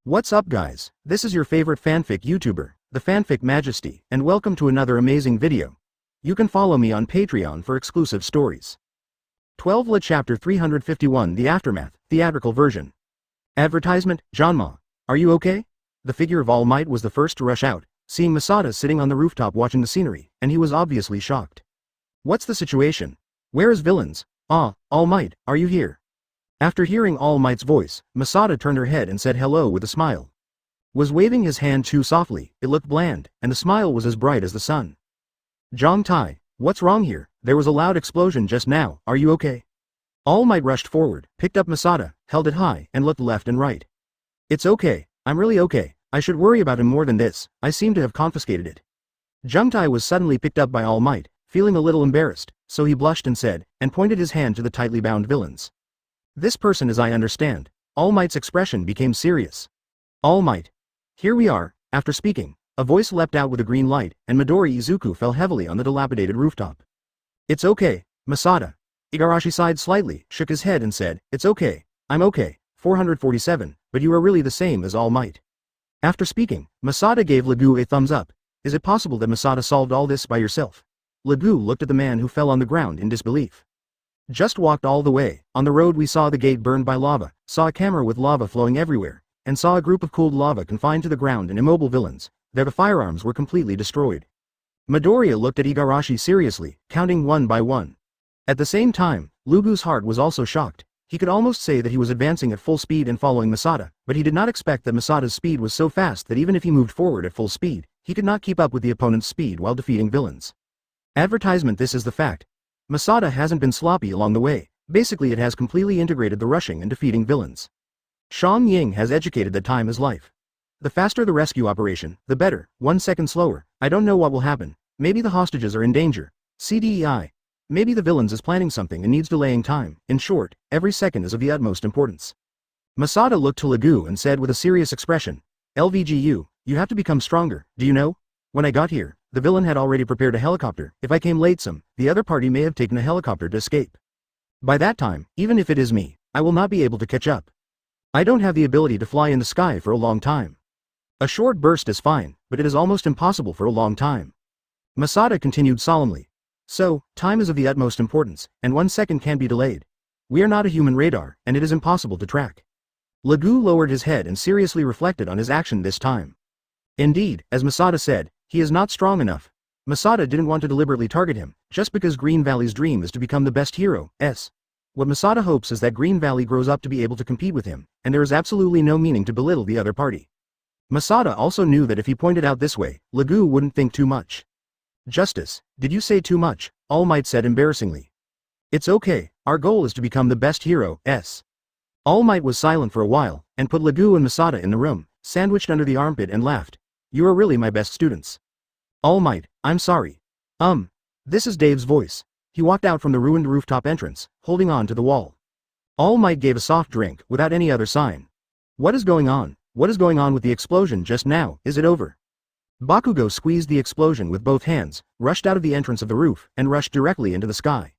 What's up guys, this is your favorite fanfic YouTuber, the Fanfic Majesty, and welcome to another amazing video. You can follow me on Patreon for exclusive stories. 12 La Chapter 351 The Aftermath, Theatrical Version. Advertisement, Janma. Are you okay? The figure of All Might was the first to rush out, seeing Masada sitting on the rooftop watching the scenery, and he was obviously shocked. What's the situation? Where is Villains? Ah, All Might, are you here? After hearing All Might's voice, Masada turned her head and said hello with a smile. Was waving his hand too softly, it looked bland, and the smile was as bright as the sun. Zhang Tai, what's wrong here? There was a loud explosion just now, are you okay? All Might rushed forward, picked up Masada, held it high, and looked left and right. It's okay, I'm really okay, I should worry about him more than this, I seem to have confiscated it. Zhang Tai was suddenly picked up by All Might, feeling a little embarrassed, so he blushed and said, and pointed his hand to the tightly bound villains. This person as I understand. All Might's expression became serious. All Might. Here we are. After speaking, a voice leapt out with a green light, and Midori Izuku fell heavily on the dilapidated rooftop. It's okay, Masada. Igarashi sighed slightly, shook his head and said, it's okay, I'm okay, 447, but you are really the same as All Might. After speaking, Masada gave Legu a thumbs up. Is it possible that Masada solved all this by yourself? Legu looked at the man who fell on the ground in disbelief. Just walked all the way. On the road we saw the gate burned by lava, saw a camera with lava flowing everywhere, and saw a group of cooled lava confined to the ground and immobile villains. Their firearms were completely destroyed. Midoriya looked at Igarashi seriously, counting one by one. At the same time, Lugu's heart was also shocked. He could almost say that he was advancing at full speed and following Masada, but he did not expect that Masada's speed was so fast that even if he moved forward at full speed, he could not keep up with the opponent's speed while defeating villains. Advertisement. This is the fact. Masada hasn't been sloppy along the way, basically it has completely integrated the rushing and defeating villains. Shang Ying has educated that time is life. The faster the rescue operation, the better. 1 second slower, I don't know what will happen, maybe the hostages are in danger. CDEI. Maybe the villains is planning something and needs delaying time. In short, every second is of the utmost importance. Masada looked to Legu and said with a serious expression, LVGU, you have to become stronger, do you know? When I got here, the villain had already prepared a helicopter. If I came late the other party may have taken a helicopter to escape. By that time, even if it is me, I will not be able to catch up. I don't have the ability to fly in the sky for a long time. A short burst is fine, but it is almost impossible for a long time. Masada continued solemnly. So, time is of the utmost importance, and 1 second can be delayed. We are not a human radar, and it is impossible to track. Legu lowered his head and seriously reflected on his action this time. Indeed, as Masada said, he is not strong enough. Masada didn't want to deliberately target him, just because Green Valley's dream is to become the best hero. What Masada hopes is that Green Valley grows up to be able to compete with him, and there is absolutely no meaning to belittle the other party. Masada also knew that if he pointed out this way, Legu wouldn't think too much. Justice, did you say too much? All Might said embarrassingly. It's okay, our goal is to become the best hero. All Might was silent for a while, and put Legu and Masada in the room, sandwiched under the armpit and laughed. You are really my best students. All Might, I'm sorry. This is Dave's voice. He walked out from the ruined rooftop entrance, holding on to the wall. All Might gave a soft drink, without any other sign. What is going on? What is going on with the explosion just now? Is it over? Bakugo squeezed the explosion with both hands, rushed out of the entrance of the roof, and rushed directly into the sky.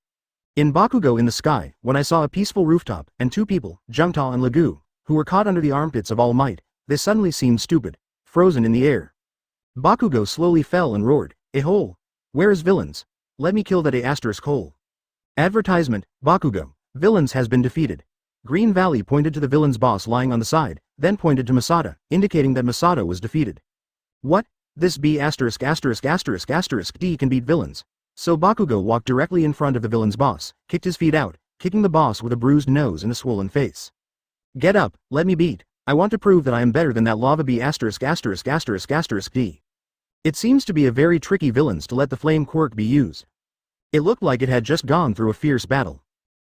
In Bakugo in the sky, when I saw a peaceful rooftop, and two people, Zhangta and Legu, who were caught under the armpits of All Might, they suddenly seemed stupid, frozen in the air. Bakugo slowly fell and roared, a hole. Where is Villains? Let me kill that hole. Advertisement, Bakugo, Villains has been defeated. Green Valley pointed to the villain's boss lying on the side, then pointed to Masada, indicating that Masada was defeated. What? This B********** D can beat Villains. So Bakugo walked directly in front of the villain's boss, kicked his feet out, kicking the boss with a bruised nose and a swollen face. Get up, let me beat. I want to prove that I am better than that lava B************** D. It seems to be a very tricky villains to let the flame quirk be used. It looked like it had just gone through a fierce battle.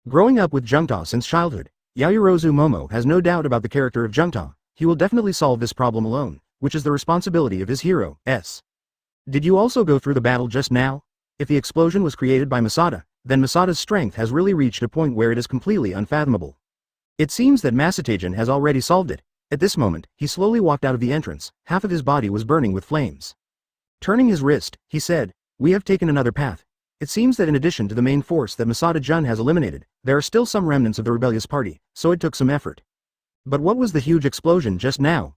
Growing up with Zhangta since childhood, Yaoyorozu Momo has no doubt about the character of Zhangta. He will definitely solve this problem alone, which is the responsibility of his hero. Did you also go through the battle just now? If the explosion was created by Masada, then Masada's strength has really reached a point where it is completely unfathomable. It seems that Masatagen has already solved it. At this moment, he slowly walked out of the entrance, half of his body was burning with flames. Turning his wrist, he said, we have taken another path. It seems that in addition to the main force that Masada-jun has eliminated, there are still some remnants of the rebellious party, so it took some effort. But what was the huge explosion just now?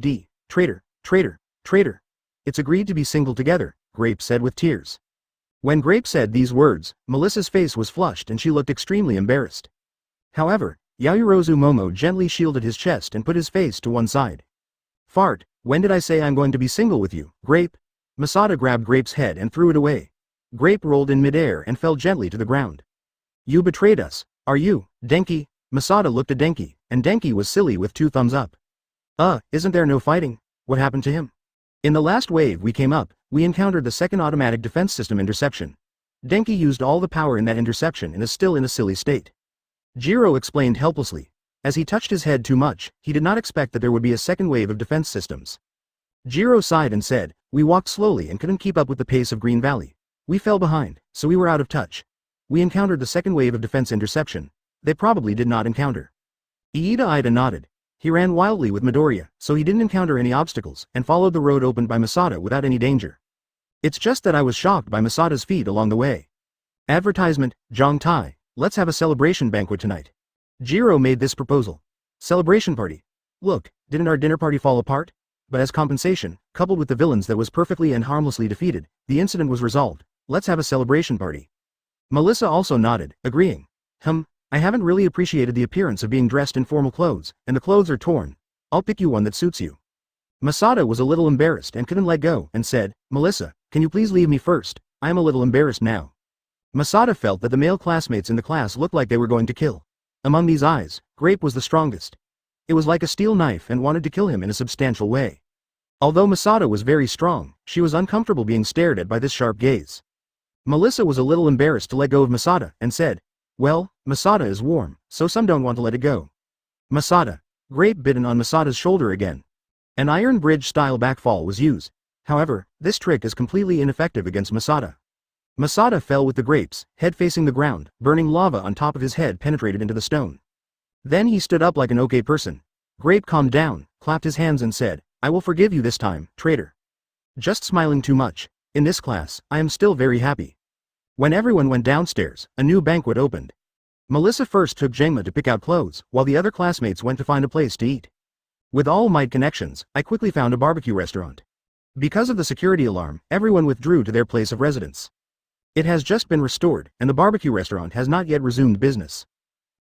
D. Traitor, traitor, traitor. It's agreed to be single together, Grape said with tears. When Grape said these words, Melissa's face was flushed and she looked extremely embarrassed. However, Yayorozu Momo gently shielded his chest and put his face to one side. Fart, when did I say I'm going to be single with you, Grape? Masada grabbed Grape's head and threw it away. Grape rolled in midair and fell gently to the ground. You betrayed us, are you, Denki? Masada looked at Denki, and Denki was silly with 2 thumbs up. Isn't there no fighting? What happened to him? In the last wave we came up, we encountered the second automatic defense system interception. Denki used all the power in that interception and is still in a silly state. Jiro explained helplessly. As he touched his head too much, he did not expect that there would be a second wave of defense systems. Jiro sighed and said, we walked slowly and couldn't keep up with the pace of Green Valley. We fell behind, so we were out of touch. We encountered the second wave of defense interception. They probably did not encounter. Ida nodded. He ran wildly with Midoriya, so he didn't encounter any obstacles, and followed the road opened by Masada without any danger. It's just that I was shocked by Masada's feet along the way. Advertisement, Zhang Tai, let's have a celebration banquet tonight. Jiro made this proposal. Celebration party. Look, didn't our dinner party fall apart? But as compensation, coupled with the villains that was perfectly and harmlessly defeated, the incident was resolved. Let's have a celebration party. Melissa also nodded, agreeing. I haven't really appreciated the appearance of being dressed in formal clothes, and the clothes are torn. I'll pick you one that suits you. Masada was a little embarrassed and couldn't let go, and said, Melissa, can you please leave me first? I am a little embarrassed now. Masada felt that the male classmates in the class looked like they were going to kill. Among these eyes, Grape was the strongest. It was like a steel knife and wanted to kill him in a substantial way. Although Masada was very strong, she was uncomfortable being stared at by this sharp gaze. Melissa was a little embarrassed to let go of Masada, and said, well, Masada is warm, so some don't want to let it go. Masada. Grape bitten on Masada's shoulder again. An iron bridge-style backfall was used. However, this trick is completely ineffective against Masada. Masada fell with the Grape's head facing the ground, burning lava on top of his head penetrated into the stone. Then he stood up like an okay person. Grape calmed down, clapped his hands and said, I will forgive you this time, traitor. Just smiling too much. In this class, I am still very happy. When everyone went downstairs, a new banquet opened. Melissa first took Jangma to pick out clothes, while the other classmates went to find a place to eat. With All Might connections, I quickly found a barbecue restaurant. Because of the security alarm, everyone withdrew to their place of residence. It has just been restored, and the barbecue restaurant has not yet resumed business.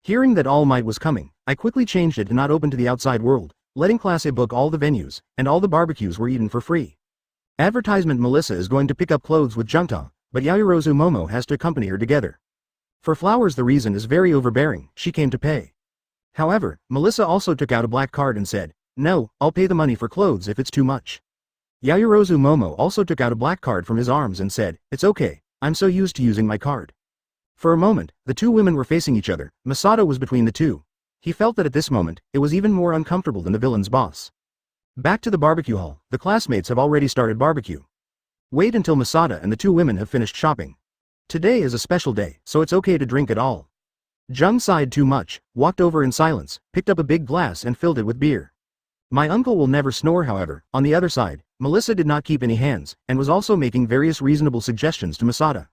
Hearing that All Might was coming, I quickly changed it to not open to the outside world, letting Class A book all the venues, and all the barbecues were eaten for free. Advertisement Melissa is going to pick up clothes with Junta, but Yayorozu Momo has to accompany her together. For flowers the reason is very overbearing, she came to pay. However, Melissa also took out a black card and said, "No, I'll pay the money for clothes if it's too much." Yayorozu Momo also took out a black card from his arms and said, "It's okay, I'm so used to using my card." For a moment, the two women were facing each other. Masato was between the two. He felt that at this moment, it was even more uncomfortable than the villain's boss. Back to the barbecue hall, the classmates have already started barbecue. Wait until Masada and the two women have finished shopping. Today is a special day, so it's okay to drink it all. Jung sighed too much, walked over in silence, picked up a big glass and filled it with beer. My uncle will never snore. However, on the other side, Melissa did not keep any hands, and was also making various reasonable suggestions to Masada.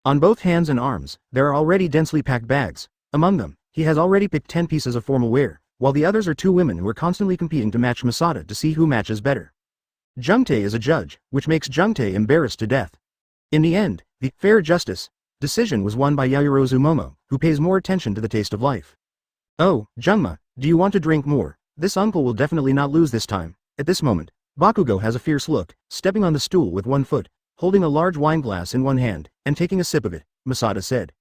On both hands and arms, there are already densely packed bags. Among them, he has already picked 10 pieces of formal wear, while the others are two women who are constantly competing to match Masada to see who matches better. Jungtae is a judge, which makes Jungtae embarrassed to death. In the end, the fair justice decision was won by Yayorozu Momo, who pays more attention to the taste of life. "Oh, Jungma, do you want to drink more? This uncle will definitely not lose this time." At this moment, Bakugo has a fierce look, stepping on the stool with one foot, holding a large wine glass in one hand, and taking a sip of it. Masada said.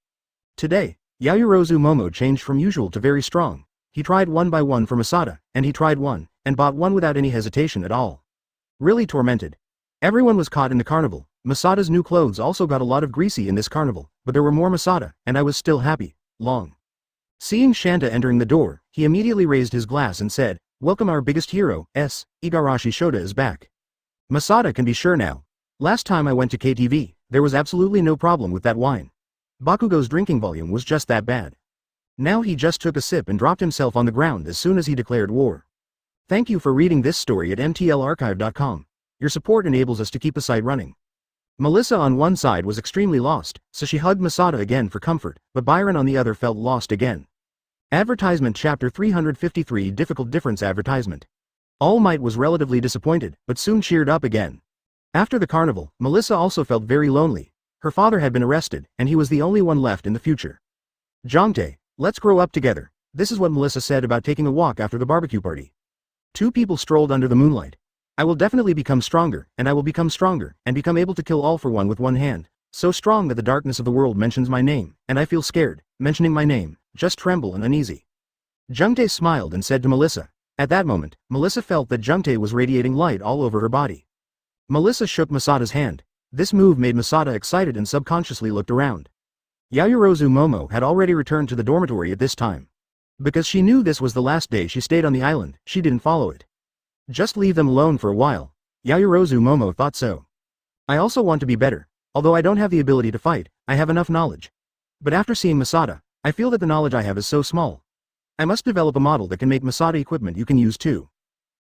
Today, Yayorozu Momo changed from usual to very strong. He tried one by one for Masada, and he tried one, and bought one without any hesitation at all. Really tormented. Everyone was caught in the carnival. Masada's new clothes also got a lot of greasy in this carnival, but there were more Masada, and I was still happy. Long. Seeing Shanta entering the door, he immediately raised his glass and said, "Welcome our biggest hero, Igarashi Shota is back. Masada can be sure now. Last time I went to KTV, there was absolutely no problem with that wine. Bakugo's drinking volume was just that bad. Now he just took a sip and dropped himself on the ground as soon as he declared war." Thank you for reading this story at mtlarchive.com. Your support enables us to keep the site running. Melissa on one side was extremely lost, so she hugged Masada again for comfort, but Byron on the other felt lost again. Advertisement Chapter 353 Difficult Difference Advertisement. All Might was relatively disappointed, but soon cheered up again. After the carnival, Melissa also felt very lonely. Her father had been arrested, and he was the only one left in the future. "Jongtae, let's grow up together." This is what Melissa said about taking a walk after the barbecue party. Two people strolled under the moonlight. "I will definitely become stronger, and I will become stronger, and become able to kill all for one with one hand. So strong that the darkness of the world mentions my name, and I feel scared, mentioning my name, just tremble and uneasy." Jungtae smiled and said to Melissa. At that moment, Melissa felt that Jungtae was radiating light all over her body. Melissa shook Masada's hand. This move made Masada excited and subconsciously looked around. Yayorozu Momo had already returned to the dormitory at this time. Because she knew this was the last day she stayed on the island, she didn't follow it. Just leave them alone for a while. Yayorozu Momo thought so. "I also want to be better. Although I don't have the ability to fight, I have enough knowledge. But after seeing Masada, I feel that the knowledge I have is so small. I must develop a model that can make Masada equipment you can use too."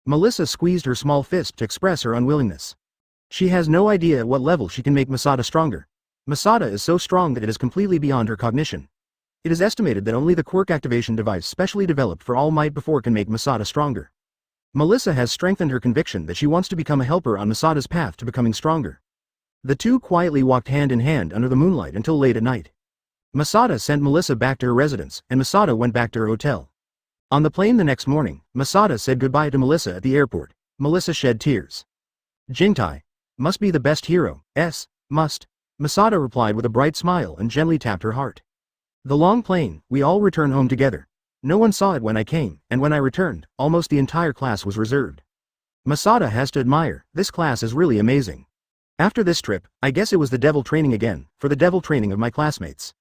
Melissa squeezed her small fist to express her unwillingness. She has no idea at what level she can make Masada stronger. Masada is so strong that it is completely beyond her cognition. It is estimated that only the quirk activation device specially developed for All Might before can make Masada stronger. Melissa has strengthened her conviction that she wants to become a helper on Masada's path to becoming stronger. The two quietly walked hand in hand under the moonlight until late at night. Masada sent Melissa back to her residence, and Masada went back to her hotel. On the plane the next morning, Masada said goodbye to Melissa at the airport. Melissa shed tears. "Jingtai must be the best hero, must." Masada replied with a bright smile and gently tapped her heart. "The long plane, we all return home together. No one saw it when I came, and when I returned, almost the entire class was reserved. Masada has to admire, this class is really amazing. After this trip, I guess it was the devil training again, for the devil training of my classmates.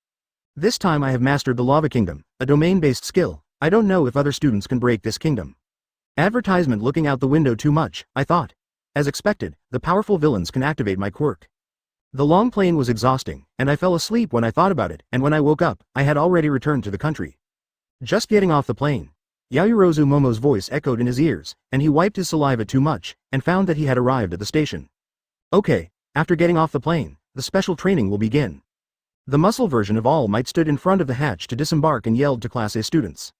This time I have mastered the Lava Kingdom, a domain-based skill. I don't know if other students can break this kingdom." Advertisement looking out the window too much, I thought. As expected, the powerful villains can activate my quirk. The long plane was exhausting, and I fell asleep when I thought about it, and when I woke up, I had already returned to the country. Just getting off the plane. Yayorozu Momo's voice echoed in his ears, and he wiped his saliva too much, and found that he had arrived at the station. Okay, after getting off the plane, the special training will begin. The muscle version of All Might stood in front of the hatch to disembark and yelled to Class A students.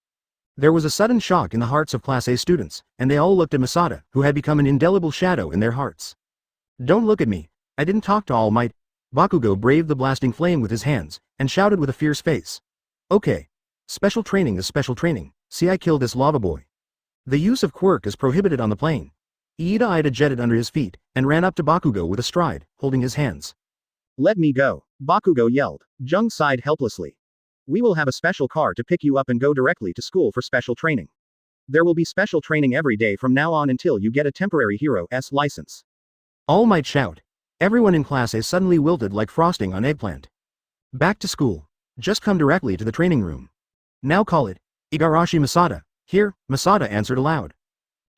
There was a sudden shock in the hearts of Class A students, and they all looked at Masada, who had become an indelible shadow in their hearts. "Don't look at me. I didn't talk to All Might." Bakugo braved the blasting flame with his hands, and shouted with a fierce face. "Okay. Special training is special training. See, I killed this lava boy." The use of quirk is prohibited on the plane. Ida jetted under his feet, and ran up to Bakugo with a stride, holding his hands. "Let me go," Bakugo yelled. Jung sighed helplessly. We will have a special car to pick you up and go directly to school for special training. There will be special training every day from now on until you get a temporary hero's license. All Might shout. Everyone in class is suddenly wilted like frosting on eggplant. Back to school. Just come directly to the training room. Now call it Igarashi Masada. Here, Masada answered aloud.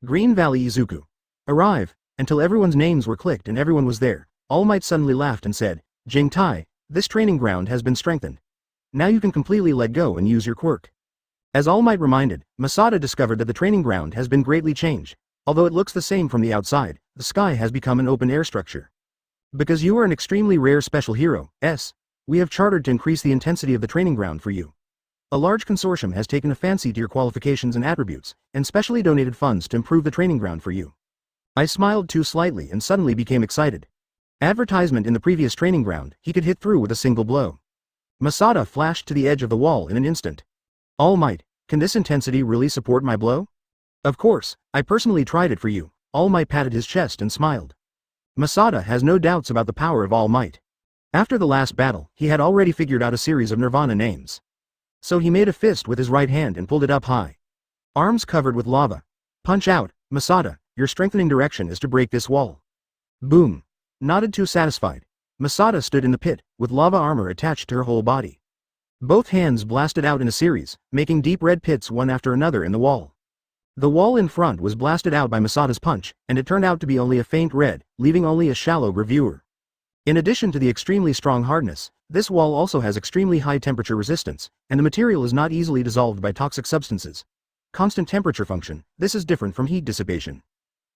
Green Valley Izuku. Arrive. Until everyone's names were clicked and everyone was there, All Might suddenly laughed and said, Jing Tai, this training ground has been strengthened. Now you can completely let go and use your quirk. As All Might reminded, Masada discovered that the training ground has been greatly changed. Although it looks the same from the outside, the sky has become an open air structure. Because you are an extremely rare special hero, we have chartered to increase the intensity of the training ground for you. A large consortium has taken a fancy to your qualifications and attributes, and specially donated funds to improve the training ground for you. I smiled too slightly and suddenly became excited. Advertisement in the previous training ground, he could hit through with a single blow. Masada flashed to the edge of the wall in an instant. All Might, can this intensity really support my blow? Of course, I personally tried it for you. All Might patted his chest and smiled. Masada has no doubts about the power of All Might. After the last battle, he had already figured out a series of Nirvana names. So he made a fist with his right hand and pulled it up high. Arms covered with lava. Punch out, Masada, your strengthening direction is to break this wall. Boom. Nodded too satisfied. Masada stood in the pit, with lava armor attached to her whole body. Both hands blasted out in a series, making deep red pits one after another in the wall. The wall in front was blasted out by Masada's punch, and it turned out to be only a faint red, leaving only a shallow reviewer. In addition to the extremely strong hardness, this wall also has extremely high temperature resistance, and the material is not easily dissolved by toxic substances. Constant temperature function, this is different from heat dissipation.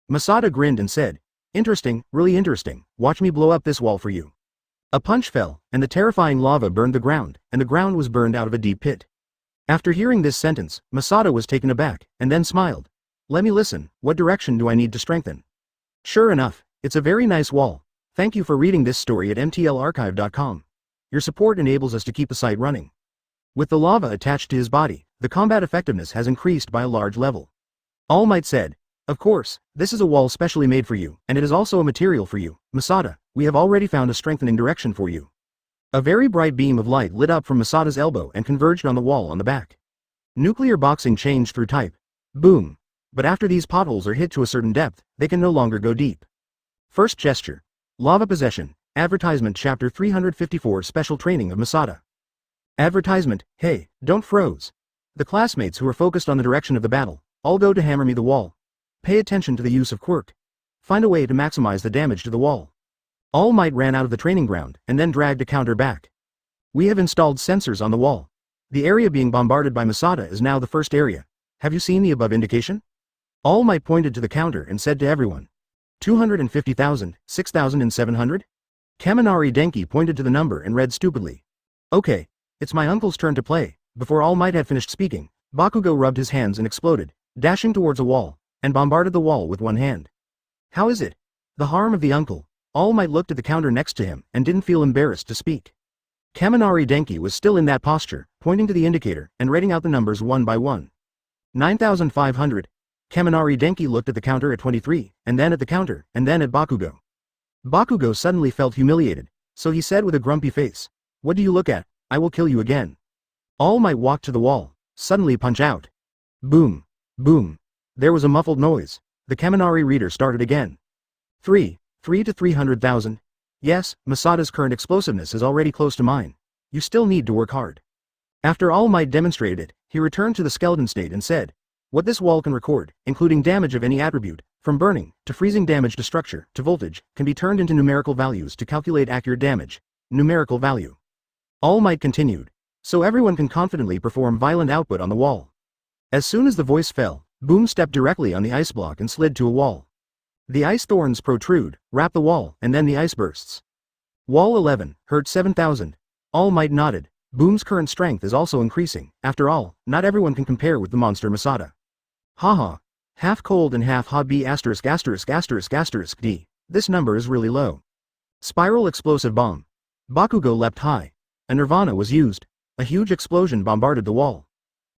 Masada grinned and said, Interesting, really interesting, watch me blow up this wall for you. A punch fell, and the terrifying lava burned the ground, and the ground was burned out of a deep pit. After hearing this sentence, Masada was taken aback, and then smiled. Let me listen, what direction do I need to strengthen? Sure enough, it's a very nice wall. Thank you for reading this story at mtlarchive.com. Your support enables us to keep the site running. With the lava attached to his body, the combat effectiveness has increased by a large level. All Might said, Of course, this is a wall specially made for you, and it is also a material for you, Masada. We have already found a strengthening direction for you. A very bright beam of light lit up from Masada's elbow and converged on the wall on the back. Nuclear boxing changed through type. Boom. But after these potholes are hit to a certain depth, they can no longer go deep. First gesture. Lava Possession. Advertisement Chapter 354 Special Training of Masada. Advertisement, hey, don't froze. The classmates who are focused on the direction of the battle, all go to hammer me the wall. Pay attention to the use of quirk. Find a way to maximize the damage to the wall. All Might ran out of the training ground, and then dragged a counter back. We have installed sensors on the wall. The area being bombarded by Masada is now the first area. Have you seen the above indication? All Might pointed to the counter and said to everyone. 250,000, 6,700? Kaminari Denki pointed to the number and read stupidly. Okay, it's my uncle's turn to play. Before All Might had finished speaking, Bakugo rubbed his hands and exploded, dashing towards a wall, and bombarded the wall with one hand. How is it? The harm of the uncle. All Might looked at the counter next to him and didn't feel embarrassed to speak. Kaminari Denki was still in that posture, pointing to the indicator and reading out the numbers one by one. 9,500. Kaminari Denki looked at the counter at 23, and then at the counter, and then at Bakugo. Bakugo suddenly felt humiliated, so he said with a grumpy face, What do you look at? I will kill you again. All Might walked to the wall, suddenly punch out. Boom. Boom. There was a muffled noise. The Kaminari reader started again. 3 to 300,000. Yes, Masada's current explosiveness is already close to mine. You still need to work hard. After All Might demonstrated it, he returned to the skeleton state and said, What this wall can record, including damage of any attribute, from burning, to freezing damage to structure, to voltage, can be turned into numerical values to calculate accurate damage. Numerical value. All Might continued. So everyone can confidently perform violent output on the wall. As soon as the voice fell, Boom stepped directly on the ice block and slid to a wall. The ice thorns protrude, wrap the wall, and then the ice bursts. Wall 11, hurt 7,000. All Might nodded. Boom's current strength is also increasing. After all, not everyone can compare with the monster Masada. Haha. Half cold and half hot B asterisk asterisk asterisk asterisk D. This number is really low. Spiral explosive bomb. Bakugo leapt high. A nirvana was used. A huge explosion bombarded the wall.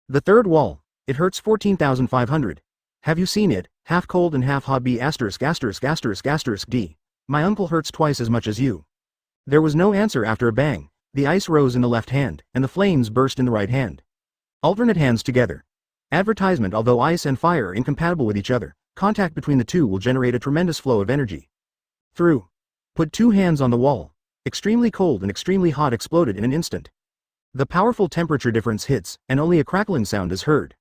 The third wall. It hurts 14,500. Have you seen it? Half cold and half hot B asterisk asterisk asterisk asterisk D. My uncle hurts twice as much as you. There was no answer after a bang. The ice rose in the left hand, and the flames burst in the right hand. Alternate hands together. Advertisement. Although ice and fire are incompatible with each other, contact between the two will generate a tremendous flow of energy. Through. Put 2 hands on the wall. Extremely cold and extremely hot exploded in an instant. The powerful temperature difference hits, and only a crackling sound is heard.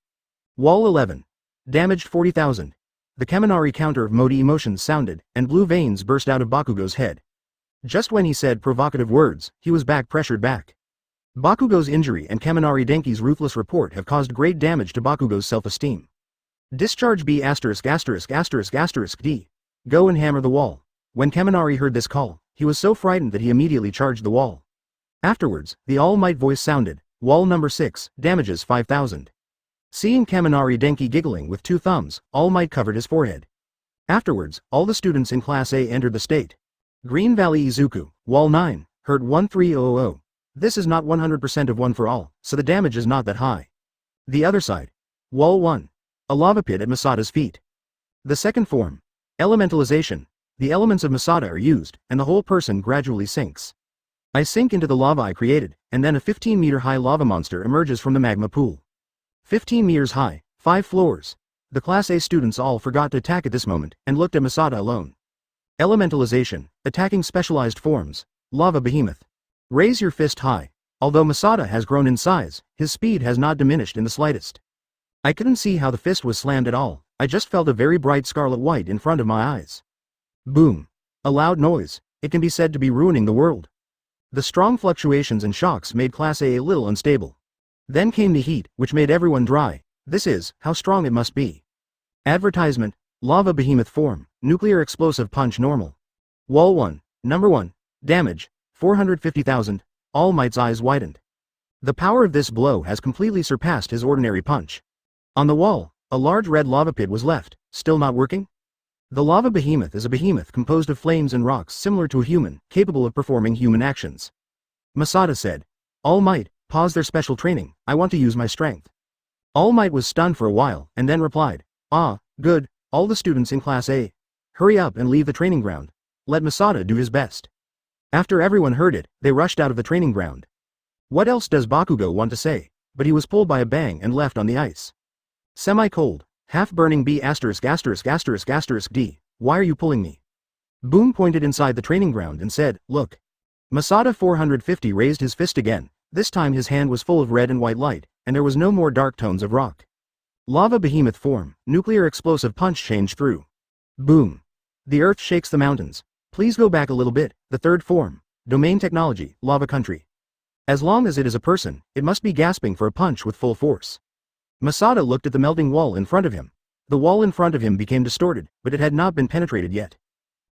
Wall 11. Damaged 40,000. The Kaminari counter of Modi emotions sounded, and blue veins burst out of Bakugo's head. Just when he said provocative words, he was pressured back. Bakugo's injury and Kaminari Denki's ruthless report have caused great damage to Bakugo's self-esteem. Discharge B********************************** D. Go and hammer the wall. When Kaminari heard this call, he was so frightened that he immediately charged the wall. Afterwards, the All Might voice sounded, Wall number 6, damages 5,000. Seeing Kaminari Denki giggling with 2 thumbs, All Might covered his forehead. Afterwards, all the students in Class A entered the state. Green Valley Izuku, Wall 9, hurt 13,000. This is not 100% of 1 for all, so the damage is not that high. The other side. Wall 1. A lava pit at Masada's feet. The second form. Elementalization. The elements of Masada are used, and the whole person gradually sinks. I sink into the lava I created, and then a 15-meter-high lava monster emerges from the magma pool. 15 meters high, 5 floors. The Class A students all forgot to attack at this moment, and looked at Masada alone. Elementalization. Attacking specialized forms. Lava Behemoth. Raise your fist high. Although Masada has grown in size, his speed has not diminished in the slightest. I couldn't see how the fist was slammed at all, I just felt a very bright scarlet white in front of my eyes. Boom. A loud noise, it can be said to be ruining the world. The strong fluctuations and shocks made Class A little unstable. Then came the heat, which made everyone dry. This is how strong it must be. Advertisement, Lava Behemoth form, Nuclear Explosive Punch normal. Wall 1, number 1, damage, 450,000, All Might's eyes widened. The power of this blow has completely surpassed his ordinary punch. On the wall, a large red lava pit was left, still not working? The lava behemoth is a behemoth composed of flames and rocks similar to a human, capable of performing human actions. Masada said. All Might, pause their special training, I want to use my strength. All Might was stunned for a while, and then replied, Ah, good, all the students in Class A. Hurry up and leave the training ground. Let Masada do his best. After everyone heard it, they rushed out of the training ground. What else does Bakugo want to say? But he was pulled by a bang and left on the ice. Semi-cold, half-burning B************************************* D. Why are you pulling me? Boom pointed inside the training ground and said, Look. Masada 450 raised his fist again, this time his hand was full of red and white light, and there was no more dark tones of rock. Lava behemoth form, nuclear explosive punch changed through. Boom. The earth shakes the mountains. Please go back a little bit, the third form, domain technology, lava country. As long as it is a person, it must be gasping for a punch with full force. Masada looked at the melting wall in front of him. The wall in front of him became distorted, but it had not been penetrated yet.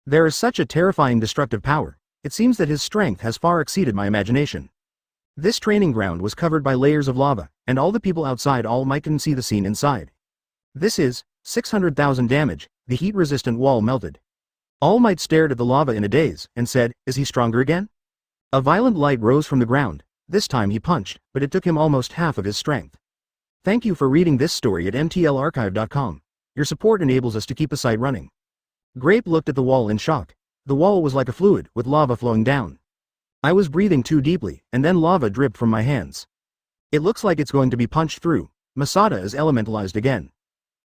There is such a terrifying destructive power, it seems that his strength has far exceeded my imagination. This training ground was covered by layers of lava, and all the people outside All Might can see the scene inside. This is 600,000 damage, the heat-resistant wall melted. All Might stared at the lava in a daze, and said, Is he stronger again? A violent light rose from the ground, this time he punched, but it took him almost half of his strength. Thank you for reading this story at mtlarchive.com. Your support enables us to keep the site running. Grape looked at the wall in shock. The wall was like a fluid, with lava flowing down. I was breathing too deeply, and then lava dripped from my hands. It looks like it's going to be punched through. Masada is elementalized again.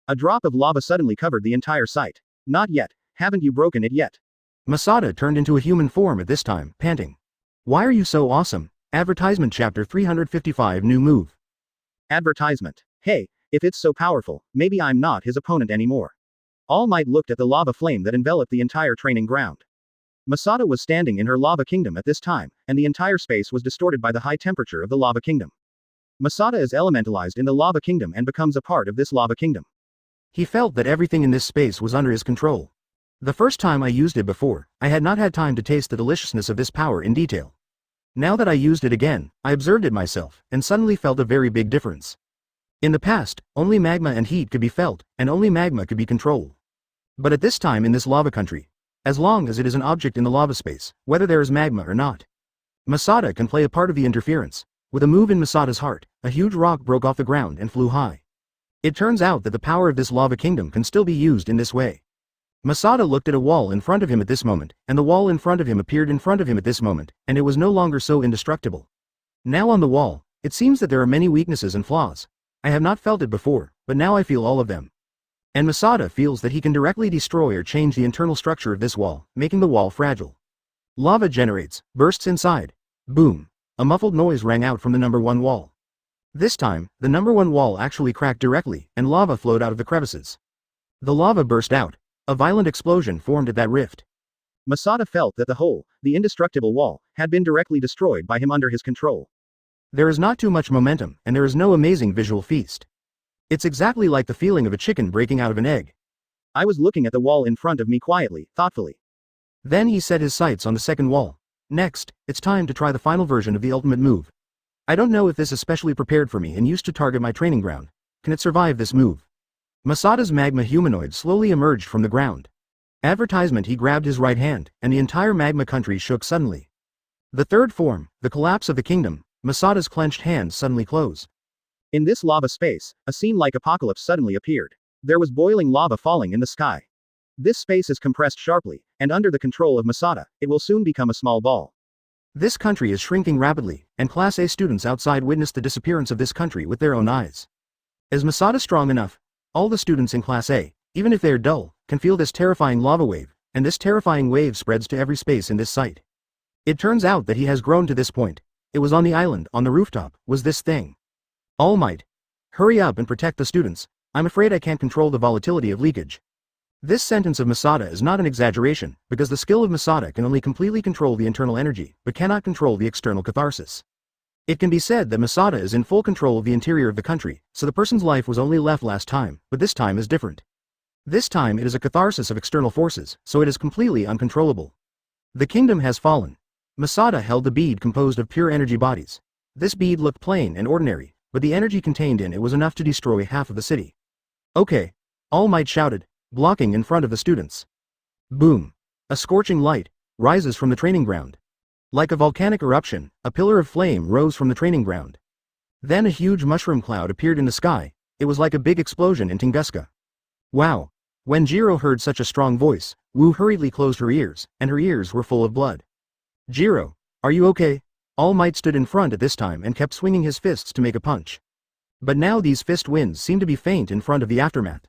A drop of lava suddenly covered the entire site. Not yet. Haven't you broken it yet? Masada turned into a human form at this time, panting. Why are you so awesome? Advertisement Chapter 355 New Move. Advertisement. Hey, if it's so powerful, maybe I'm not his opponent anymore. All Might looked at the lava flame that enveloped the entire training ground. Masada was standing in her lava kingdom at this time, and the entire space was distorted by the high temperature of the lava kingdom. Masada is elementalized in the lava kingdom and becomes a part of this lava kingdom. He felt that everything in this space was under his control. The first time I used it before, I had not had time to taste the deliciousness of this power in detail. Now that I used it again, I observed it myself, and suddenly felt a very big difference. In the past, only magma and heat could be felt, and only magma could be controlled. But at this time in this lava country, as long as it is an object in the lava space, whether there is magma or not, Masada can play a part of the interference. With a move in Masada's heart, a huge rock broke off the ground and flew high. It turns out that the power of this lava kingdom can still be used in this way. Masada looked at a wall in front of him at this moment, and the wall in front of him appeared in front of him at this moment, and it was no longer so indestructible. Now on the wall, it seems that there are many weaknesses and flaws. I have not felt it before, but now I feel all of them. And Masada feels that he can directly destroy or change the internal structure of this wall, making the wall fragile. Lava generates, bursts inside. Boom. A muffled noise rang out from the number 1 wall. This time, the number 1 wall actually cracked directly, and lava flowed out of the crevices. The lava burst out. A violent explosion formed at that rift. Masada felt that the whole, the indestructible wall, had been directly destroyed by him under his control. There is not too much momentum, and there is no amazing visual feast. It's exactly like the feeling of a chicken breaking out of an egg. I was looking at the wall in front of me quietly, thoughtfully. Then he set his sights on the second wall. Next, it's time to try the final version of the ultimate move. I don't know if this is specially prepared for me and used to target my training ground. Can it survive this move? Masada's magma humanoid slowly emerged from the ground. Advertisement. He grabbed his right hand, and the entire magma country shook suddenly. The third form, the collapse of the kingdom. Masada's clenched hands suddenly close. In this lava space, a scene like apocalypse suddenly appeared. There was boiling lava falling in the sky. This space is compressed sharply, and under the control of Masada, it will soon become a small ball. This country is shrinking rapidly, and Class A students outside witnessed the disappearance of this country with their own eyes. Is Masada strong enough? All the students in Class A, even if they are dull, can feel this terrifying lava wave, and this terrifying wave spreads to every space in this site. It turns out that he has grown to this point. It was on the island, on the rooftop, was this thing. All Might. Hurry up and protect the students. I'm afraid I can't control the volatility of leakage. This sentence of Masada is not an exaggeration, because the skill of Masada can only completely control the internal energy, but cannot control the external catharsis. It can be said that Masada is in full control of the interior of the country, so the person's life was only left last time, but this time is different. This time it is a catharsis of external forces, so it is completely uncontrollable. The kingdom has fallen. Masada held the bead composed of pure energy bodies. This bead looked plain and ordinary, but the energy contained in it was enough to destroy half of the city. Okay. All Might shouted, blocking in front of the students. Boom. A scorching light rises from the training ground. Like a volcanic eruption, a pillar of flame rose from the training ground. Then a huge mushroom cloud appeared in the sky. It was like a big explosion in Tunguska. Wow. When Jiro heard such a strong voice, Wu hurriedly closed her ears, and her ears were full of blood. Jiro, are you okay? All Might stood in front at this time and kept swinging his fists to make a punch. But now these fist winds seemed to be faint in front of the aftermath.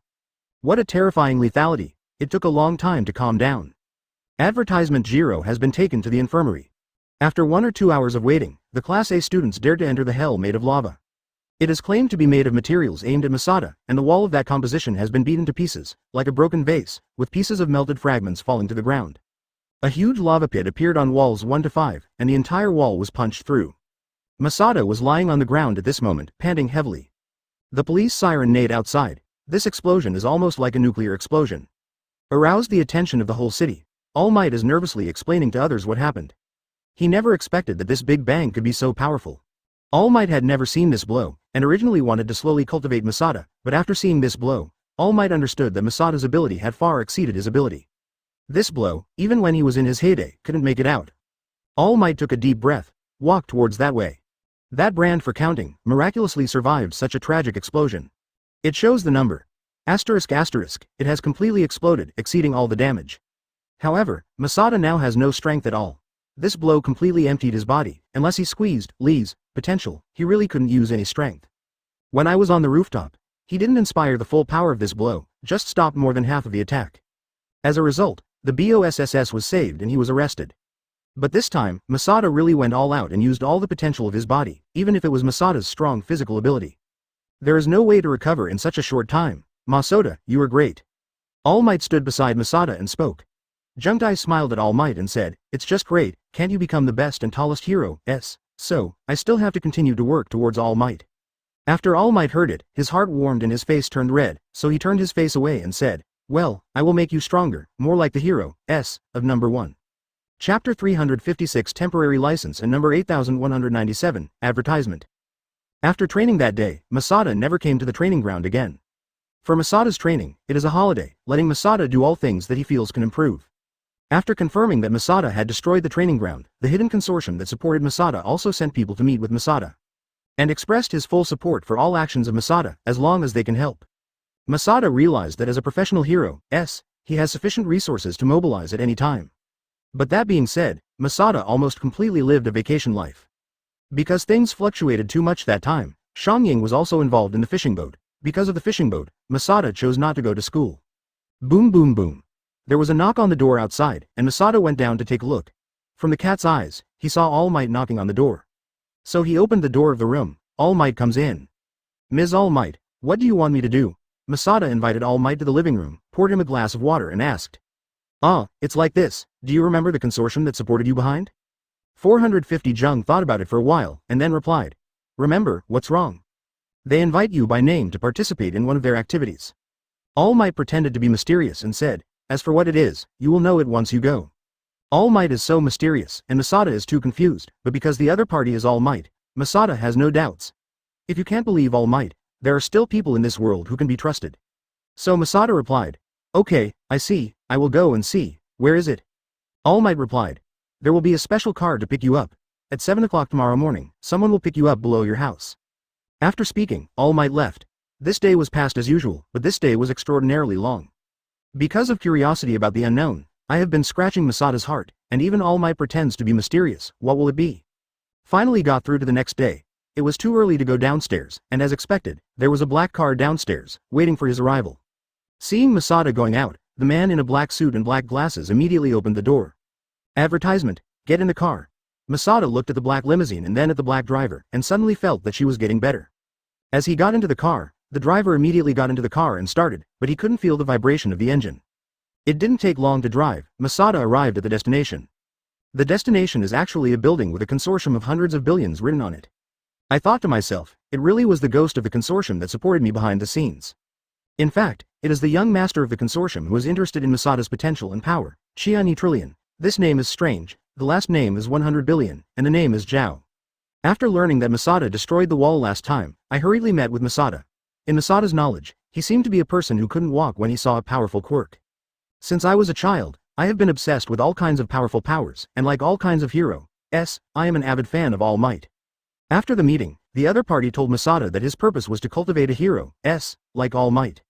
What a terrifying lethality. It took a long time to calm down. Advertisement. Jiro has been taken to the infirmary. After 1 or 2 hours of waiting, the Class A students dared to enter the hell made of lava. It is claimed to be made of materials aimed at Masada, and the wall of that composition has been beaten to pieces, like a broken vase, with pieces of melted fragments falling to the ground. A huge lava pit appeared on walls 1 to 5, and the entire wall was punched through. Masada was lying on the ground at this moment, panting heavily. The police siren neighed outside. This explosion is almost like a nuclear explosion. Aroused the attention of the whole city. All Might is nervously explaining to others what happened. He never expected that this big bang could be so powerful. All Might had never seen this blow, and originally wanted to slowly cultivate Masada, but after seeing this blow, All Might understood that Masada's ability had far exceeded his ability. This blow, even when he was in his heyday, couldn't make it out. All Might took a deep breath, walked towards that way. That brand for counting miraculously survived such a tragic explosion. It shows the number. Asterisk asterisk, it has completely exploded, exceeding all the damage. However, Masada now has no strength at all. This blow completely emptied his body, unless he squeezed Lee's potential, he really couldn't use any strength. When I was on the rooftop, he didn't inspire the full power of this blow, just stopped more than half of the attack. As a result, the BOSSS was saved and he was arrested. But this time, Masada really went all out and used all the potential of his body, even if it was Masada's strong physical ability. There is no way to recover in such a short time. Masada, you are great. All Might stood beside Masada and spoke. Jungdai smiled at All Might and said, it's just great, can't you become the best and tallest hero, so, I still have to continue to work towards All Might. After All Might heard it, his heart warmed and his face turned red, so he turned his face away and said, well, I will make you stronger, more like the hero, of number 1. Chapter 356 Temporary License and number 8197, Advertisement. After training that day, Masada never came to the training ground again. For Masada's training, it is a holiday, letting Masada do all things that he feels can improve. After confirming that Masada had destroyed the training ground, the hidden consortium that supported Masada also sent people to meet with Masada. And expressed his full support for all actions of Masada, as long as they can help. Masada realized that as a professional hero, he has sufficient resources to mobilize at any time. But that being said, Masada almost completely lived a vacation life. Because things fluctuated too much that time, Xiangying was also involved in the fishing boat. Because of the fishing boat, Masada chose not to go to school. Boom boom boom. There was a knock on the door outside, and Masada went down to take a look. From the cat's eyes, he saw All Might knocking on the door. So he opened the door of the room. All Might comes in. Ms. All Might, what do you want me to do? Masada invited All Might to the living room, poured him a glass of water and asked. Ah, it's like this, do you remember the consortium that supported you behind? 450 Zheng thought about it for a while, and then replied. Remember, what's wrong? They invite you by name to participate in one of their activities. All Might pretended to be mysterious and said, as for what it is, you will know it once you go. All Might is so mysterious, and Masada is too confused, but because the other party is All Might, Masada has no doubts. If you can't believe All Might, there are still people in this world who can be trusted. So Masada replied, okay, I see, I will go and see, where is it? All Might replied, there will be a special car to pick you up. At 7 o'clock tomorrow morning, someone will pick you up below your house. After speaking, All Might left. This day was passed as usual, but this day was extraordinarily long. Because of curiosity about the unknown, I have been scratching Masada's heart, and even All Might pretends to be mysterious. What will it be? Finally got through to the next day. It was too early to go downstairs, and as expected, there was a black car downstairs, waiting for his arrival. Seeing Masada going out, the man in a black suit and black glasses immediately opened the door. Advertisement, get in the car. Masada looked at the black limousine and then at the black driver, and suddenly felt that she was getting better. As he got into the car, the driver immediately got into the car and started, but he couldn't feel the vibration of the engine. It didn't take long to drive. Masada arrived at the destination. The destination is actually a building with a consortium of hundreds of billions written on it. I thought to myself, it really was the ghost of the consortium that supported me behind the scenes. In fact, it is the young master of the consortium who is interested in Masada's potential and power, Qiani Trillion. This name is strange, the last name is 100 billion, and the name is Zhao. After learning that Masada destroyed the wall last time, I hurriedly met with Masada. In Masada's knowledge, he seemed to be a person who couldn't walk when he saw a powerful quirk. Since I was a child, I have been obsessed with all kinds of powerful powers, and like all kinds of heroes, I am an avid fan of All Might. After the meeting, the other party told Masada that his purpose was to cultivate a hero, like All Might.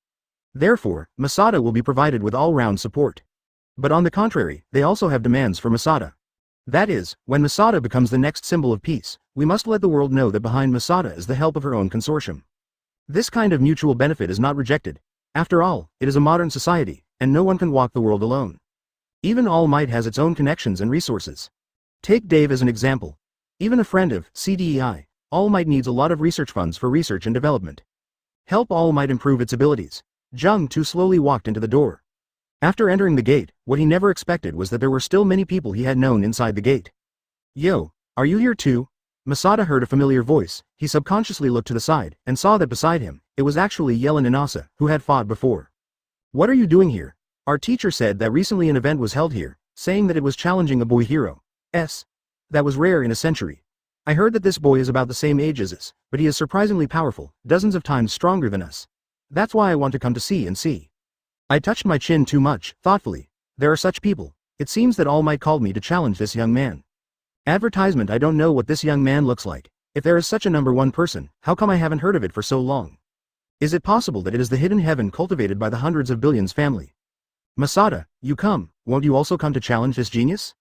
Therefore, Masada will be provided with all-round support. But on the contrary, they also have demands for Masada. That is, when Masada becomes the next symbol of peace, we must let the world know that behind Masada is the help of her own consortium. This kind of mutual benefit is not rejected. After all, it is a modern society, and no one can walk the world alone. Even All Might has its own connections and resources. Take Dave as an example. Even a friend of CDEI, All Might needs a lot of research funds for research and development. Help All Might improve its abilities. Zheng too slowly walked into the door. After entering the gate, what he never expected was that there were still many people he had known inside the gate. Yo, are you here too? Masada heard a familiar voice. He subconsciously looked to the side, and saw that beside him, it was actually Yelena Inasa, who had fought before. What are you doing here? Our teacher said that recently an event was held here, saying that it was challenging a boy hero. That was rare in a century. I heard that this boy is about the same age as us, but he is surprisingly powerful, dozens of times stronger than us. That's why I want to come to see and see. I touched my chin too much, thoughtfully. There are such people. It seems that All Might called me to challenge this young man. Advertisement. I don't know what this young man looks like. If there is such a #1 person, how come I haven't heard of it for so long? Is it possible that it is the hidden heaven cultivated by the hundreds of billions family? Masada, you come, won't you also come to challenge this genius?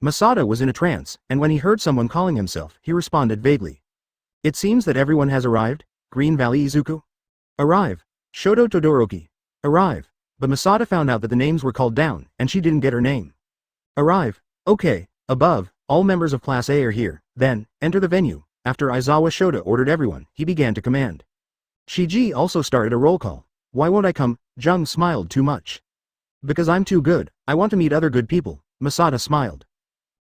Masada was in a trance, and when he heard someone calling himself, he responded vaguely. It seems that everyone has arrived. Green Valley Izuku? Arrive. Shoto Todoroki. Arrive. But Masada found out that the names were called down, and she didn't get her name. Arrive. Okay, above, all members of Class A are here, then, enter the venue. After Aizawa Shota ordered everyone, he began to command. Shiji also started a roll call. Why won't I come? Zheng smiled too much. Because I'm too good, I want to meet other good people, Masada smiled.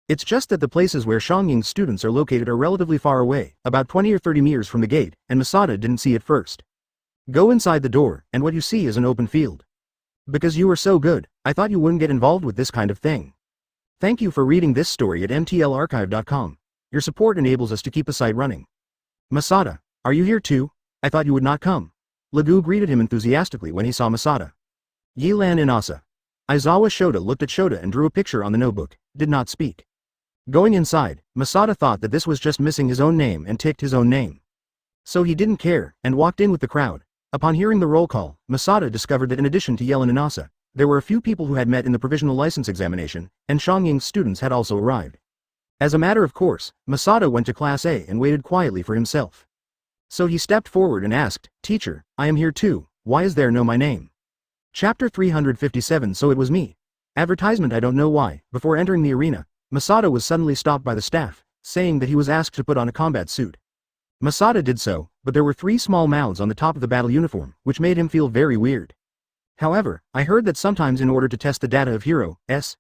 It's just that the places where Xiangying's students are located are relatively far away, about 20 or 30 meters from the gate, and Masada didn't see it first. Go inside the door, and what you see is an open field. Because you are so good, I thought you wouldn't get involved with this kind of thing. Thank you for reading this story at mtlarchive.com. Your support enables us to keep the site running. Masada, are you here too? I thought you would not come. Lagu greeted him enthusiastically when he saw Masada. Yilan Inasa. Aizawa Shota looked at Shota and drew a picture on the notebook, did not speak. Going inside, Masada thought that this was just missing his own name and ticked his own name. So he didn't care, and walked in with the crowd. Upon hearing the roll call, Masada discovered that in addition to Yelena Inasa, There were a few people who had met in the provisional license examination, and Xiangying's students had also arrived. As a matter of course, Masada went to Class A and waited quietly for himself. So he stepped forward and asked, "Teacher, I am here too, why is there no my name?" Chapter 357 So it was me. Advertisement I don't know why. Before entering the arena, Masada was suddenly stopped by the staff, saying that he was asked to put on a combat suit. Masada did so, but there were 3 small mouths on the top of the battle uniform, which made him feel very weird. However, I heard that sometimes in order to test the data of Hero S,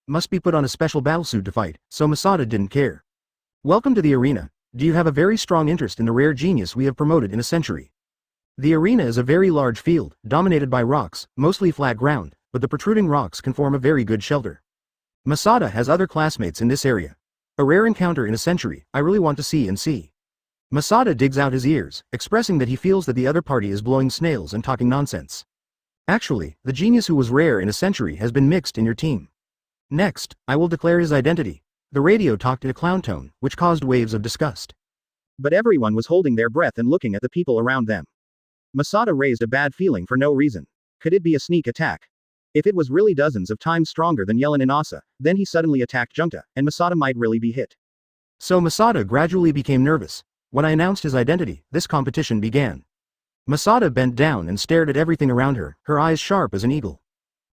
must be put on a special battlesuit to fight, so Masada didn't care. Welcome to the arena. Do you have a very strong interest in the rare genius we have promoted in a century? The arena is a very large field, dominated by rocks, mostly flat ground, but the protruding rocks can form a very good shelter. Masada has other classmates in this area. A rare encounter in a century, I really want to see and see. Masada digs out his ears, expressing that he feels that the other party is blowing snails and talking nonsense. Actually, the genius who was rare in a century has been mixed in your team. Next, I will declare his identity. The radio talked in a clown tone, which caused waves of disgust. But everyone was holding their breath and looking at the people around them. Masada raised a bad feeling for no reason. Could it be a sneak attack? If it was really dozens of times stronger than Yellen Inasa, then he suddenly attacked Junta, and Masada might really be hit. So Masada gradually became nervous. When I announced his identity, this competition began. Masada bent down and stared at everything around her, her eyes sharp as an eagle.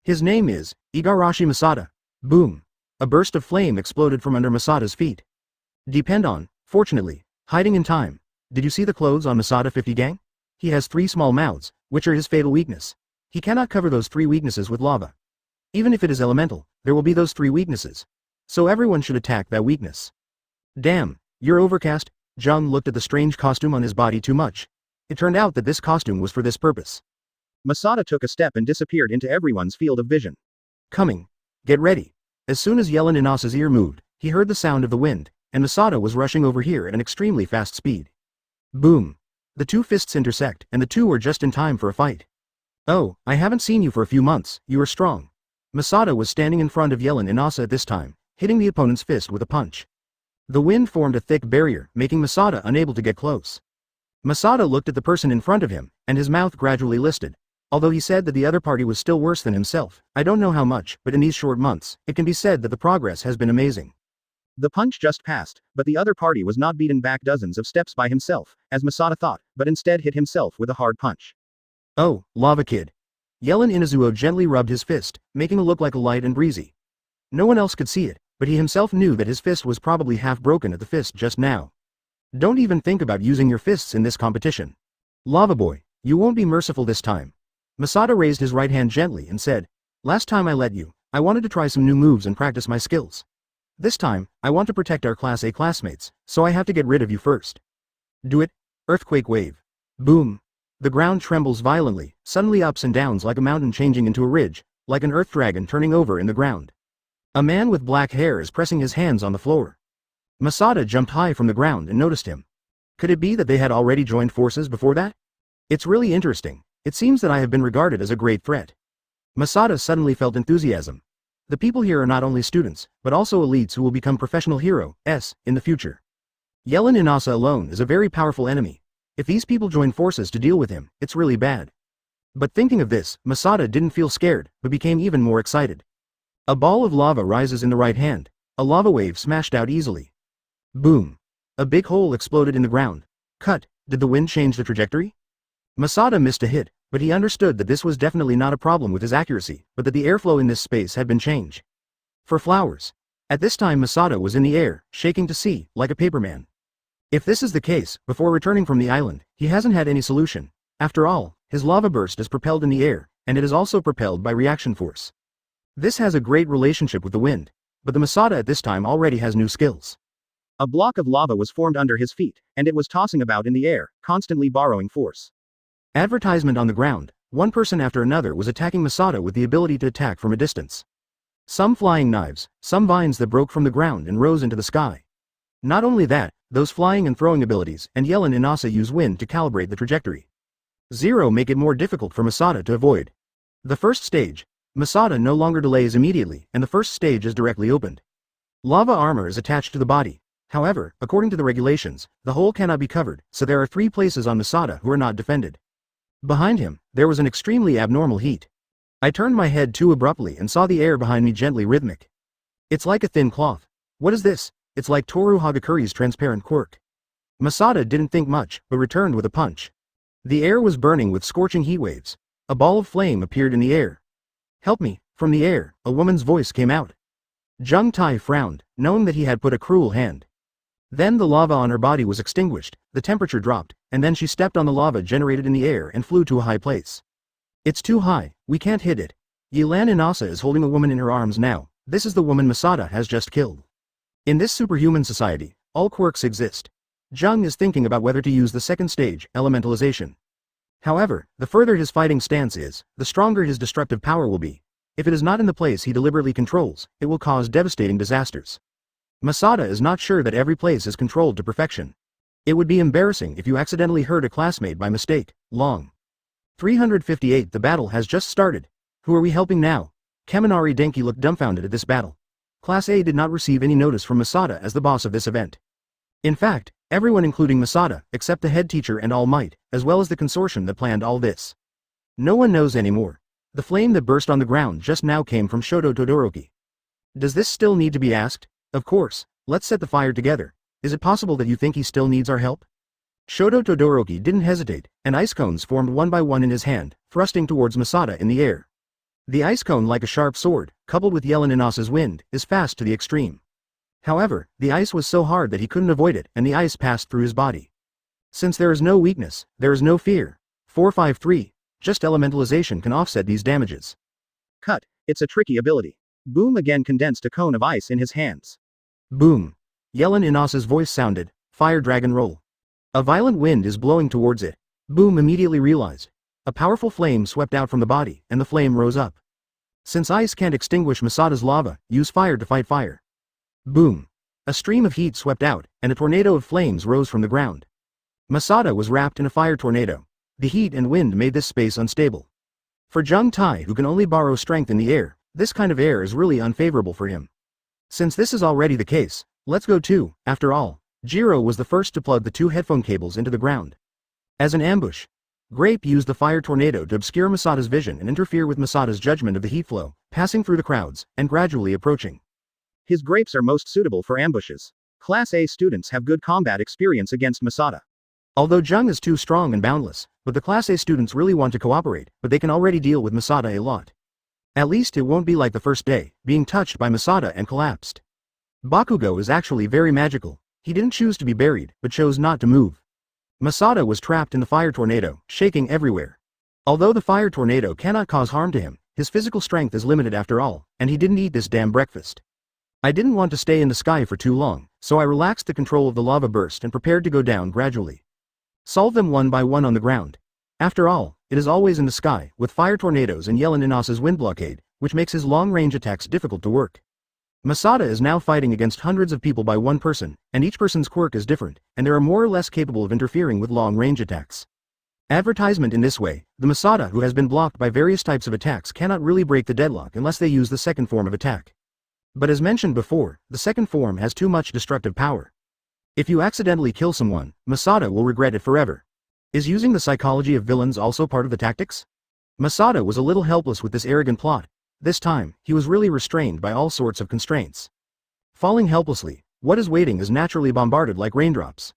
His name is Igarashi Masada. Boom. A burst of flame exploded from under Masada's feet. Depend on, fortunately, hiding in time. Did you see the clothes on Masada 50 gang? He has 3 small mouths, which are his fatal weakness. He cannot cover those 3 weaknesses with lava. Even if it is elemental, there will be those 3 weaknesses. So everyone should attack that weakness. Damn, you're overcast. Zhang looked at the strange costume on his body too much. It turned out that this costume was for this purpose. Masada took a step and disappeared into everyone's field of vision. Coming. Get ready. As soon as Yellen Inasa's ear moved, he heard the sound of the wind, and Masada was rushing over here at an extremely fast speed. Boom. The 2 fists intersect, and the 2 are just in time for a fight. Oh, I haven't seen you for a few months, you are strong. Masada was standing in front of Yellen Inasa at this time, hitting the opponent's fist with a punch. The wind formed a thick barrier, making Masada unable to get close. Masada looked at the person in front of him, and his mouth gradually listed. Although he said that the other party was still worse than himself, I don't know how much, but in these short months, it can be said that the progress has been amazing. The punch just passed, but the other party was not beaten back dozens of steps by himself, as Masada thought, but instead hit himself with a hard punch. Oh, Lava Kid. Yellen Inazuo gently rubbed his fist, making it look like a light and breezy. No one else could see it, but he himself knew that his fist was probably half broken at the fist just now. Don't even think about using your fists in this competition. Lava Boy, you won't be merciful this time. Masada raised his right hand gently and said, last time I let you, I wanted to try some new moves and practice my skills. This time, I want to protect our Class A classmates, so I have to get rid of you first. Do it. Earthquake wave. Boom. The ground trembles violently, suddenly ups and downs like a mountain changing into a ridge, like an earth dragon turning over in the ground. A man with black hair is pressing his hands on the floor. Masada jumped high from the ground and noticed him. Could it be that they had already joined forces before that? It's really interesting. It seems that I have been regarded as a great threat. Masada suddenly felt enthusiasm. The people here are not only students, but also elites who will become professional heroes in the future. Yellen Inasa alone is a very powerful enemy. If these people join forces to deal with him, it's really bad. But thinking of this, Masada didn't feel scared, but became even more excited. A ball of lava rises in the right hand. A lava wave smashed out easily. Boom. A big hole exploded in the ground. Cut. Did the wind change the trajectory? Masada missed a hit, but he understood that this was definitely not a problem with his accuracy, but that the airflow in this space had been changed. For flowers. At this time Masada was in the air, shaking to see, like a paperman. If this is the case, before returning from the island, he hasn't had any solution. After all, his lava burst is propelled in the air, and it is also propelled by reaction force. This has a great relationship with the wind, but the Masada at this time already has new skills. A block of lava was formed under his feet, and it was tossing about in the air, constantly borrowing force. Advertisement on the ground, one person after another was attacking Masada with the ability to attack from a distance. Some flying knives, some vines that broke from the ground and rose into the sky. Not only that, those flying and throwing abilities and Yellen Inasa use wind to calibrate the trajectory. Zero make it more difficult for Masada to avoid. The first stage, Masada no longer delays immediately, and the first stage is directly opened. Lava armor is attached to the body. However, according to the regulations, the hole cannot be covered, so there are 3 places on Masada who are not defended. Behind him, there was an extremely abnormal heat. I turned my head too abruptly and saw the air behind me gently rhythmic. It's like a thin cloth. What is this? It's like Toru Hagakuri's transparent quirk. Masada didn't think much, but returned with a punch. The air was burning with scorching heat waves. A ball of flame appeared in the air. Help me, from the air, a woman's voice came out. Jung Tai frowned, knowing that he had put a cruel hand. Then the lava on her body was extinguished, the temperature dropped, and then she stepped on the lava generated in the air and flew to a high place. It's too high, we can't hit it. Yelan Inasa is holding a woman in her arms now. This is the woman Masada has just killed. In this superhuman society, all quirks exist. Jung is thinking about whether to use the second stage, elementalization. However, the further his fighting stance is, the stronger his destructive power will be. If it is not in the place he deliberately controls, it will cause devastating disasters. Masada is not sure that every place is controlled to perfection. It would be embarrassing if you accidentally hurt a classmate by mistake. Long. 358. The battle has just started. Who are we helping now? Kaminari Denki looked dumbfounded at this battle. Class A did not receive any notice from Masada as the boss of this event. In fact, everyone including Masada, except the head teacher and All Might, as well as the consortium that planned all this. No one knows anymore. The flame that burst on the ground just now came from Shoto Todoroki. Does this still need to be asked? Of course, let's set the fire together. Is it possible that you think he still needs our help? Shoto Todoroki didn't hesitate, and ice cones formed one by one in his hand, thrusting towards Masada in the air. The ice cone, like a sharp sword, coupled with Yelan Inasa's wind, is fast to the extreme. However, the ice was so hard that he couldn't avoid it, and the ice passed through his body. Since there is no weakness, there is no fear. 453. Just elementalization can offset these damages. Cut. It's a tricky ability. Boom again condensed a cone of ice in his hands. Boom. Yelan Inasa's voice sounded. Fire dragon roll. A violent wind is blowing towards it. Boom immediately realized. A powerful flame swept out from the body, and the flame rose up. Since ice can't extinguish Masada's lava, use fire to fight fire. Boom. A stream of heat swept out, and a tornado of flames rose from the ground. Masada was wrapped in a fire tornado. The heat and wind made this space unstable. For Jung Tai, who can only borrow strength in the air, this kind of air is really unfavorable for him. Since this is already the case, let's go too. After all, Jiro was the first to plug the two headphone cables into the ground. As an ambush, Grape used the fire tornado to obscure Masada's vision and interfere with Masada's judgment of the heat flow, passing through the crowds, and gradually approaching. His grapes are most suitable for ambushes. Class A students have good combat experience against Masada. Although Jung is too strong and boundless, but the Class A students really want to cooperate, but they can already deal with Masada a lot. At least it won't be like the first day, being touched by Masada and collapsed. Bakugo is actually very magical. He didn't choose to be buried, but chose not to move. Masada was trapped in the fire tornado, shaking everywhere. Although the fire tornado cannot cause harm to him, his physical strength is limited after all, and he didn't eat this damn breakfast. I didn't want to stay in the sky for too long, so I relaxed the control of the lava burst and prepared to go down gradually. Solve them one by one on the ground. After all, it is always in the sky, with fire tornadoes and Yelan Inasa's wind blockade, which makes his long-range attacks difficult to work. Masada is now fighting against hundreds of people by one person, and each person's quirk is different, and they are more or less capable of interfering with long-range attacks. Advertisement in this way, the Masada who has been blocked by various types of attacks cannot really break the deadlock unless they use the second form of attack. But as mentioned before, the second form has too much destructive power. If you accidentally kill someone, Masada will regret it forever. Is using the psychology of villains also part of the tactics? Masada was a little helpless with this arrogant plot. This time, he was really restrained by all sorts of constraints. Falling helplessly, what is waiting is naturally bombarded like raindrops.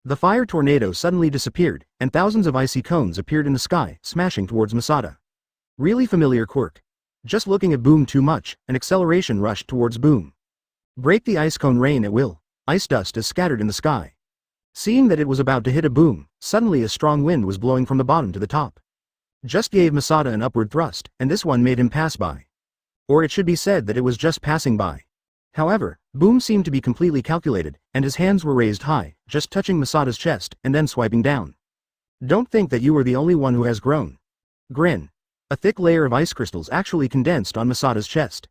The fire tornado suddenly disappeared, and thousands of icy cones appeared in the sky, smashing towards Masada. Really familiar quirk. Just looking at Boom too much, an acceleration rushed towards Boom. Break the ice cone rain at will. Ice dust is scattered in the sky. Seeing that it was about to hit a Boom, suddenly a strong wind was blowing from the bottom to the top. Just gave Masada an upward thrust, and this one made him pass by. Or it should be said that it was just passing by. However, Boom seemed to be completely calculated, and his hands were raised high, just touching Masada's chest, and then swiping down. Don't think that you are the only one who has grown. Grin. A thick layer of ice crystals actually condensed on Masada's chest.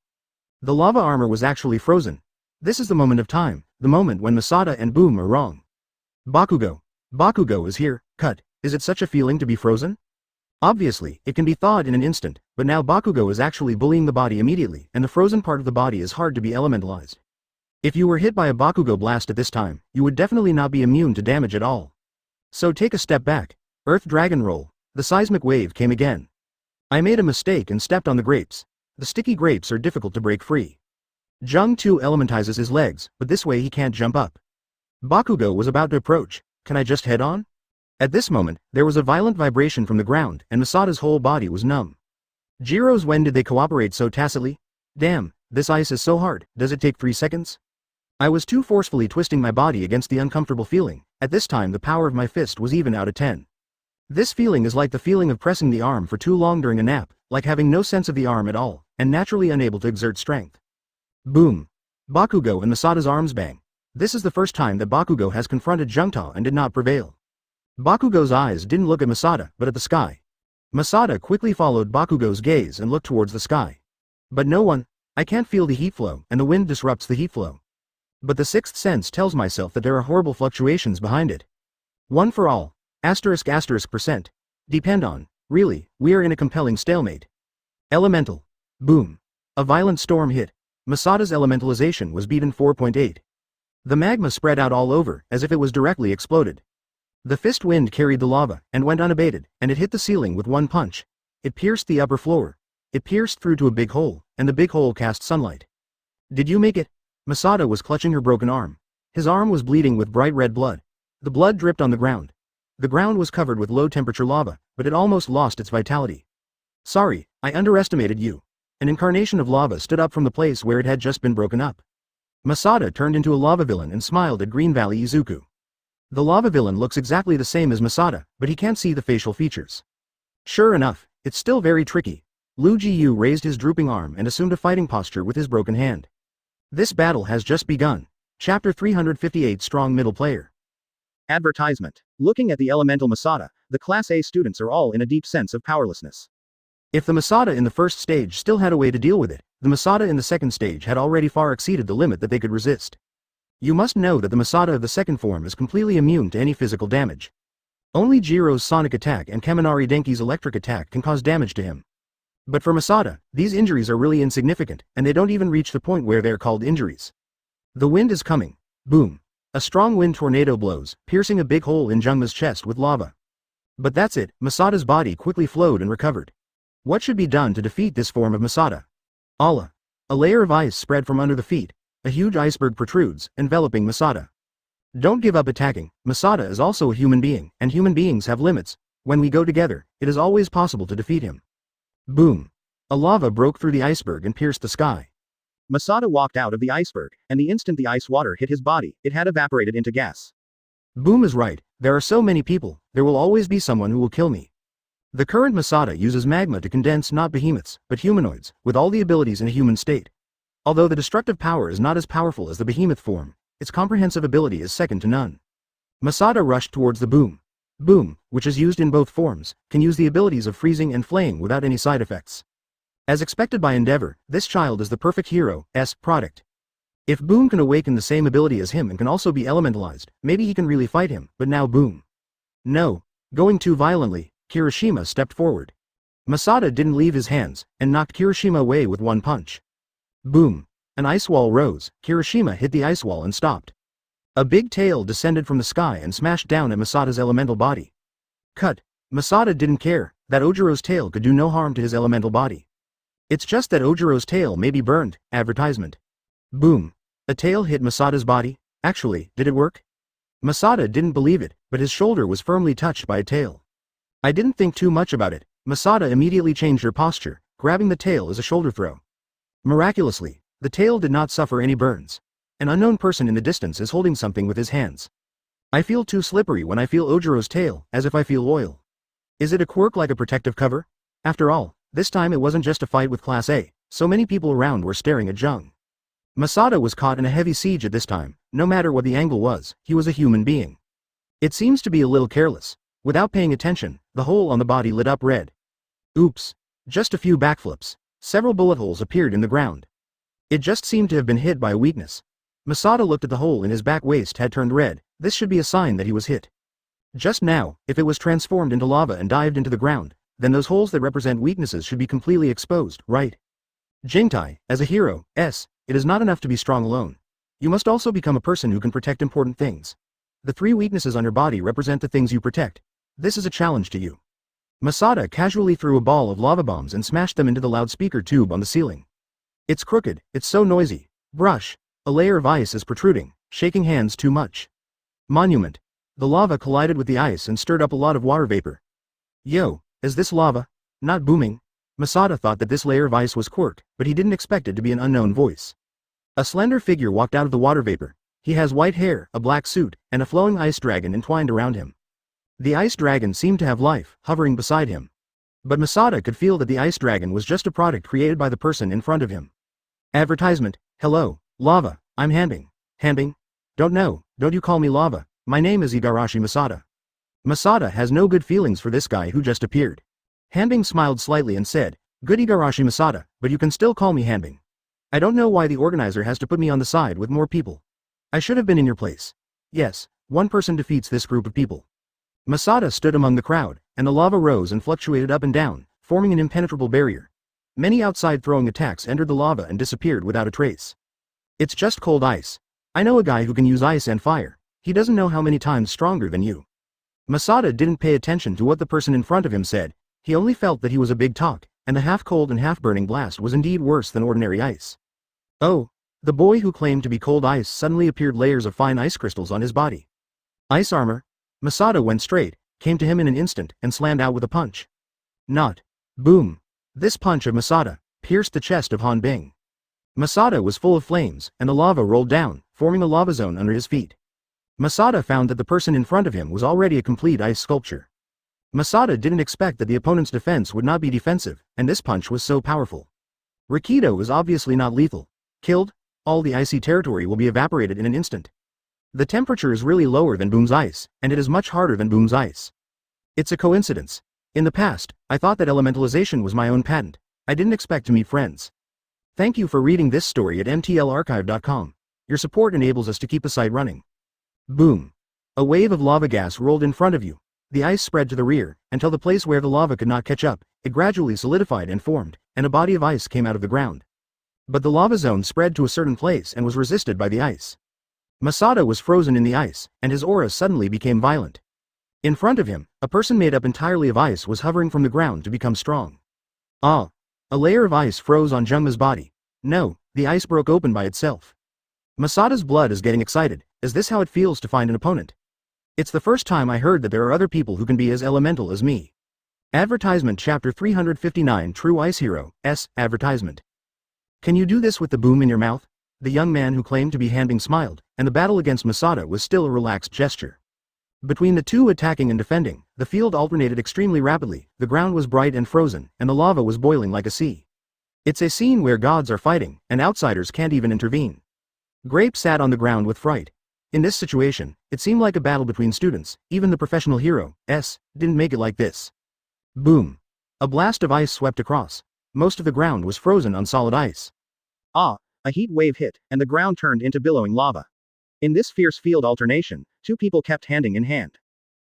The lava armor was actually frozen. This is the moment of time, the moment when Masada and Boom are wrong. Bakugo. Bakugo is here. Cut. Is it such a feeling to be frozen? Obviously, it can be thawed in an instant, but now Bakugo is actually bullying the body immediately, and the frozen part of the body is hard to be elementalized. If you were hit by a Bakugo blast at this time, you would definitely not be immune to damage at all. So take a step back. Earth Dragon Roll. The seismic wave came again. I made a mistake and stepped on the grapes. The sticky grapes are difficult to break free. Jung too elementizes his legs, but this way he can't jump up. Bakugo was about to approach. Can I just head on? At this moment, there was a violent vibration from the ground, and Masada's whole body was numb. Jiro's, when did they cooperate so tacitly? Damn, this ice is so hard, does it take 3 seconds? I was too forcefully twisting my body against the uncomfortable feeling. At this time the power of my fist was even out of 10. This feeling is like the feeling of pressing the arm for too long during a nap, like having no sense of the arm at all, and naturally unable to exert strength. Boom. Bakugo and Masada's arms bang. This is the first time that Bakugo has confronted Jungta and did not prevail. Bakugo's eyes didn't look at Masada, but at the sky. Masada quickly followed Bakugo's gaze and looked towards the sky. But no one. I can't feel the heat flow, and the wind disrupts the heat flow. But the sixth sense tells myself that there are horrible fluctuations behind it. One for all. **%. Depend on. Really, we are in a compelling stalemate. Elemental. Boom. A violent storm hit. Masada's elementalization was beaten 4.8. The magma spread out all over, as if it was directly exploded. The fist wind carried the lava, and went unabated, and it hit the ceiling with one punch. It pierced the upper floor. It pierced through to a big hole, and the big hole cast sunlight. Did you make it? Masada was clutching her broken arm. His arm was bleeding with bright red blood. The blood dripped on the ground. The ground was covered with low-temperature lava, but it almost lost its vitality. Sorry, I underestimated you. An incarnation of lava stood up from the place where it had just been broken up. Masada turned into a lava villain and smiled at Green Valley Izuku. The lava villain looks exactly the same as Masada, but he can't see the facial features. Sure enough, it's still very tricky. Lu Jiyu raised his drooping arm and assumed a fighting posture with his broken hand. This battle has just begun. Chapter 358 Strong Middle Player. Advertisement. Looking at the elemental Masada, the Class A students are all in a deep sense of powerlessness. If the Masada in the first stage still had a way to deal with it, the Masada in the second stage had already far exceeded the limit that they could resist. You must know that the Masada of the second form is completely immune to any physical damage. Only Jiro's sonic attack and Kaminari Denki's electric attack can cause damage to him. But for Masada, these injuries are really insignificant, and they don't even reach the point where they're called injuries. The wind is coming. Boom. A strong wind tornado blows, piercing a big hole in Jungma's chest with lava. But that's it, Masada's body quickly flowed and recovered. What should be done to defeat this form of Masada? Allah. A layer of ice spread from under the feet. A huge iceberg protrudes, enveloping Masada. Don't give up attacking. Masada is also a human being, and human beings have limits. When we go together, it is always possible to defeat him. Boom. A lava broke through the iceberg and pierced the sky. Masada walked out of the iceberg, and the instant the ice water hit his body, it had evaporated into gas. Boom is right, there are so many people, there will always be someone who will kill me. The current Masada uses magma to condense not behemoths, but humanoids, with all the abilities in a human state. Although the destructive power is not as powerful as the behemoth form, its comprehensive ability is second to none. Masada rushed towards the boom. Boom, which is used in both forms, can use the abilities of freezing and flaying without any side effects. As expected by Endeavor, this child is the perfect hero's product. If Boom can awaken the same ability as him and can also be elementalized, maybe he can really fight him, but now Boom. No. Going too violently, Kirishima stepped forward. Masada didn't leave his hands, and knocked Kirishima away with one punch. Boom. An ice wall rose, Kirishima hit the ice wall and stopped. A big tail descended from the sky and smashed down at Masada's elemental body. Cut. Masada didn't care, that Ojiro's tail could do no harm to his elemental body. It's just that Ojiro's tail may be burned. Advertisement. Boom. A tail hit Masada's body. Actually, did it work? Masada didn't believe it, but his shoulder was firmly touched by a tail. I didn't think too much about it. Masada immediately changed her posture, grabbing the tail as a shoulder throw. Miraculously, the tail did not suffer any burns. An unknown person in the distance is holding something with his hands. I feel too slippery when I feel Ojiro's tail, as if I feel oil. Is it a quirk like a protective cover? After all, this time it wasn't just a fight with Class A, so many people around were staring at Jung. Masada was caught in a heavy siege at this time, no matter what the angle was, he was a human being. It seems to be a little careless. Without paying attention, the hole on the body lit up red. Oops. Just a few backflips. Several bullet holes appeared in the ground. It just seemed to have been hit by a weakness. Masada looked at the hole in his back waist had turned red, this should be a sign that he was hit. Just now, if it was transformed into lava and dived into the ground, then those holes that represent weaknesses should be completely exposed, right? Jingtai, as a hero, it is not enough to be strong alone. You must also become a person who can protect important things. The 3 weaknesses on your body represent the things you protect. This is a challenge to you. Masada casually threw a ball of lava bombs and smashed them into the loudspeaker tube on the ceiling. It's crooked, it's so noisy. Brush. A layer of ice is protruding, shaking hands too much. Monument. The lava collided with the ice and stirred up a lot of water vapor. Yo, is this lava? Not booming. Masada thought that this layer of ice was quirk, but he didn't expect it to be an unknown voice. A slender figure walked out of the water vapor. He has white hair, a black suit, and a flowing ice dragon entwined around him. The ice dragon seemed to have life, hovering beside him. But Masada could feel that the ice dragon was just a product created by the person in front of him. Advertisement. Hello, lava, I'm Hanbing. Hanbing? Don't you call me lava, my name is Igarashi Masada. Masada has no good feelings for this guy who just appeared. Hanbing smiled slightly and said, Good Igarashi Masada, but you can still call me Hanbing. I don't know why the organizer has to put me on the side with more people. I should have been in your place. Yes, one person defeats this group of people. Masada stood among the crowd, and the lava rose and fluctuated up and down, forming an impenetrable barrier. Many outside throwing attacks entered the lava and disappeared without a trace. It's just cold ice. I know a guy who can use ice and fire. He doesn't know how many times stronger than you. Masada didn't pay attention to what the person in front of him said. He only felt that he was a big talk, and the half-cold and half-burning blast was indeed worse than ordinary ice. Oh, the boy who claimed to be cold ice suddenly appeared layers of fine ice crystals on his body. Ice armor? Masada went straight, came to him in an instant, and slammed out with a punch. Not. Boom. This punch of Masada pierced the chest of Han Bing. Masada was full of flames, and the lava rolled down, forming a lava zone under his feet. Masada found that the person in front of him was already a complete ice sculpture. Masada didn't expect that the opponent's defense would not be defensive, and this punch was so powerful. Rakido is obviously not lethal. Killed? All the icy territory will be evaporated in an instant. The temperature is really lower than Boom's ice, and it is much harder than Boom's ice. It's a coincidence. In the past, I thought that elementalization was my own patent. I didn't expect to meet friends. Thank you for reading this story at mtlarchive.com. Your support enables us to keep the site running. Boom. A wave of lava gas rolled in front of you. The ice spread to the rear, until the place where the lava could not catch up, it gradually solidified and formed, and a body of ice came out of the ground. But the lava zone spread to a certain place and was resisted by the ice. Masada was frozen in the ice, and his aura suddenly became violent. In front of him, a person made up entirely of ice was hovering from the ground to become strong. Ah! A layer of ice froze on Jungma's body. No, the ice broke open by itself. Masada's blood is getting excited. Is this how it feels to find an opponent? It's the first time I heard that there are other people who can be as elemental as me. Advertisement Chapter 359 True Ice Hero, S. Advertisement. Can you do this with the boom in your mouth? The young man who claimed to be Hanbing smiled, and the battle against Masada was still a relaxed gesture. Between the two attacking and defending, the field alternated extremely rapidly, the ground was bright and frozen, and the lava was boiling like a sea. It's a scene where gods are fighting, and outsiders can't even intervene. Grape sat on the ground with fright. In this situation, it seemed like a battle between students. Even the professional hero, S, didn't make it like this. Boom. A blast of ice swept across. Most of the ground was frozen on solid ice. Ah! A heat wave hit, and the ground turned into billowing lava. In this fierce field alternation, two people kept handing in hand.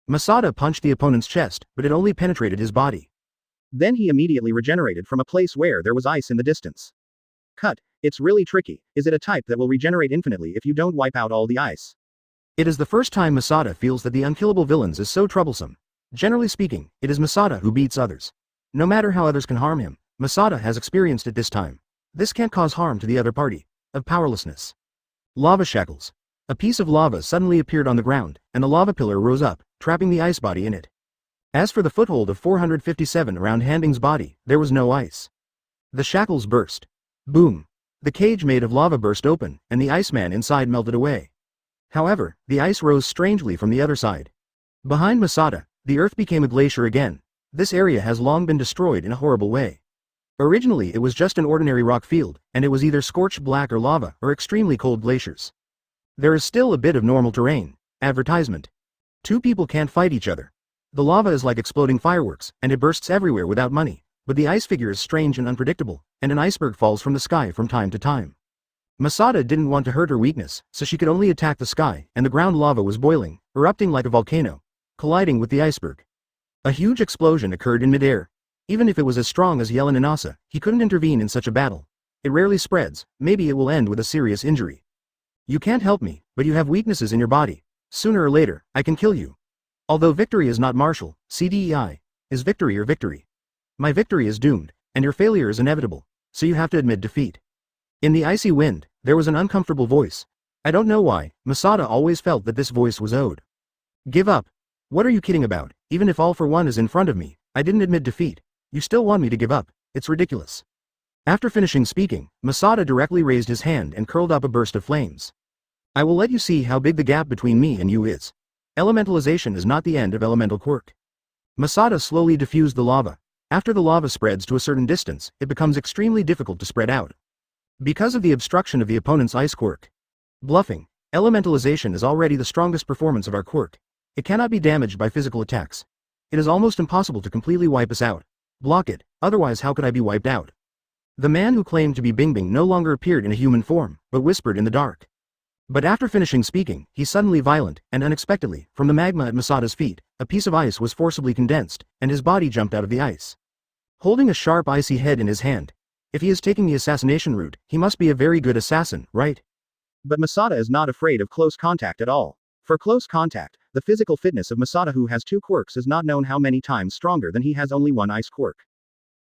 Masada punched the opponent's chest, but it only penetrated his body. Then he immediately regenerated from a place where there was ice in the distance. Cut. It's really tricky. Is it a type that will regenerate infinitely if you don't wipe out all the ice? It is the first time Masada feels that the unkillable villains is so troublesome. Generally speaking, it is Masada who beats others. No matter how others can harm him, Masada has experienced it this time. This can't cause harm to the other party. Of powerlessness. Lava shackles. A piece of lava suddenly appeared on the ground, and the lava pillar rose up, trapping the ice body in it. As for the foothold of 457 around Hanbing's body, there was no ice. The shackles burst. Boom. The cage made of lava burst open, and the Iceman inside melted away. However, the ice rose strangely from the other side. Behind Masada, the earth became a glacier again. This area has long been destroyed in a horrible way. Originally it was just an ordinary rock field, and it was either scorched black or lava, or extremely cold glaciers. There is still a bit of normal terrain. Advertisement. Two people can't fight each other. The lava is like exploding fireworks, and it bursts everywhere without money, but the ice figure is strange and unpredictable, and an iceberg falls from the sky from time to time. Masada didn't want to hurt her weakness, so she could only attack the sky, and the ground lava was boiling, erupting like a volcano, colliding with the iceberg. A huge explosion occurred in midair. Even if it was as strong as Yellen Inasa, he couldn't intervene in such a battle. It rarely spreads, maybe it will end with a serious injury. You can't help me, but you have weaknesses in your body. Sooner or later, I can kill you. Although victory is not martial, CDEI. is victory or victory. My victory is doomed, and your failure is inevitable, so you have to admit defeat. In the icy wind, there was an uncomfortable voice. I don't know why, Masada always felt that this voice was owed. Give up. What are you kidding about? Even if all for one is in front of me, I didn't admit defeat. You still want me to give up? It's ridiculous. After finishing speaking, Masada directly raised his hand and curled up a burst of flames. I will let you see how big the gap between me and you is. Elementalization is not the end of elemental quirk. Masada slowly diffused the lava. After the lava spreads to a certain distance, it becomes extremely difficult to spread out. Because of the obstruction of the opponent's ice quirk. Bluffing. Elementalization is already the strongest performance of our quirk. It cannot be damaged by physical attacks. It is almost impossible to completely wipe us out. Block it, otherwise how could I be wiped out? The man who claimed to be Bingbing no longer appeared in a human form, but whispered in the dark. But after finishing speaking, he suddenly violent, and unexpectedly, from the magma at Masada's feet, a piece of ice was forcibly condensed, and his body jumped out of the ice. Holding a sharp icy head in his hand. If he is taking the assassination route, he must be a very good assassin, right? But Masada is not afraid of close contact at all. For close contact, the physical fitness of Masada, who has 2 quirks, is not known how many times stronger than he has only 1 ice quirk.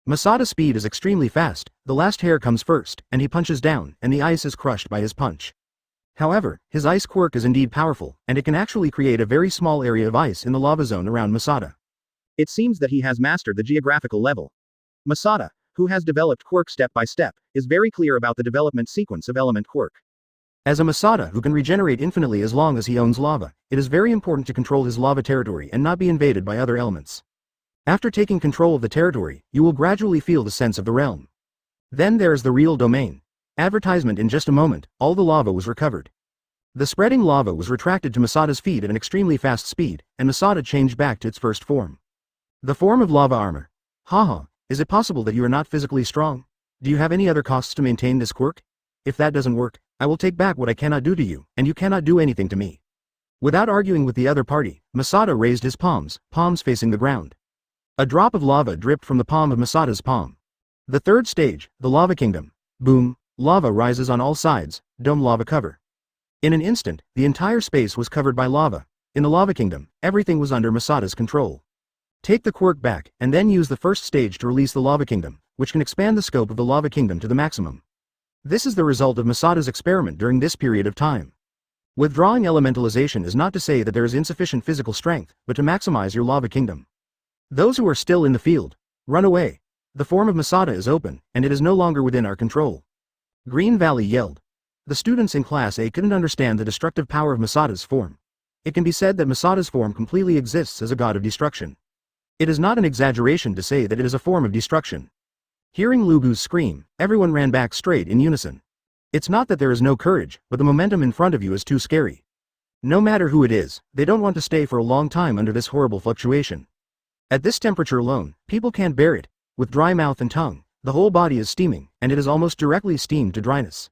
Masada's speed is extremely fast, the last hair comes first, and he punches down, and the ice is crushed by his punch. However, his ice quirk is indeed powerful, and it can actually create a very small area of ice in the lava zone around Masada. It seems that he has mastered the geographical level. Masada, who has developed quirk step by step, is very clear about the development sequence of element quirk. As a Masada who can regenerate infinitely as long as he owns lava, it is very important to control his lava territory and not be invaded by other elements. After taking control of the territory, you will gradually feel the sense of the realm. Then there is the real domain. Advertisement in just a moment, all the lava was recovered. The spreading lava was retracted to Masada's feet at an extremely fast speed, and Masada changed back to its first form. The form of lava armor. Haha, is it possible that you are not physically strong? Do you have any other costs to maintain this quirk? If that doesn't work, I will take back what I cannot do to you, and you cannot do anything to me. Without arguing with the other party, Masada raised his palms facing the ground. A drop of lava dripped from the palm of Masada's palm. The third stage, the lava kingdom. Boom. Lava rises on all sides, dome lava cover. In an instant, the entire space was covered by lava. In the lava kingdom, everything was under Masada's control. Take the quirk back, and then use the first stage to release the lava kingdom, which can expand the scope of the lava kingdom to the maximum. This is the result of Masada's experiment during this period of time. Withdrawing elementalization is not to say that there is insufficient physical strength, but to maximize your lava kingdom. Those who are still in the field, run away. The form of Masada is open, and it is no longer within our control. Green Valley yelled. The students in Class A couldn't understand the destructive power of Masada's form. It can be said that Masada's form completely exists as a god of destruction. It is not an exaggeration to say that it is a form of destruction. Hearing Lugu's scream, everyone ran back straight in unison. It's not that there is no courage, but the momentum in front of you is too scary. No matter who it is, they don't want to stay for a long time under this horrible fluctuation. At this temperature alone, people can't bear it. With dry mouth and tongue, the whole body is steaming, and it is almost directly steamed to dryness.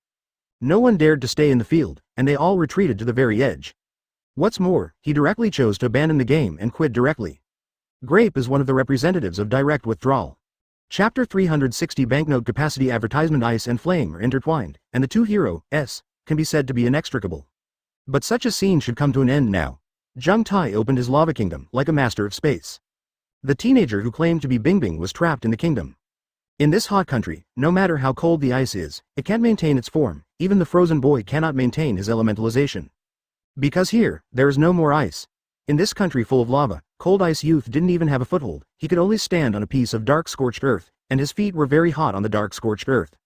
No one dared to stay in the field, and they all retreated to the very edge. What's more, he directly chose to abandon the game and quit directly. Grape is one of the representatives of direct withdrawal. Chapter 360 Banknote Capacity Advertisement. Ice and flame are intertwined, and the two heroes can be said to be inextricable. But such a scene should come to an end now. Jung Tai opened his lava kingdom like a master of space. The teenager who claimed to be Bingbing was trapped in the kingdom. In this hot country, no matter how cold the ice is, it can't maintain its form. Even the frozen boy cannot maintain his elementalization. Because here, there is no more ice. In this country full of lava, Cold Ice Youth didn't even have a foothold. He could only stand on a piece of dark scorched earth, and his feet were very hot on the dark scorched earth.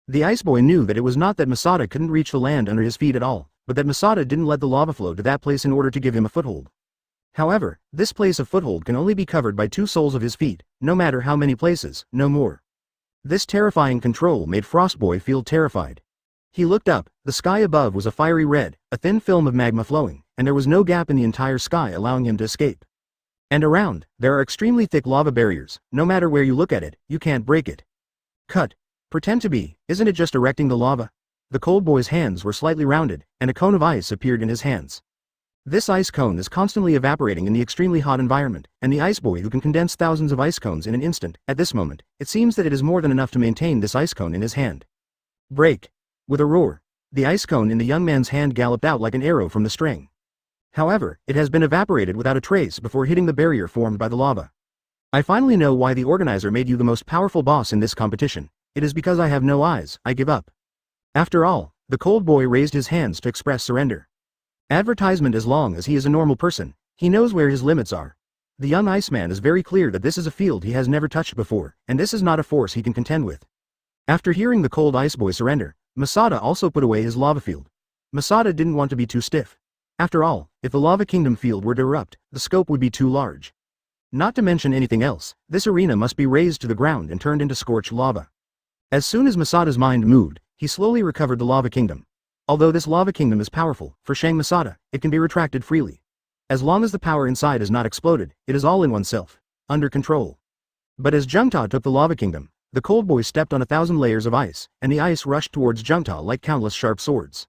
The ice boy knew that it was not that Masada couldn't reach the land under his feet at all, but that Masada didn't let the lava flow to that place in order to give him a foothold. However, this place of foothold can only be covered by 2 soles of his feet, no matter how many places, no more. This terrifying control made Frostboy feel terrified. He looked up, the sky above was a fiery red, a thin film of magma flowing, and there was no gap in the entire sky allowing him to escape. And around, there are extremely thick lava barriers. No matter where you look at it, you can't break it. Cut. Pretend to be, isn't it just erecting the lava? The cold boy's hands were slightly rounded, and a cone of ice appeared in his hands. This ice cone is constantly evaporating in the extremely hot environment, and the ice boy who can condense thousands of ice cones in an instant, at this moment, it seems that it is more than enough to maintain this ice cone in his hand. Break. With a roar, the ice cone in the young man's hand galloped out like an arrow from the string. However, it has been evaporated without a trace before hitting the barrier formed by the lava. I finally know why the organizer made you the most powerful boss in this competition. It is because I have no eyes, I give up. After all, the cold boy raised his hands to express surrender. Advertisement. As long as he is a normal person, he knows where his limits are. The young Iceman is very clear that this is a field he has never touched before, and this is not a force he can contend with. After hearing the cold ice boy surrender, Masada also put away his lava field. Masada didn't want to be too stiff. After all, if the lava kingdom field were to erupt, the scope would be too large. Not to mention anything else, this arena must be razed to the ground and turned into scorched lava. As soon as Masada's mind moved, he slowly recovered the lava kingdom. Although this lava kingdom is powerful, for Shang Masada, it can be retracted freely. As long as the power inside is not exploded, it is all in oneself, under control. But as Jungta took the lava kingdom, the cold boy stepped on 1,000 layers of ice, and the ice rushed towards Jungta like countless sharp swords.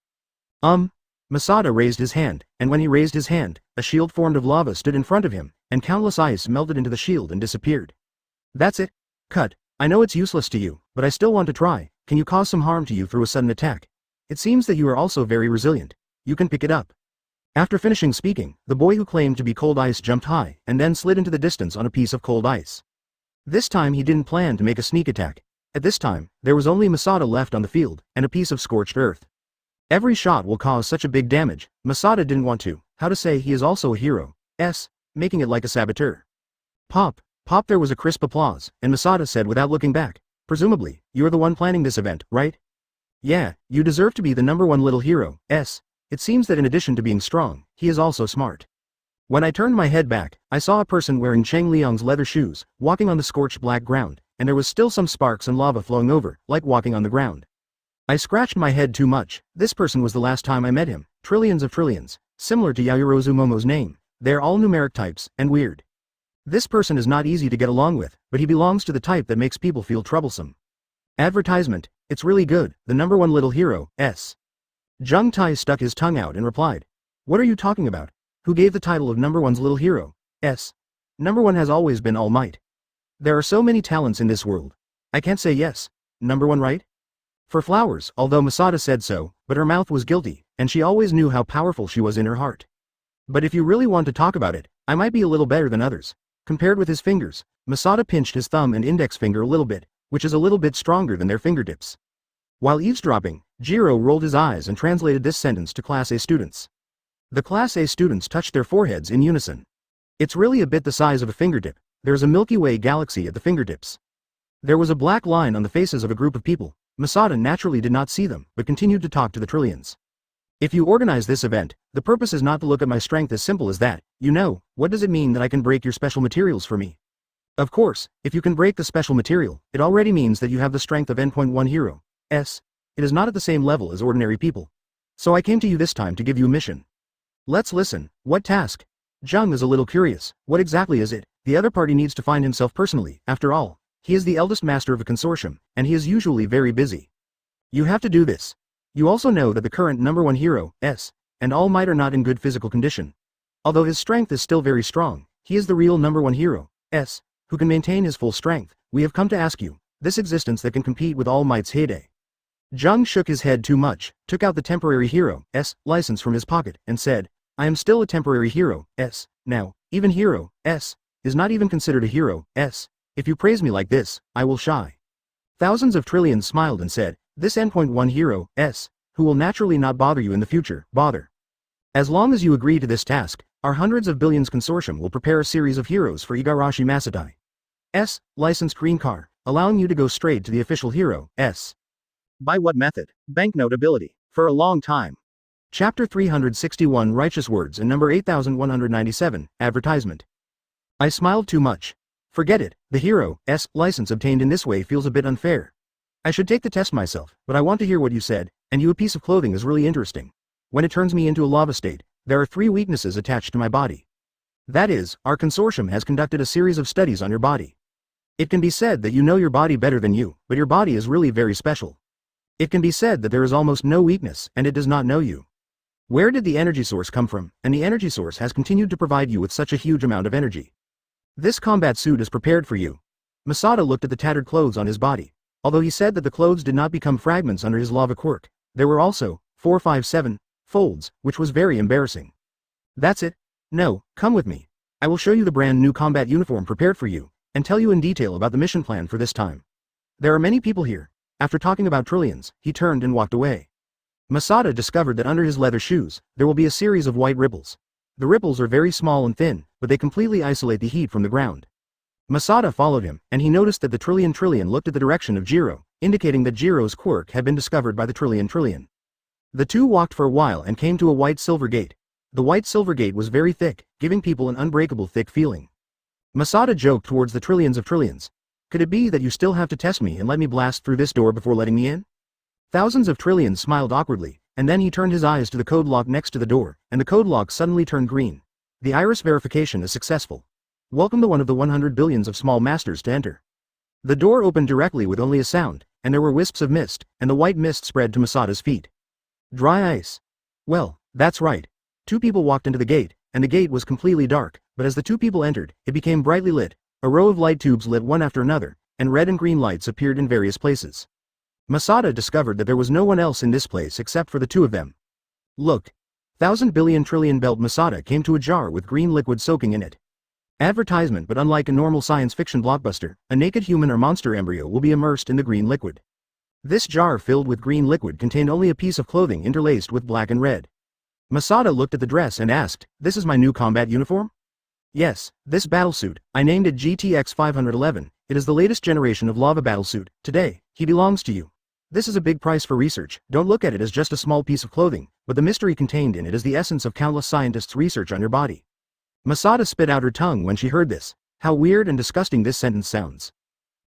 Masada raised his hand, and when he raised his hand, a shield formed of lava stood in front of him, and countless ice melted into the shield and disappeared. That's it. Cut. I know it's useless to you, but I still want to try. Can you cause some harm to you through a sudden attack? It seems that you are also very resilient. You can pick it up. After finishing speaking, the boy who claimed to be cold ice jumped high, and then slid into the distance on a piece of cold ice. This time he didn't plan to make a sneak attack. At this time, there was only Masada left on the field, and a piece of scorched earth. Every shot will cause such a big damage. Masada didn't want to, he is also a hero, making it like a saboteur. Pop, there was a crisp applause, and Masada said without looking back, presumably, you're the one planning this event, right? Yeah, you deserve to be the #1 little hero, It seems that in addition to being strong, he is also smart. When I turned my head back, I saw a person wearing Cheng Liang's leather shoes, walking on the scorched black ground, and there was still some sparks and lava flowing over, like walking on the ground. I scratched my head too much. This person was the last time I met him, trillions of trillions, similar to Yayorozu Momo's name. They're all numeric types, and weird. This person is not easy to get along with, but he belongs to the type that makes people feel troublesome. Advertisement, it's really good, the #1 little hero, Jung Tai stuck his tongue out and replied. What are you talking about? Who gave the title of #1's little hero, #1 has always been All Might. There are so many talents in this world. I can't say yes, #1 right? For flowers, although Masada said so, but her mouth was guilty, and she always knew how powerful she was in her heart. But if you really want to talk about it, I might be a little better than others. Compared with his fingers, Masada pinched his thumb and index finger a little bit, which is a little bit stronger than their fingertips. While eavesdropping, Jiro rolled his eyes and translated this sentence to Class A students. The Class A students touched their foreheads in unison. It's really a bit the size of a fingertip. There's a Milky Way galaxy at the fingertips. There was a black line on the faces of a group of people. Masada naturally did not see them, but continued to talk to the trillions. If you organize this event, the purpose is not to look at my strength as simple as that. What does it mean that I can break your special materials for me? Of course, if you can break the special material, it already means that you have the strength of N.1 hero. It is not at the same level as ordinary people. So I came to you this time to give you a mission. Let's listen. What task? Jung is a little curious. What exactly is it? The other party needs to find himself personally, after all. He is the eldest master of a consortium, and he is usually very busy. You have to do this. You also know that the current #1 hero, and All Might are not in good physical condition. Although his strength is still very strong, he is the real #1 hero, who can maintain his full strength. We have come to ask you, this existence that can compete with All Might's heyday. Jung shook his head too much, took out the temporary hero, license from his pocket, and said, I am still a temporary hero, now, even hero, is not even considered a hero, If you praise me like this, I will shy. Thousands of trillions smiled and said, this N.1 hero, who will naturally not bother you in the future, bother. As long as you agree to this task, our hundreds of billions consortium will prepare a series of heroes for Igarashi Masatai. Licensed green car, allowing you to go straight to the official hero, By what method? Banknote ability. For a long time. Chapter 361 Righteous Words and number 8197, Advertisement. I smiled too much. Forget it, the hero, license obtained in this way feels a bit unfair. I should take the test myself, but I want to hear what you said, and you a piece of clothing is really interesting. When it turns me into a lava state, there are 3 weaknesses attached to my body. That is, our consortium has conducted a series of studies on your body. It can be said that you know your body better than you, but your body is really very special. It can be said that there is almost no weakness, and it does not know you. Where did the energy source come from? And the energy source has continued to provide you with such a huge amount of energy. This combat suit is prepared for you. Masada looked at the tattered clothes on his body. Although he said that the clothes did not become fragments under his lava quirk, there were also 457 folds, which was very embarrassing. That's it. No, come with me. I will show you the brand new combat uniform prepared for you. and tell you in detail about the mission plan for this time. There are many people here. After talking about trillions, he turned and walked away. Masada discovered that under his leather shoes, there will be a series of white ripples. The ripples are very small and thin, but they completely isolate the heat from the ground. Masada followed him, and he noticed that the trillion looked at the direction of Jiro, indicating that Jiro's quirk had been discovered by the trillion. The two walked for a while and came to a white silver gate. The white silver gate was very thick, giving people an unbreakable thick feeling. Masada joked towards the trillions of trillions. Could it be that you still have to test me and let me blast through this door before letting me in? Thousands of trillions smiled awkwardly, and then he turned his eyes to the code lock next to the door, and the code lock suddenly turned green. The iris verification is successful. Welcome the one of the 100 billions of small masters to enter. The door opened directly with only a sound, and there were wisps of mist, and the white mist spread to Masada's feet. Dry ice. Well, that's right. Two people walked into the gate, and the gate was completely dark, but as the two people entered, it became brightly lit. A row of light tubes lit one after another, and red and green lights appeared in various places. Masada discovered that there was no one else in this place except for the two of them. Look. 1,000 billion trillion belt Masada came to a jar with green liquid soaking in it. Advertisement. But unlike a normal science fiction blockbuster, a naked human or monster embryo will be immersed in the green liquid. This jar filled with green liquid contained only a piece of clothing interlaced with black and red. Masada looked at the dress and asked, "This is my new combat uniform?" "Yes, this battlesuit, I named it GTX 511, it is the latest generation of lava battlesuit. Today, he belongs to you. This is a big price for research. Don't look at it as just a small piece of clothing, but the mystery contained in it is the essence of countless scientists' research on your body." Masada spit out her tongue when she heard this. How weird and disgusting this sentence sounds.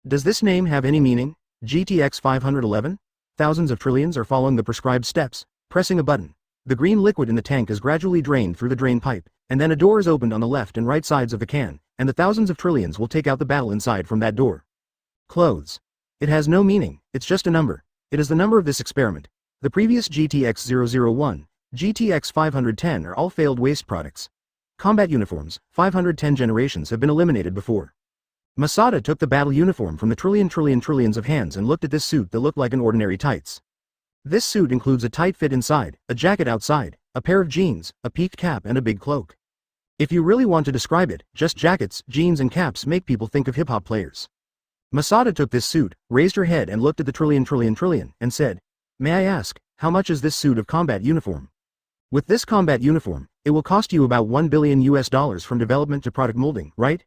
Does this name have any meaning? GTX 511? Thousands of trillions are following the prescribed steps, pressing a button. The green liquid in the tank is gradually drained through the drain pipe, and then a door is opened on the left and right sides of the can, and the thousands of trillions will take out the battle inside from that door. Clothes. It has no meaning, it's just a number. It is the number of this experiment. The previous GTX 001, GTX 510 are all failed waste products. Combat uniforms, 510 generations have been eliminated before. Masada took the battle uniform from the trillions of hands and looked at this suit that looked like an ordinary tights. This suit includes a tight fit inside, a jacket outside, a pair of jeans, a peaked cap and a big cloak. If you really want to describe it, just jackets, jeans and caps make people think of hip-hop players. Masada took this suit, raised her head and looked at the trillion, and said, "May I ask, how much is this suit of combat uniform?" With this combat uniform, it will cost you about $1 billion from development to product molding, right?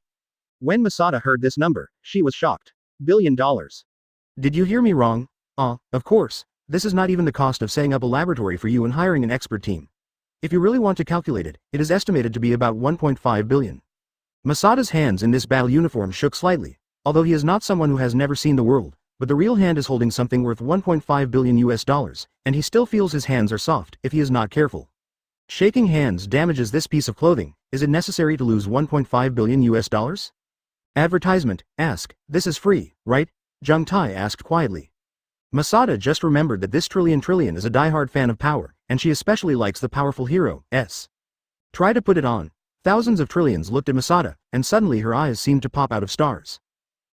When Masada heard this number, she was shocked. $1 billion. Did you hear me wrong? Of course. This is not even the cost of setting up a laboratory for you and hiring an expert team. If you really want to calculate it, it is estimated to be about 1.5 billion. Masada's hands in this battle uniform shook slightly, although he is not someone who has never seen the world, but the real hand is holding something worth 1.5 billion, and he still feels his hands are soft if he is not careful. Shaking hands damages this piece of clothing. Is it necessary to lose 1.5 billion? Advertisement. Ask. This is free, right? Jung Tai asked quietly. Masada just remembered that this trillion is a die-hard fan of power, and she especially likes the powerful hero, S. Try to put it on. Thousands of trillions looked at Masada, and suddenly her eyes seemed to pop out of stars.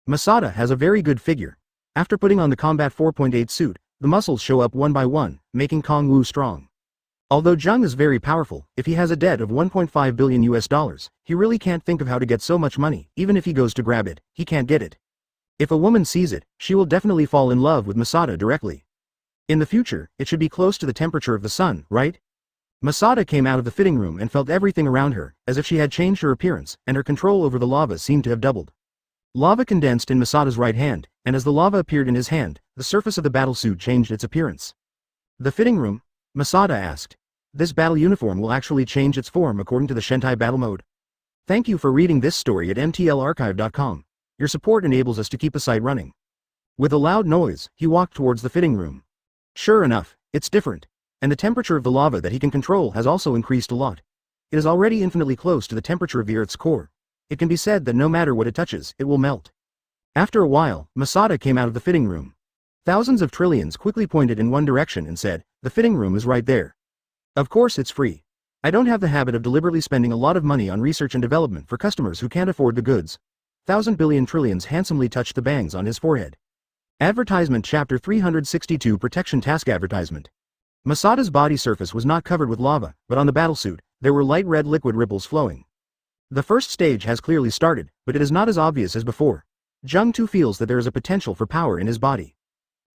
Masada has a very good figure. After putting on the Combat 4.8 suit, the muscles show up one by one, making Kong Wu strong. Although Jung is very powerful, if he has a debt of $1.5 billion, he really can't think of how to get so much money. Even if he goes to grab it, he can't get it. If a woman sees it, she will definitely fall in love with Masada directly. In the future, it should be close to the temperature of the sun, right? Masada came out of the fitting room and felt everything around her, as if she had changed her appearance, and her control over the lava seemed to have doubled. Lava condensed in Masada's right hand, and as the lava appeared in his hand, the surface of the battlesuit changed its appearance. The fitting room? Masada asked. This battle uniform will actually change its form according to the Shentai battle mode. Thank you for reading this story at mtlarchive.com. Your support enables us to keep the site running. With a loud noise, he walked towards the fitting room. Sure enough, it's different. And the temperature of the lava that he can control has also increased a lot. It is already infinitely close to the temperature of the Earth's core. It can be said that no matter what it touches, it will melt. After a while, Masada came out of the fitting room. Thousands of trillions quickly pointed in one direction and said, "The fitting room is right there." Of course it's free. I don't have the habit of deliberately spending a lot of money on research and development for customers who can't afford the goods. 1,000 billion trillions handsomely touched the bangs on his forehead. Advertisement Chapter 362 Protection Task Advertisement. Masada's body surface was not covered with lava, but on the battlesuit, there were light red liquid ripples flowing. The first stage has clearly started, but it is not as obvious as before. Jung too feels that there is a potential for power in his body.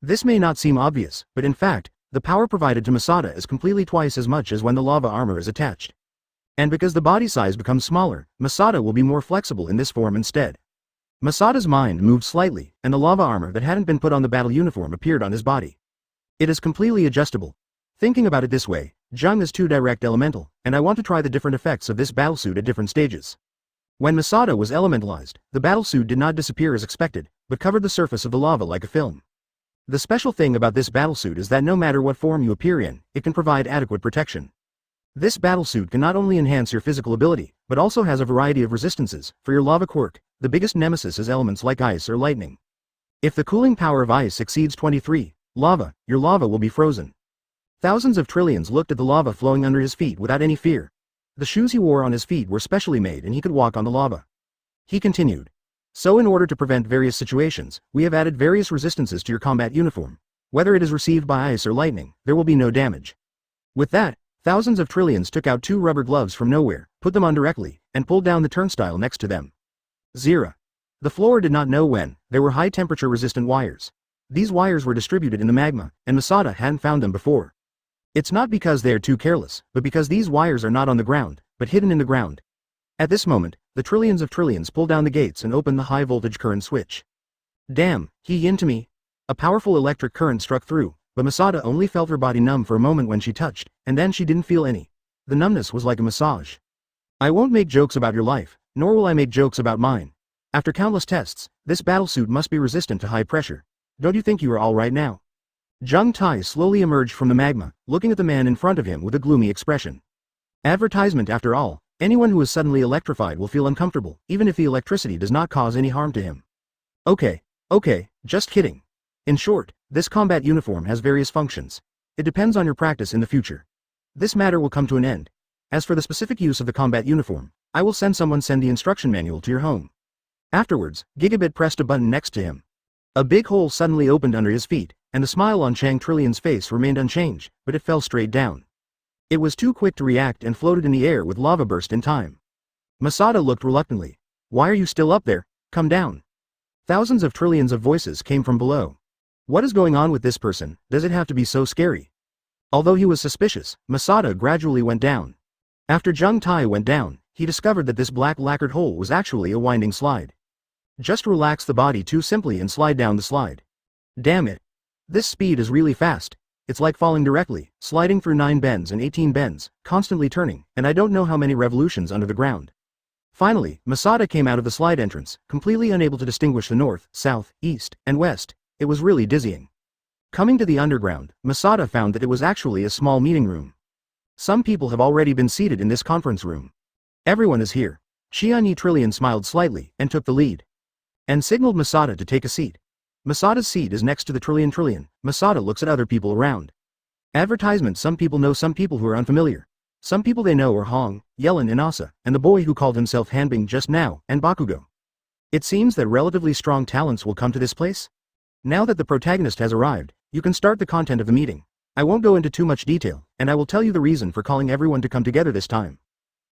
This may not seem obvious, but in fact, the power provided to Masada is completely twice as much as when the lava armor is attached. And because the body size becomes smaller, Masada will be more flexible in this form instead. Masada's mind moved slightly, and the lava armor that hadn't been put on the battle uniform appeared on his body. It is completely adjustable. Thinking about it this way, Jung is too direct elemental, and I want to try the different effects of this battlesuit at different stages. When Masada was elementalized, the battlesuit did not disappear as expected, but covered the surface of the lava like a film. The special thing about this battlesuit is that no matter what form you appear in, it can provide adequate protection. This battlesuit can not only enhance your physical ability, but also has a variety of resistances. For your lava quirk, the biggest nemesis is elements like ice or lightning. If the cooling power of ice exceeds 23, your lava will be frozen. Thousands of trillions looked at the lava flowing under his feet without any fear. The shoes he wore on his feet were specially made and he could walk on the lava. He continued. So in order to prevent various situations, we have added various resistances to your combat uniform. Whether it is received by ice or lightning, there will be no damage. With that, thousands of trillions took out 2 rubber gloves from nowhere, put them on directly, and pulled down the turnstile next to them. 0. The floor did not know when. There were high temperature resistant wires. These wires were distributed in the magma, and Masada hadn't found them before. It's not because they are too careless, but because these wires are not on the ground, but hidden in the ground. At this moment, the trillions of trillions pull down the gates and open the high voltage current switch. Damn, he into me. A powerful electric current struck through, but Masada only felt her body numb for a moment when she touched, and then she didn't feel any. The numbness was like a massage. I won't make jokes about your life, nor will I make jokes about mine. After countless tests, this battlesuit must be resistant to high pressure. Don't you think you are all right now? Jung Tai slowly emerged from the magma, looking at the man in front of him with a gloomy expression. Advertisement after all, anyone who is suddenly electrified will feel uncomfortable, even if the electricity does not cause any harm to him. Okay, just kidding. In short, this combat uniform has various functions. It depends on your practice in the future. This matter will come to an end. As for the specific use of the combat uniform, I will send the instruction manual to your home. Afterwards, Gigabit pressed a button next to him. A big hole suddenly opened under his feet, and the smile on Chang Trillion's face remained unchanged, but it fell straight down. It was too quick to react and floated in the air with lava burst in time. Masada looked reluctantly. Why are you still up there? Come down. Thousands of trillions of voices came from below. What is going on with this person? Does it have to be so scary? Although he was suspicious, Masada gradually went down. After Jung Tai went down, he discovered that this black lacquered hole was actually a winding slide. Just relax the body too simply and slide down the slide. Damn it. This speed is really fast. It's like falling directly, sliding through 9 bends and 18 bends, constantly turning, and I don't know how many revolutions under the ground. Finally, Masada came out of the slide entrance, completely unable to distinguish the north, south, east, and west. It was really dizzying. Coming to the underground, Masada found that it was actually a small meeting room. Some people have already been seated in this conference room. Everyone is here. Qianyi Trillion smiled slightly and took the lead. And signaled Masada to take a seat. Masada's seat is next to the Trillion. Masada looks at other people around. Advertisement. Some people know some people who are unfamiliar. Some people they know are Hong, Yellen and Asa, and the boy who called himself Hanbing just now, and Bakugo. It seems that relatively strong talents will come to this place. Now that the protagonist has arrived, you can start the content of the meeting. I won't go into too much detail, and I will tell you the reason for calling everyone to come together this time.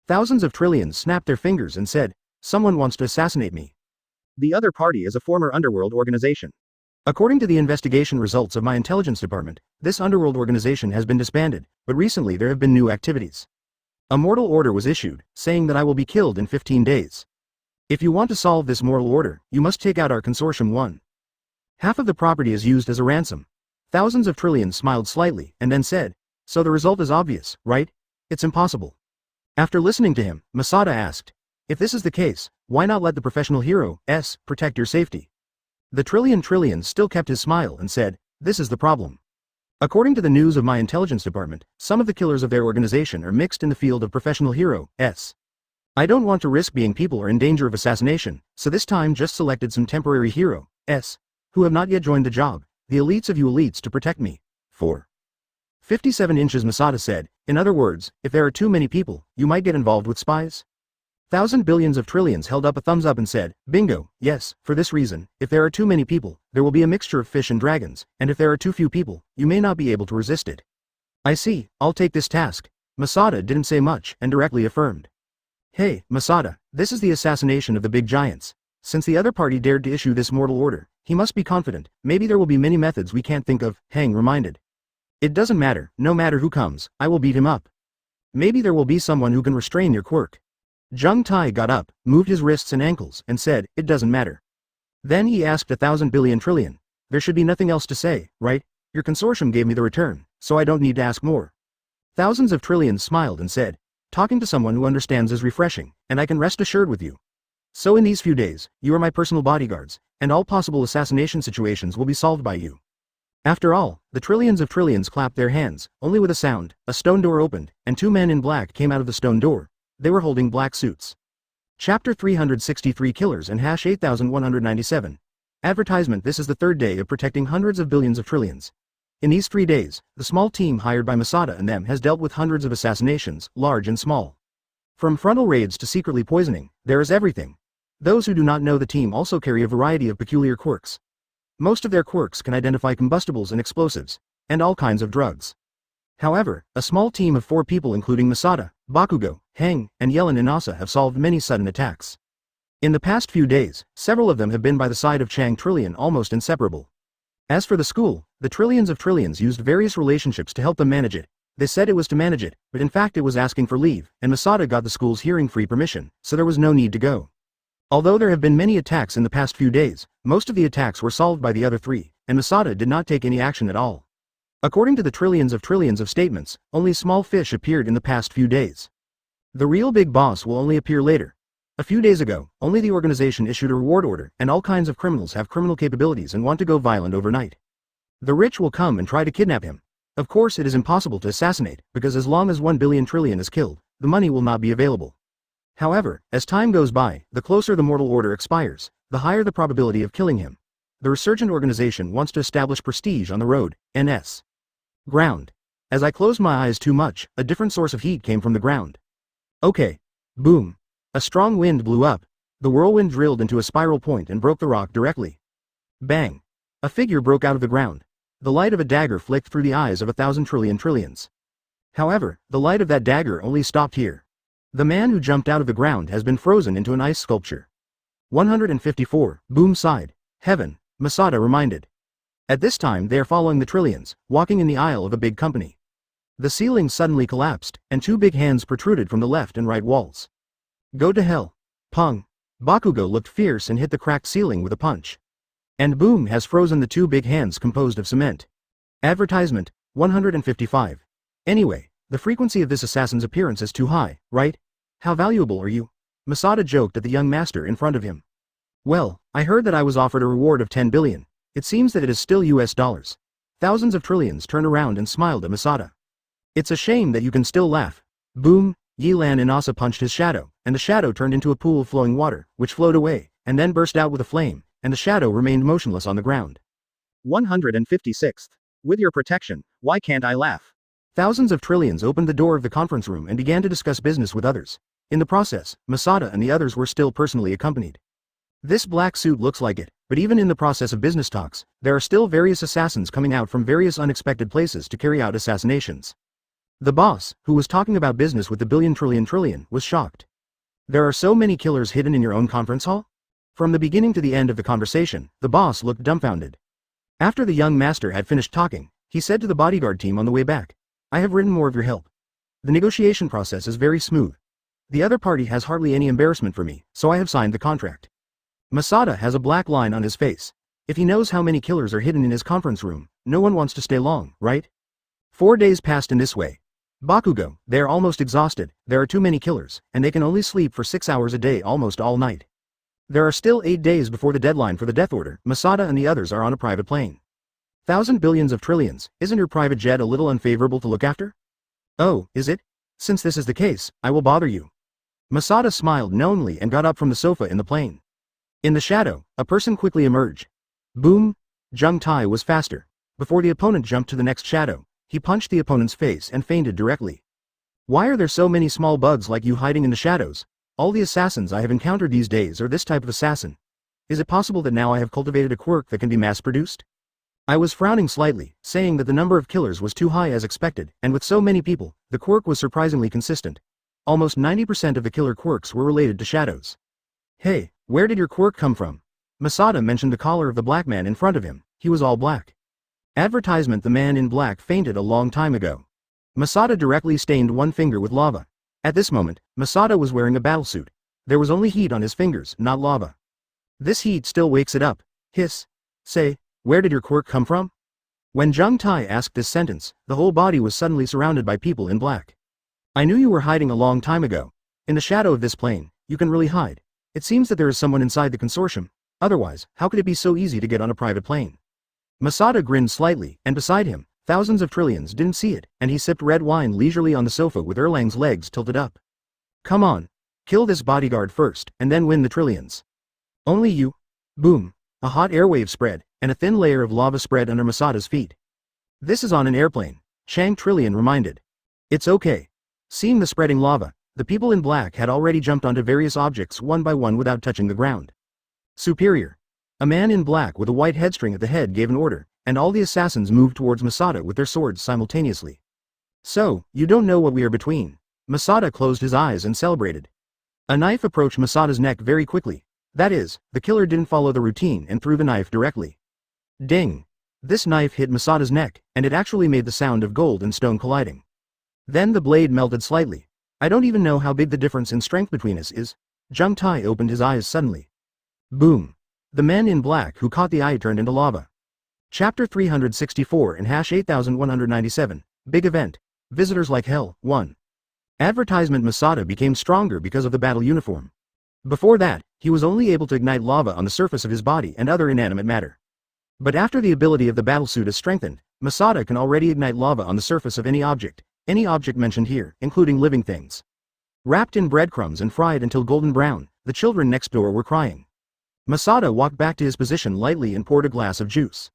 Thousands of trillions snapped their fingers and said, someone wants to assassinate me. The other party is a former underworld organization. According to the investigation results of my intelligence department, this underworld organization has been disbanded, but recently there have been new activities. A mortal order was issued, saying that I will be killed in 15 days. If you want to solve this mortal order, you must take out our consortium 1. Half of the property is used as a ransom. Thousands of trillions smiled slightly, and then said, so the result is obvious, right? It's impossible. After listening to him, Masada asked, if this is the case, why not let the professional hero, protect your safety? The Trillion still kept his smile and said, this is the problem. According to the news of my intelligence department, some of the killers of their organization are mixed in the field of professional hero, I don't want to risk being people are in danger of assassination, so this time just selected some temporary hero, who have not yet joined the job, the elites of you elites to protect me. 4. 57 inches Masada said, in other words, if there are too many people, you might get involved with spies? Thousand billions of trillions held up a thumbs up and said, bingo, yes, for this reason, if there are too many people, there will be a mixture of fish and dragons, and if there are too few people, you may not be able to resist it. I see, I'll take this task. Masada didn't say much and directly affirmed. Hey, Masada, this is the assassination of the big giants. Since the other party dared to issue this mortal order, he must be confident. Maybe there will be many methods we can't think of, Hang reminded. It doesn't matter, no matter who comes, I will beat him up. Maybe there will be someone who can restrain your quirk. Zheng Tai got up, moved his wrists and ankles, and said, it doesn't matter. Then he asked 1,000 billion trillion. There should be nothing else to say, right? Your consortium gave me the return, so I don't need to ask more. Thousands of trillions smiled and said, talking to someone who understands is refreshing, and I can rest assured with you. So in these few days, you are my personal bodyguards, and all possible assassination situations will be solved by you. After all, the trillions of trillions clapped their hands, only with a sound, a stone door opened, and 2 men in black came out of the stone door. They were holding black suits. Chapter 363 Killers and hash 8197. Advertisement. This is the third day of protecting hundreds of billions of trillions. In these 3 days, the small team hired by Masada and them has dealt with hundreds of assassinations, large and small. From frontal raids to secretly poisoning, there is everything. Those who do not know the team also carry a variety of peculiar quirks. Most of their quirks can identify combustibles and explosives, and all kinds of drugs. However, a small team of 4 people including Masada, Bakugo, Hang, and Yellen Inasa have solved many sudden attacks. In the past few days, several of them have been by the side of Chang Trillion almost inseparable. As for the school, the trillions of trillions used various relationships to help them manage it. They said it was to manage it, but in fact it was asking for leave, and Masada got the school's hearing-free permission, so there was no need to go. Although there have been many attacks in the past few days, most of the attacks were solved by the other 3, and Masada did not take any action at all. According to the trillions of statements, only small fish appeared in the past few days. The real big boss will only appear later. A few days ago, only the organization issued a reward order, and all kinds of criminals have criminal capabilities and want to go violent overnight. The rich will come and try to kidnap him. Of course it is impossible to assassinate, because as long as 1 billion trillion is killed, the money will not be available. However, as time goes by, the closer the mortal order expires, the higher the probability of killing him. The resurgent organization wants to establish prestige on the road, NS. Ground. As I closed my eyes too much, a different source of heat came from the ground. Okay. Boom. A strong wind blew up. The whirlwind drilled into a spiral point and broke the rock directly. Bang. A figure broke out of the ground. The light of a dagger flicked through the eyes of 1,000 trillion trillions. However, the light of that dagger only stopped here. The man who jumped out of the ground has been frozen into an ice sculpture. 154, Boom sighed. Heaven, Masada reminded. At this time they are following the trillions, walking in the aisle of a big company. The ceiling suddenly collapsed, and 2 big hands protruded from the left and right walls. Go to hell. Pung. Bakugo looked fierce and hit the cracked ceiling with a punch. And Boom has frozen the 2 big hands composed of cement. Advertisement, 155. Anyway, the frequency of this assassin's appearance is too high, right? How valuable are you? Masada joked at the young master in front of him. Well, I heard that I was offered a reward of 10 billion. It seems that it is still US dollars. Thousands of trillions turned around and smiled at Masada. It's a shame that you can still laugh. Boom, Yilan Inasa punched his shadow, and the shadow turned into a pool of flowing water, which flowed away, and then burst out with a flame, and the shadow remained motionless on the ground. 156th. With your protection, why can't I laugh? Thousands of trillions opened the door of the conference room and began to discuss business with others. In the process, Masada and the others were still personally accompanied. This black suit looks like it, but even in the process of business talks, there are still various assassins coming out from various unexpected places to carry out assassinations. The boss, who was talking about business with the billion trillion, was shocked. There are so many killers hidden in your own conference hall? From the beginning to the end of the conversation, the boss looked dumbfounded. After the young master had finished talking, he said to the bodyguard team on the way back, I have written more of your help. The negotiation process is very smooth. The other party has hardly any embarrassment for me, so I have signed the contract. Masada has a black line on his face. If he knows how many killers are hidden in his conference room, no one wants to stay long, right? 4 days passed in this way. Bakugo, they are almost exhausted, there are too many killers, and they can only sleep for 6 hours a day almost all night. There are still 8 days before the deadline for the death order. Masada and the others are on a private plane. 1,000 billions of trillions, isn't your private jet a little unfavorable to look after? Oh, is it? Since this is the case, I will bother you. Masada smiled knowingly and got up from the sofa in the plane. In the shadow, a person quickly emerged. Boom! Zheng Tai was faster. Before the opponent jumped to the next shadow, he punched the opponent's face and fainted directly. Why are there so many small bugs like you hiding in the shadows? All the assassins I have encountered these days are this type of assassin. Is it possible that now I have cultivated a quirk that can be mass-produced? I was frowning slightly, saying that the number of killers was too high as expected, and with so many people, the quirk was surprisingly consistent. Almost 90% of the killer quirks were related to shadows. Hey, where did your quirk come from? Masada mentioned the collar of the black man in front of him. He was all black. Advertisement: the man in black fainted a long time ago. Masada directly stained one finger with lava. At this moment, Masada was wearing a battlesuit. There was only heat on his fingers, not lava. This heat still wakes it up. Hiss. Say, where did your quirk come from? When Jung Tai asked this sentence, the whole body was suddenly surrounded by people in black. I knew you were hiding a long time ago. In the shadow of this plane, you can really hide. It seems that there is someone inside the consortium. Otherwise, how could it be so easy to get on a private plane? Masada grinned slightly, and beside him, thousands of trillions didn't see it, and he sipped red wine leisurely on the sofa with Erlang's legs tilted up. Come on. Kill this bodyguard first, and then win the trillions. Only you. Boom. A hot airwave spread, and a thin layer of lava spread under Masada's feet. This is on an airplane, Shang Trillion reminded. It's okay. Seeing the spreading lava, the people in black had already jumped onto various objects one by one without touching the ground. Superior. A man in black with a white headstring at the head gave an order, and all the assassins moved towards Masada with their swords simultaneously. So, you don't know what we are between. Masada closed his eyes and celebrated. A knife approached Masada's neck very quickly. That is, the killer didn't follow the routine and threw the knife directly. Ding! This knife hit Masada's neck, and it actually made the sound of gold and stone colliding. Then the blade melted slightly. I don't even know how big the difference in strength between us is. Jung Tai opened his eyes suddenly. Boom! The man in black who caught the eye turned into lava. Chapter 364 and #8197, Big Event. Visitors like hell, 1. Advertisement: Masada became stronger because of the battle uniform. Before that, he was only able to ignite lava on the surface of his body and other inanimate matter. But after the ability of the battlesuit is strengthened, Masada can already ignite lava on the surface of any object mentioned here, including living things. Wrapped in breadcrumbs and fried until golden brown, the children next door were crying. Masada walked back to his position lightly and poured a glass of juice.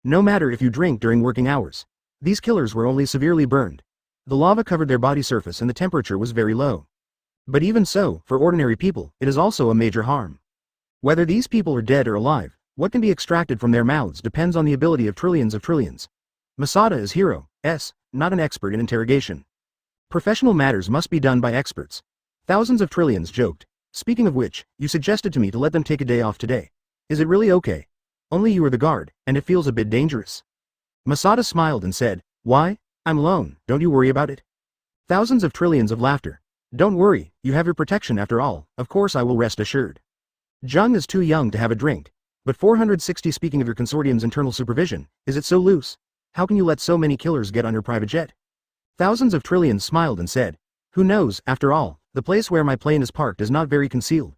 No matter if you drink during working hours. These killers were only severely burned. The lava covered their body surface and the temperature was very low. But even so, for ordinary people, it is also a major harm. Whether these people are dead or alive, what can be extracted from their mouths depends on the ability of trillions. Masada is hero, not an expert in interrogation. Professional matters must be done by experts. Thousands of trillions joked. Speaking of which, you suggested to me to let them take a day off today. Is it really okay? Only you are the guard, and it feels a bit dangerous. Masada smiled and said, why? I'm alone, don't you worry about it. Thousands of trillions of laughter. Don't worry, you have your protection after all, of course I will rest assured. Jung is too young to have a drink. But 460. Speaking of your consortium's internal supervision, is it so loose? How can you let so many killers get on your private jet? Thousands of trillions smiled and said, who knows, after all, the place where my plane is parked is not very concealed.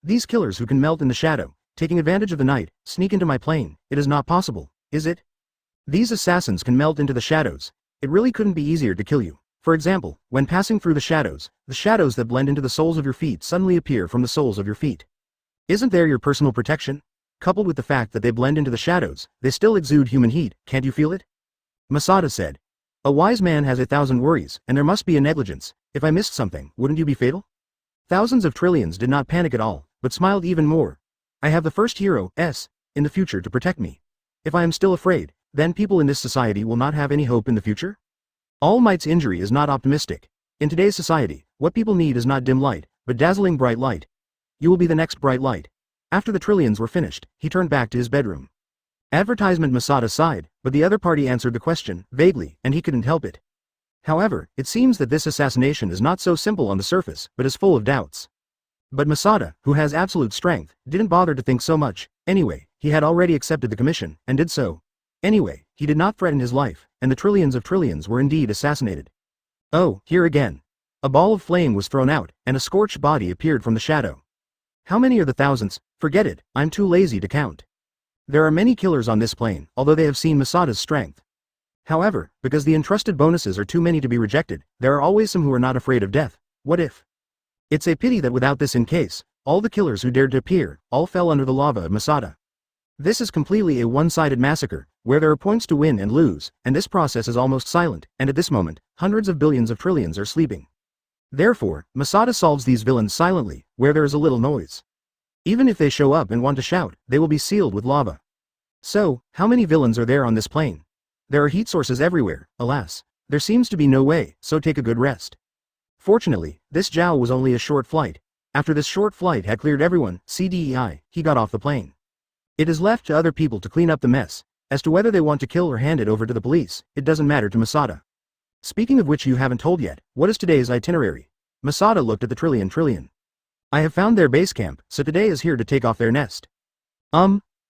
These killers who can melt in the shadow, taking advantage of the night, sneak into my plane, it is not possible, is it? These assassins can melt into the shadows. It really couldn't be easier to kill you. For example, when passing through the shadows that blend into the soles of your feet suddenly appear from the soles of your feet. Isn't there your personal protection? Coupled with the fact that they blend into the shadows, they still exude human heat, can't you feel it? Masada said. A wise man has 1,000 worries, and there must be a negligence. If I missed something, wouldn't you be fatal? Thousands of trillions did not panic at all, but smiled even more. I have the first hero, in the future to protect me. If I am still afraid, then people in this society will not have any hope in the future? All Might's injury is not optimistic. In today's society, what people need is not dim light, but dazzling bright light. You will be the next bright light. After the trillions were finished, he turned back to his bedroom. Advertisement: Masada sighed, but the other party answered the question, vaguely, and he couldn't help it. However, it seems that this assassination is not so simple on the surface, but is full of doubts. But Masada, who has absolute strength, didn't bother to think so much. Anyway, he had already accepted the commission, and did so. Anyway, he did not threaten his life, and the trillions of trillions were indeed assassinated. Oh, here again. A ball of flame was thrown out, and a scorched body appeared from the shadow. How many are the thousands? Forget it, I'm too lazy to count. There are many killers on this plane, although they have seen Masada's strength. However, because the entrusted bonuses are too many to be rejected, there are always some who are not afraid of death. What if? It's a pity that without this in case, all the killers who dared to appear, all fell under the lava of Masada. This is completely a one-sided massacre, where there are points to win and lose, and this process is almost silent, and at this moment, hundreds of billions of trillions are sleeping. Therefore, Masada solves these villains silently, where there is a little noise. Even if they show up and want to shout, they will be sealed with lava. So, how many villains are there on this plane? There are heat sources everywhere, alas. There seems to be no way, so take a good rest. Fortunately, this Zhao was only a short flight. After this short flight had cleared everyone, CDEI, he got off the plane. It is left to other people to clean up the mess. As to whether they want to kill or hand it over to the police, it doesn't matter to Masada. Speaking of which, you haven't told yet, what is today's itinerary? Masada looked at the trillion. I have found their base camp, so today is here to take off their nest.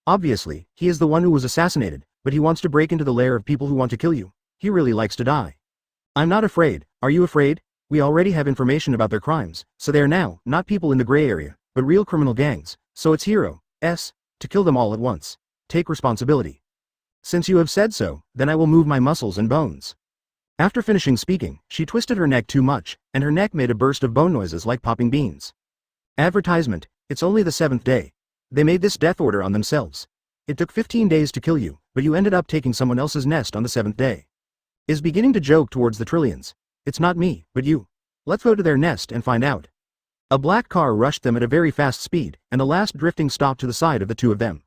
Obviously, he is the one who was assassinated, but he wants to break into the lair of people who want to kill you. He really likes to die. I'm not afraid, are you afraid? We already have information about their crimes, so they are now, not people in the gray area, but real criminal gangs, so it's hero, to kill them all at once. Take responsibility. Since you have said so, then I will move my muscles and bones. After finishing speaking, she twisted her neck too much, and her neck made a burst of bone noises like popping beans. Advertisement, it's only the 7th day. They made this death order on themselves. It took 15 days to kill you, but you ended up taking someone else's nest on the 7th day. Is beginning to joke towards the trillions. It's not me, but you. Let's go to their nest and find out. A black car rushed them at a very fast speed, and the last drifting stopped to the side of the two of them.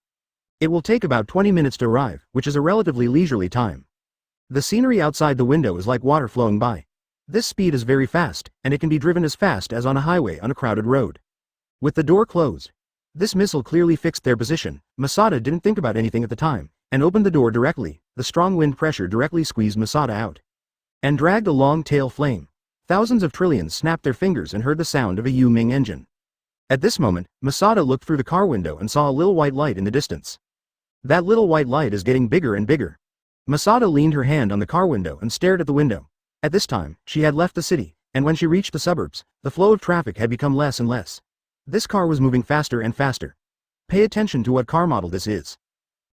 It will take about 20 minutes to arrive, which is a relatively leisurely time. The scenery outside the window is like water flowing by. This speed is very fast, and it can be driven as fast as on a highway on a crowded road. With the door closed. This missile clearly fixed their position. Masada didn't think about anything at the time, and opened the door directly. The strong wind pressure directly squeezed Masada out. And dragged a long tail flame. Thousands of trillions snapped their fingers and heard the sound of a Yu-Ming engine. At this moment, Masada looked through the car window and saw a little white light in the distance. That little white light is getting bigger and bigger. Masada leaned her hand on the car window and stared at the window. At this time, she had left the city, and when she reached the suburbs, the flow of traffic had become less and less. This car was moving faster and faster. Pay attention to what car model this is.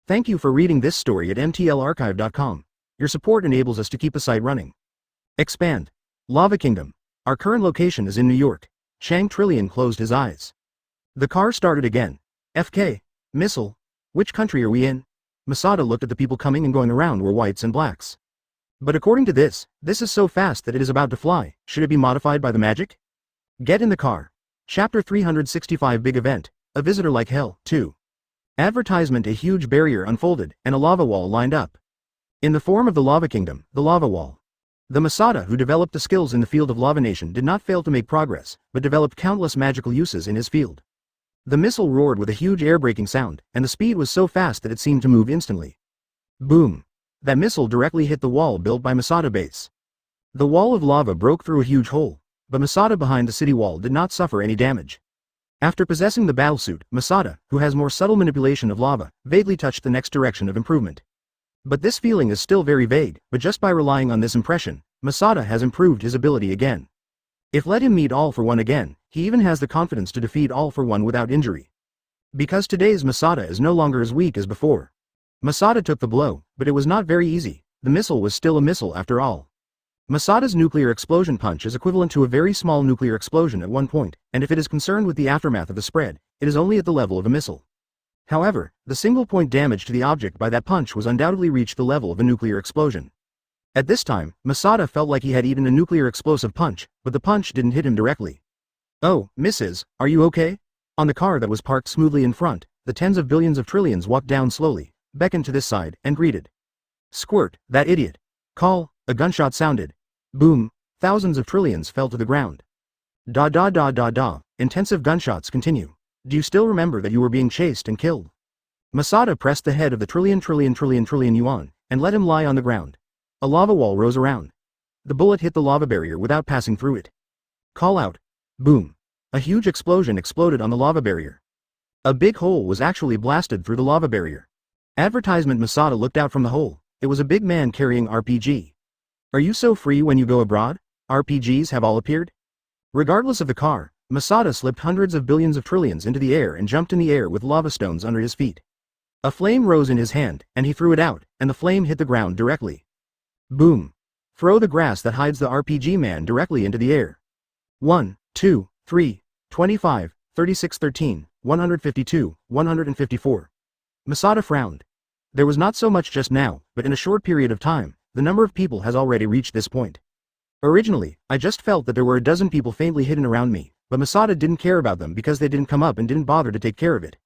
Thank you for reading this story at mtlarchive.com. Your support enables us to keep the site running. Expand. Lava Kingdom. Our current location is in New York. Shang Trillion closed his eyes. The car started again. FK. Missile. Which country are we in? Masada looked at the people coming and going around were whites and blacks. But according to this is so fast that it is about to fly. Should it be modified by the magic? Get in the car. Chapter 365 Big Event. A visitor like hell, 2. Advertisement. A huge barrier unfolded, and a lava wall lined up. In the form of the Lava Kingdom, the lava wall. The Masada who developed the skills in the field of Lava Nation did not fail to make progress, but developed countless magical uses in his field. The missile roared with a huge air-breaking sound, and the speed was so fast that it seemed to move instantly. Boom! That missile directly hit the wall built by Masada base. The wall of lava broke through a huge hole, but Masada behind the city wall did not suffer any damage. After possessing the battlesuit, Masada, who has more subtle manipulation of lava, vaguely touched the next direction of improvement. But this feeling is still very vague, but just by relying on this impression, Masada has improved his ability again. If let him meet All for One again, he even has the confidence to defeat All for One without injury. Because today's Masada is no longer as weak as before. Masada took the blow, but it was not very easy. The missile was still a missile after all. Masada's nuclear explosion punch is equivalent to a very small nuclear explosion at one point, and if it is concerned with the aftermath of the spread, it is only at the level of a missile. However, the single point damage to the object by that punch was undoubtedly reached the level of a nuclear explosion. At this time, Masada felt like he had eaten a nuclear explosive punch, but the punch didn't hit him directly. Oh, Mrs., are you okay? On the car that was parked smoothly in front, the tens of billions of trillions walked down slowly, beckoned to this side, and greeted. Squirt, that idiot. Call, a gunshot sounded. Boom, thousands of trillions fell to the ground. Da da da da da, intensive gunshots continue. Do you still remember that you were being chased and killed? Masada pressed the head of the trillion yuan, and let him lie on the ground. A lava wall rose around. The bullet hit the lava barrier without passing through it. Call out. Boom. A huge explosion exploded on the lava barrier. A big hole was actually blasted through the lava barrier. Advertisement. Masada looked out from the hole. It was a big man carrying RPG. Are you so free when you go abroad? RPGs have all appeared? Regardless of the car, Masada slipped hundreds of billions of trillions into the air and jumped in the air with lava stones under his feet. A flame rose in his hand, and he threw it out, and the flame hit the ground directly. Boom. Throw the grass that hides the RPG man directly into the air. 1, 2, 3, 25, 36, 13, 152, 154. Masada frowned. There was not so much just now, but in a short period of time, the number of people has already reached this point. Originally, I just felt that there were a dozen people faintly hidden around me, but Masada didn't care about them because they didn't come up and didn't bother to take care of it.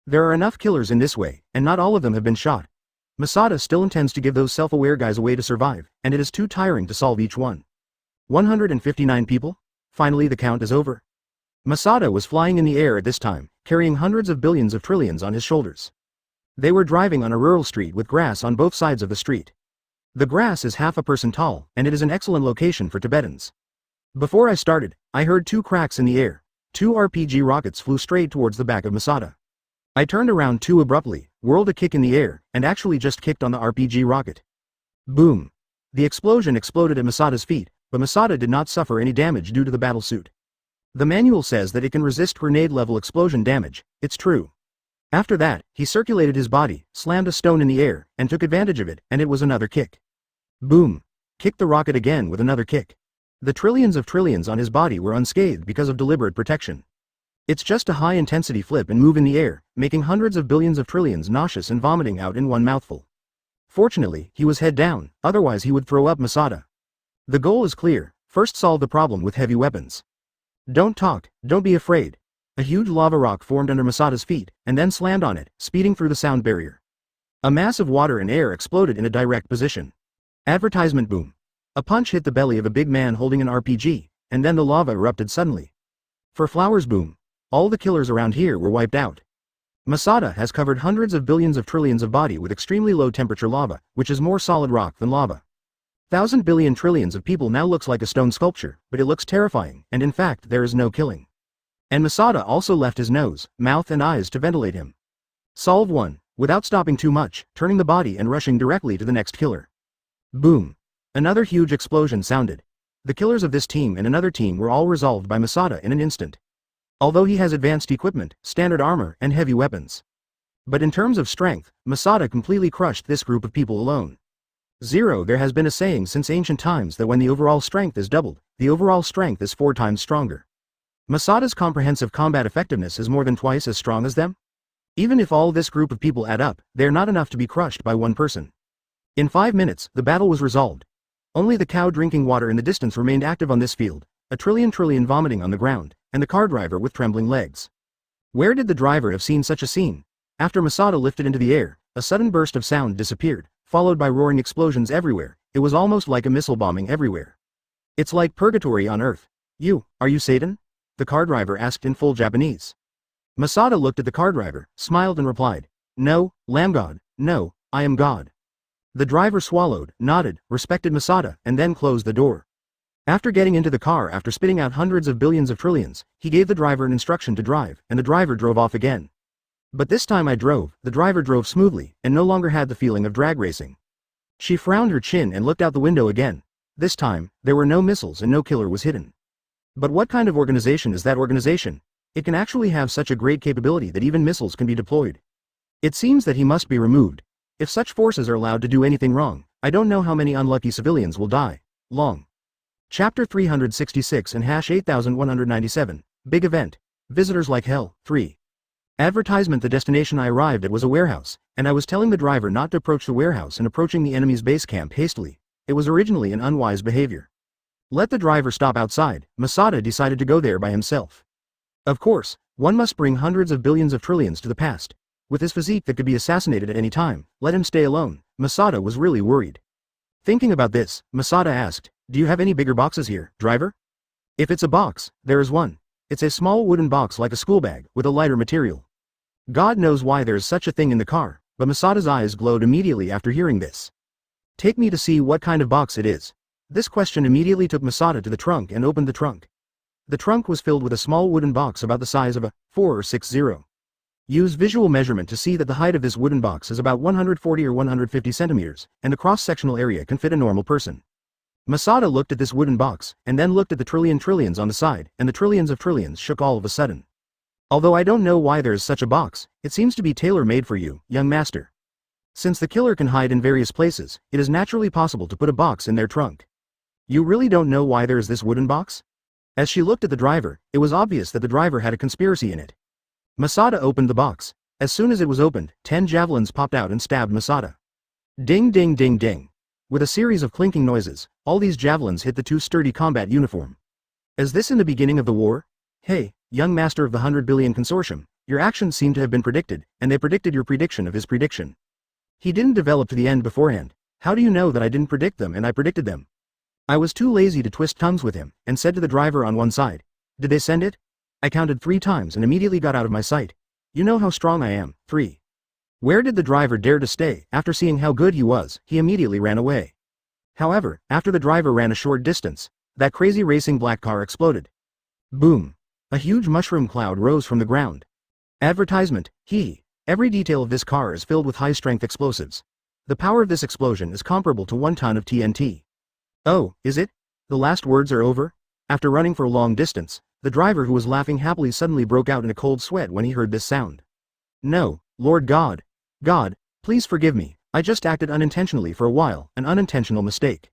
There are enough killers in this way, and not all of them have been shot. Masada still intends to give those self-aware guys a way to survive, and it is too tiring to solve each one. 159 people? Finally the count is over. Masada was flying in the air at this time, carrying hundreds of billions of trillions on his shoulders. They were driving on a rural street with grass on both sides of the street. The grass is half a person tall, and it is an excellent location for Tibetans. Before I started, I heard two cracks in the air. Two RPG rockets flew straight towards the back of Masada. I turned around too abruptly, whirled a kick in the air, and actually just kicked on the RPG rocket. Boom! The explosion exploded at Masada's feet, but Masada did not suffer any damage due to the battlesuit. The manual says that it can resist grenade-level explosion damage. It's true. After that, he circulated his body, slammed a stone in the air, and took advantage of it, and it was another kick. Boom! Kicked the rocket again with another kick. The trillions of trillions on his body were unscathed because of deliberate protection. It's just a high-intensity flip and move in the air, making hundreds of billions of trillions nauseous and vomiting out in one mouthful. Fortunately, he was head down, otherwise he would throw up Masada. The goal is clear: first solve the problem with heavy weapons. Don't talk, don't be afraid. A huge lava rock formed under Masada's feet, and then slammed on it, speeding through the sound barrier. A mass of water and air exploded in a direct position. Advertisement boom. A punch hit the belly of a big man holding an RPG, and then the lava erupted suddenly. For flowers boom. All the killers around here were wiped out. Masada has covered hundreds of billions of trillions of body with extremely low temperature lava, which is more solid rock than lava. 1,000 billion trillions of people now looks like a stone sculpture, but it looks terrifying, and in fact there is no killing. And Masada also left his nose, mouth and eyes to ventilate him. Solve 1, without stopping too much, turning the body and rushing directly to the next killer. Boom. Another huge explosion sounded. The killers of this team and another team were all resolved by Masada in an instant. Although he has advanced equipment, standard armor, and heavy weapons. But in terms of strength, Masada completely crushed this group of people alone. There has been a saying since ancient times that when the overall strength is doubled, the overall strength is 4 times stronger. Masada's comprehensive combat effectiveness is more than twice as strong as them. Even if all this group of people add up, they are not enough to be crushed by one person. In 5 minutes, the battle was resolved. Only the cow drinking water in the distance remained active on this field, a trillion vomiting on the ground, and the car driver with trembling legs. Where did the driver have seen such a scene? After Masada lifted into the air, a sudden burst of sound disappeared, followed by roaring explosions everywhere. It was almost like a missile bombing everywhere. It's like purgatory on Earth. Are you Satan? The car driver asked in full Japanese. Masada looked at the car driver, smiled and replied, "No, Lamb God, no, I am God." The driver swallowed, nodded, respected Masada, and then closed the door. After getting into the car after spitting out hundreds of billions of trillions, he gave the driver an instruction to drive, and the driver drove off again. But this time the driver drove smoothly, and no longer had the feeling of drag racing. She frowned her chin and looked out the window again. This time, there were no missiles and no killer was hidden. But what kind of organization is that organization? It can actually have such a great capability that even missiles can be deployed. It seems that he must be removed. If such forces are allowed to do anything wrong, I don't know how many unlucky civilians will die. Long. Chapter 366 and #8197, Big Event. Visitors like hell, 3. Advertisement. The destination I arrived at was a warehouse, and I was telling the driver not to approach the warehouse and approaching the enemy's base camp hastily. It was originally an unwise behavior. Let the driver stop outside. Masada decided to go there by himself. Of course, one must bring hundreds of billions of trillions to the past. With his physique that could be assassinated at any time, let him stay alone. Masada was really worried. Thinking about this, Masada asked, "Do you have any bigger boxes here, driver?" "If it's a box, there is one. It's a small wooden box like a school bag, with a lighter material." God knows why there is such a thing in the car, but Masada's eyes glowed immediately after hearing this. "Take me to see what kind of box it is." This question immediately took Masada to the trunk and opened the trunk. The trunk was filled with a small wooden box about the size of a 4 or 6-0. Use visual measurement to see that the height of this wooden box is about 140 or 150 centimeters, and the cross-sectional area can fit a normal person. Masada looked at this wooden box, and then looked at the trillions on the side, and the trillions of trillions shook all of a sudden. "Although I don't know why there is such a box, it seems to be tailor-made for you, young master. Since the killer can hide in various places, it is naturally possible to put a box in their trunk. You really don't know why there is this wooden box?" As she looked at the driver, it was obvious that the driver had a conspiracy in it. Masada opened the box. As soon as it was opened, 10 javelins popped out and stabbed Masada. Ding ding ding ding. With a series of clinking noises, all these javelins hit the too sturdy combat uniform. Is this in the beginning of the war? Hey, young master of the 100 billion consortium, your actions seem to have been predicted, and they predicted your prediction of his prediction. He didn't develop to the end beforehand. How do you know that I didn't predict them and I predicted them? I was too lazy to twist tongues with him, and said to the driver on one side, "Did they send it?" I counted 3 times and immediately got out of my sight. You know how strong I am. 3. Where did the driver dare to stay? After seeing how good he was, he immediately ran away. However, after the driver ran a short distance, that crazy racing black car exploded. Boom. A huge mushroom cloud rose from the ground. Advertisement, hee. Every detail of this car is filled with high-strength explosives. The power of this explosion is comparable to 1 ton of TNT. Oh, is it? The last words are over? After running for a long distance, the driver who was laughing happily suddenly broke out in a cold sweat when he heard this sound. No, Lord God. God, please forgive me, I just acted unintentionally for a while, an unintentional mistake.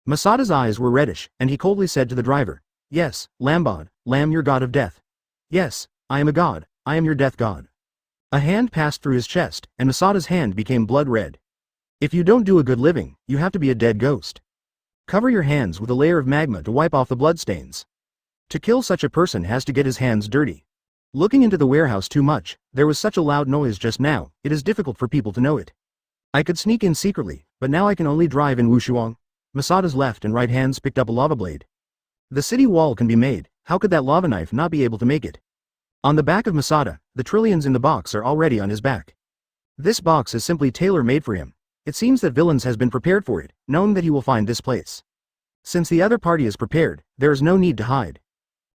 Masada's eyes were reddish, and he coldly said to the driver, "Yes, Lambod, Lamb your god of death. Yes, I am a god, I am your death god." A hand passed through his chest, and Masada's hand became blood red. If you don't do a good living, you have to be a dead ghost. Cover your hands with a layer of magma to wipe off the bloodstains. To kill such a person has to get his hands dirty. Looking into the warehouse too much, there was such a loud noise just now, it is difficult for people to know it. I could sneak in secretly, but now I can only drive in Wushuang. Masada's left and right hands picked up a lava blade. The city wall can be made, how could that lava knife not be able to make it? On the back of Masada, the trillions in the box are already on his back. This box is simply tailor-made for him. It seems that villains has been prepared for it, knowing that he will find this place. Since the other party is prepared, there is no need to hide.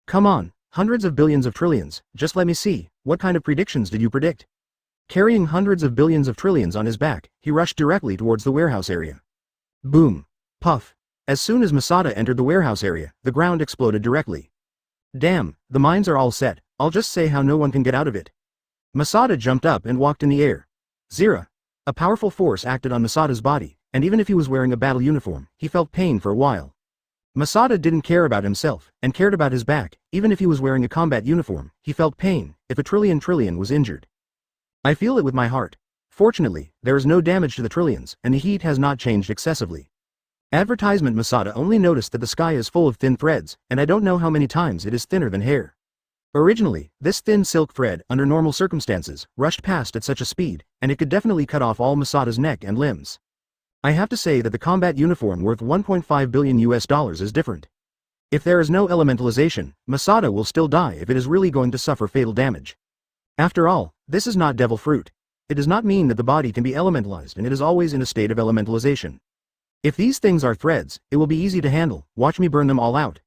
Come on, hundreds of billions of trillions, just let me see, what kind of predictions did you predict? Carrying hundreds of billions of trillions on his back, he rushed directly towards the warehouse area. Boom. Puff. As soon as Masada entered the warehouse area, the ground exploded directly. Damn, the mines are all set, I'll just say how no one can get out of it. Masada jumped up and walked in the air. Zira. A powerful force acted on Masada's body, and even if he was wearing a battle uniform, he felt pain for a while. Masada didn't care about himself, and cared about his back. Even if he was wearing a combat uniform, he felt pain, if a trillion was injured. I feel it with my heart. Fortunately, there is no damage to the trillions, and the heat has not changed excessively. Advertisement. Masada only noticed that the sky is full of thin threads, and I don't know how many times it is thinner than hair. Originally, this thin silk thread, under normal circumstances, rushed past at such a speed, and it could definitely cut off all Masada's neck and limbs. I have to say that the combat uniform worth $1.5 billion is different. If there is no elementalization, Masada will still die if it is really going to suffer fatal damage. After all, this is not devil fruit. It does not mean that the body can be elementalized and it is always in a state of elementalization. If these things are threads, it will be easy to handle, watch me burn them all out.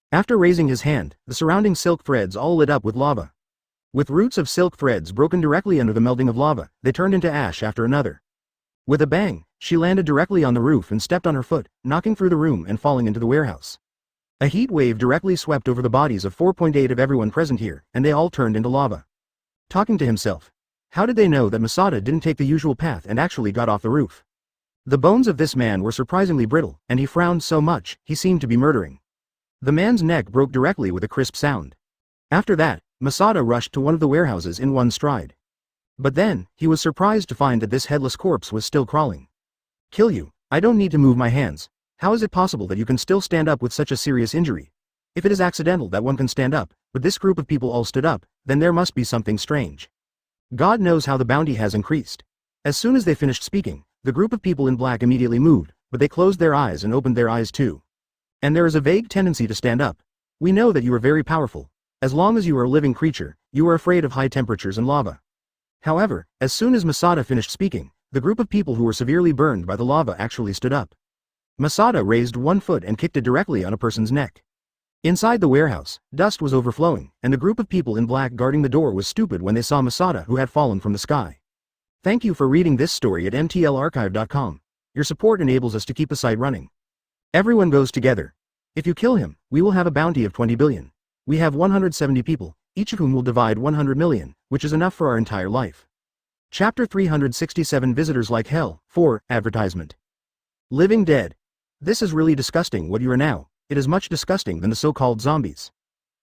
After raising his hand, the surrounding silk threads all lit up with lava. With roots of silk threads broken directly under the melting of lava, they turned into ash after another. With a bang, she landed directly on the roof and stepped on her foot, knocking through the room and falling into the warehouse. A heat wave directly swept over the bodies of 4.8 of everyone present here, and they all turned into lava. Talking to himself. How did they know that Masada didn't take the usual path and actually got off the roof? The bones of this man were surprisingly brittle, and he frowned so much, he seemed to be murdering. The man's neck broke directly with a crisp sound. After that, Masada rushed to one of the warehouses in one stride. But then, he was surprised to find that this headless corpse was still crawling. Kill you, I don't need to move my hands. How is it possible that you can still stand up with such a serious injury? If it is accidental that one can stand up, but this group of people all stood up, then there must be something strange. God knows how the bounty has increased. As soon as they finished speaking, the group of people in black immediately moved, but they closed their eyes and opened their eyes too. And there is a vague tendency to stand up. We know that you are very powerful. As long as you are a living creature, you are afraid of high temperatures and lava. However, as soon as Masada finished speaking, the group of people who were severely burned by the lava actually stood up. Masada raised one foot and kicked it directly on a person's neck. Inside the warehouse, dust was overflowing, and the group of people in black guarding the door was stupid when they saw Masada who had fallen from the sky. Thank you for reading this story at mtlarchive.com. Your support enables us to keep the site running. Everyone goes together. If you kill him, we will have a bounty of 20 billion. We have 170 people, each of whom will divide 100 million, which is enough for our entire life. Chapter 367 Visitors Like Hell, 4, Advertisement. Living Dead. This is really disgusting what you are now. It is much disgusting than the so-called zombies.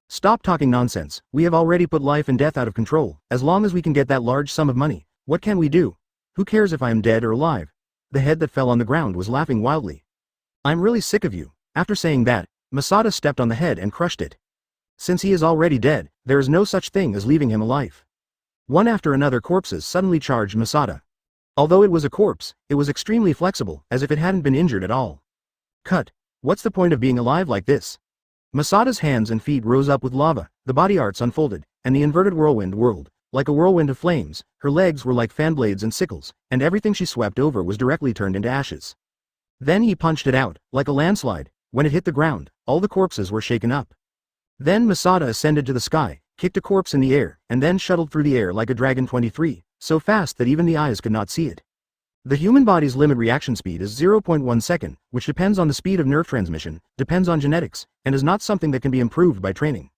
Stop talking nonsense, we have already put life and death out of control. As long as we can get that large sum of money, what can we do? Who cares if I am dead or alive? The head that fell on the ground was laughing wildly. I'm really sick of you. After saying that, Masada stepped on the head and crushed it. Since he is already dead, there is no such thing as leaving him alive. One after another corpses suddenly charged Masada. Although it was a corpse, it was extremely flexible, as if it hadn't been injured at all. Cut. What's the point of being alive like this? Masada's hands and feet rose up with lava, the body arts unfolded, and the inverted whirlwind whirled, like a whirlwind of flames. Her legs were like fan blades and sickles, and everything she swept over was directly turned into ashes. Then he punched it out, like a landslide. When it hit the ground, all the corpses were shaken up. Then Masada ascended to the sky, kicked a corpse in the air, and then shuttled through the air like a dragon 23, so fast that even the eyes could not see it. The human body's limit reaction speed is 0.1 second, which depends on the speed of nerve transmission, depends on genetics, and is not something that can be improved by training.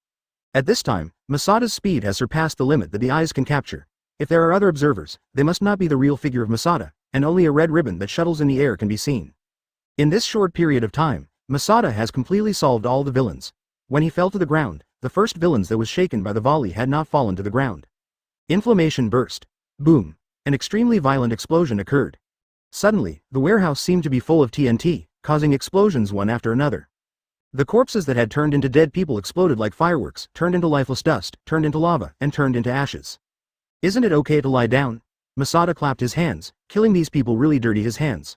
At this time, Masada's speed has surpassed the limit that the eyes can capture. If there are other observers, they must not be the real figure of Masada, and only a red ribbon that shuttles in the air can be seen. In this short period of time, Masada has completely solved all the villains. When he fell to the ground, the first villains that was shaken by the volley had not fallen to the ground. Inflammation burst. Boom. An extremely violent explosion occurred. Suddenly, the warehouse seemed to be full of TNT, causing explosions one after another. The corpses that had turned into dead people exploded like fireworks, turned into lifeless dust, turned into lava, and turned into ashes. Isn't it okay to lie down? Masada clapped his hands. Killing these people really dirty his hands.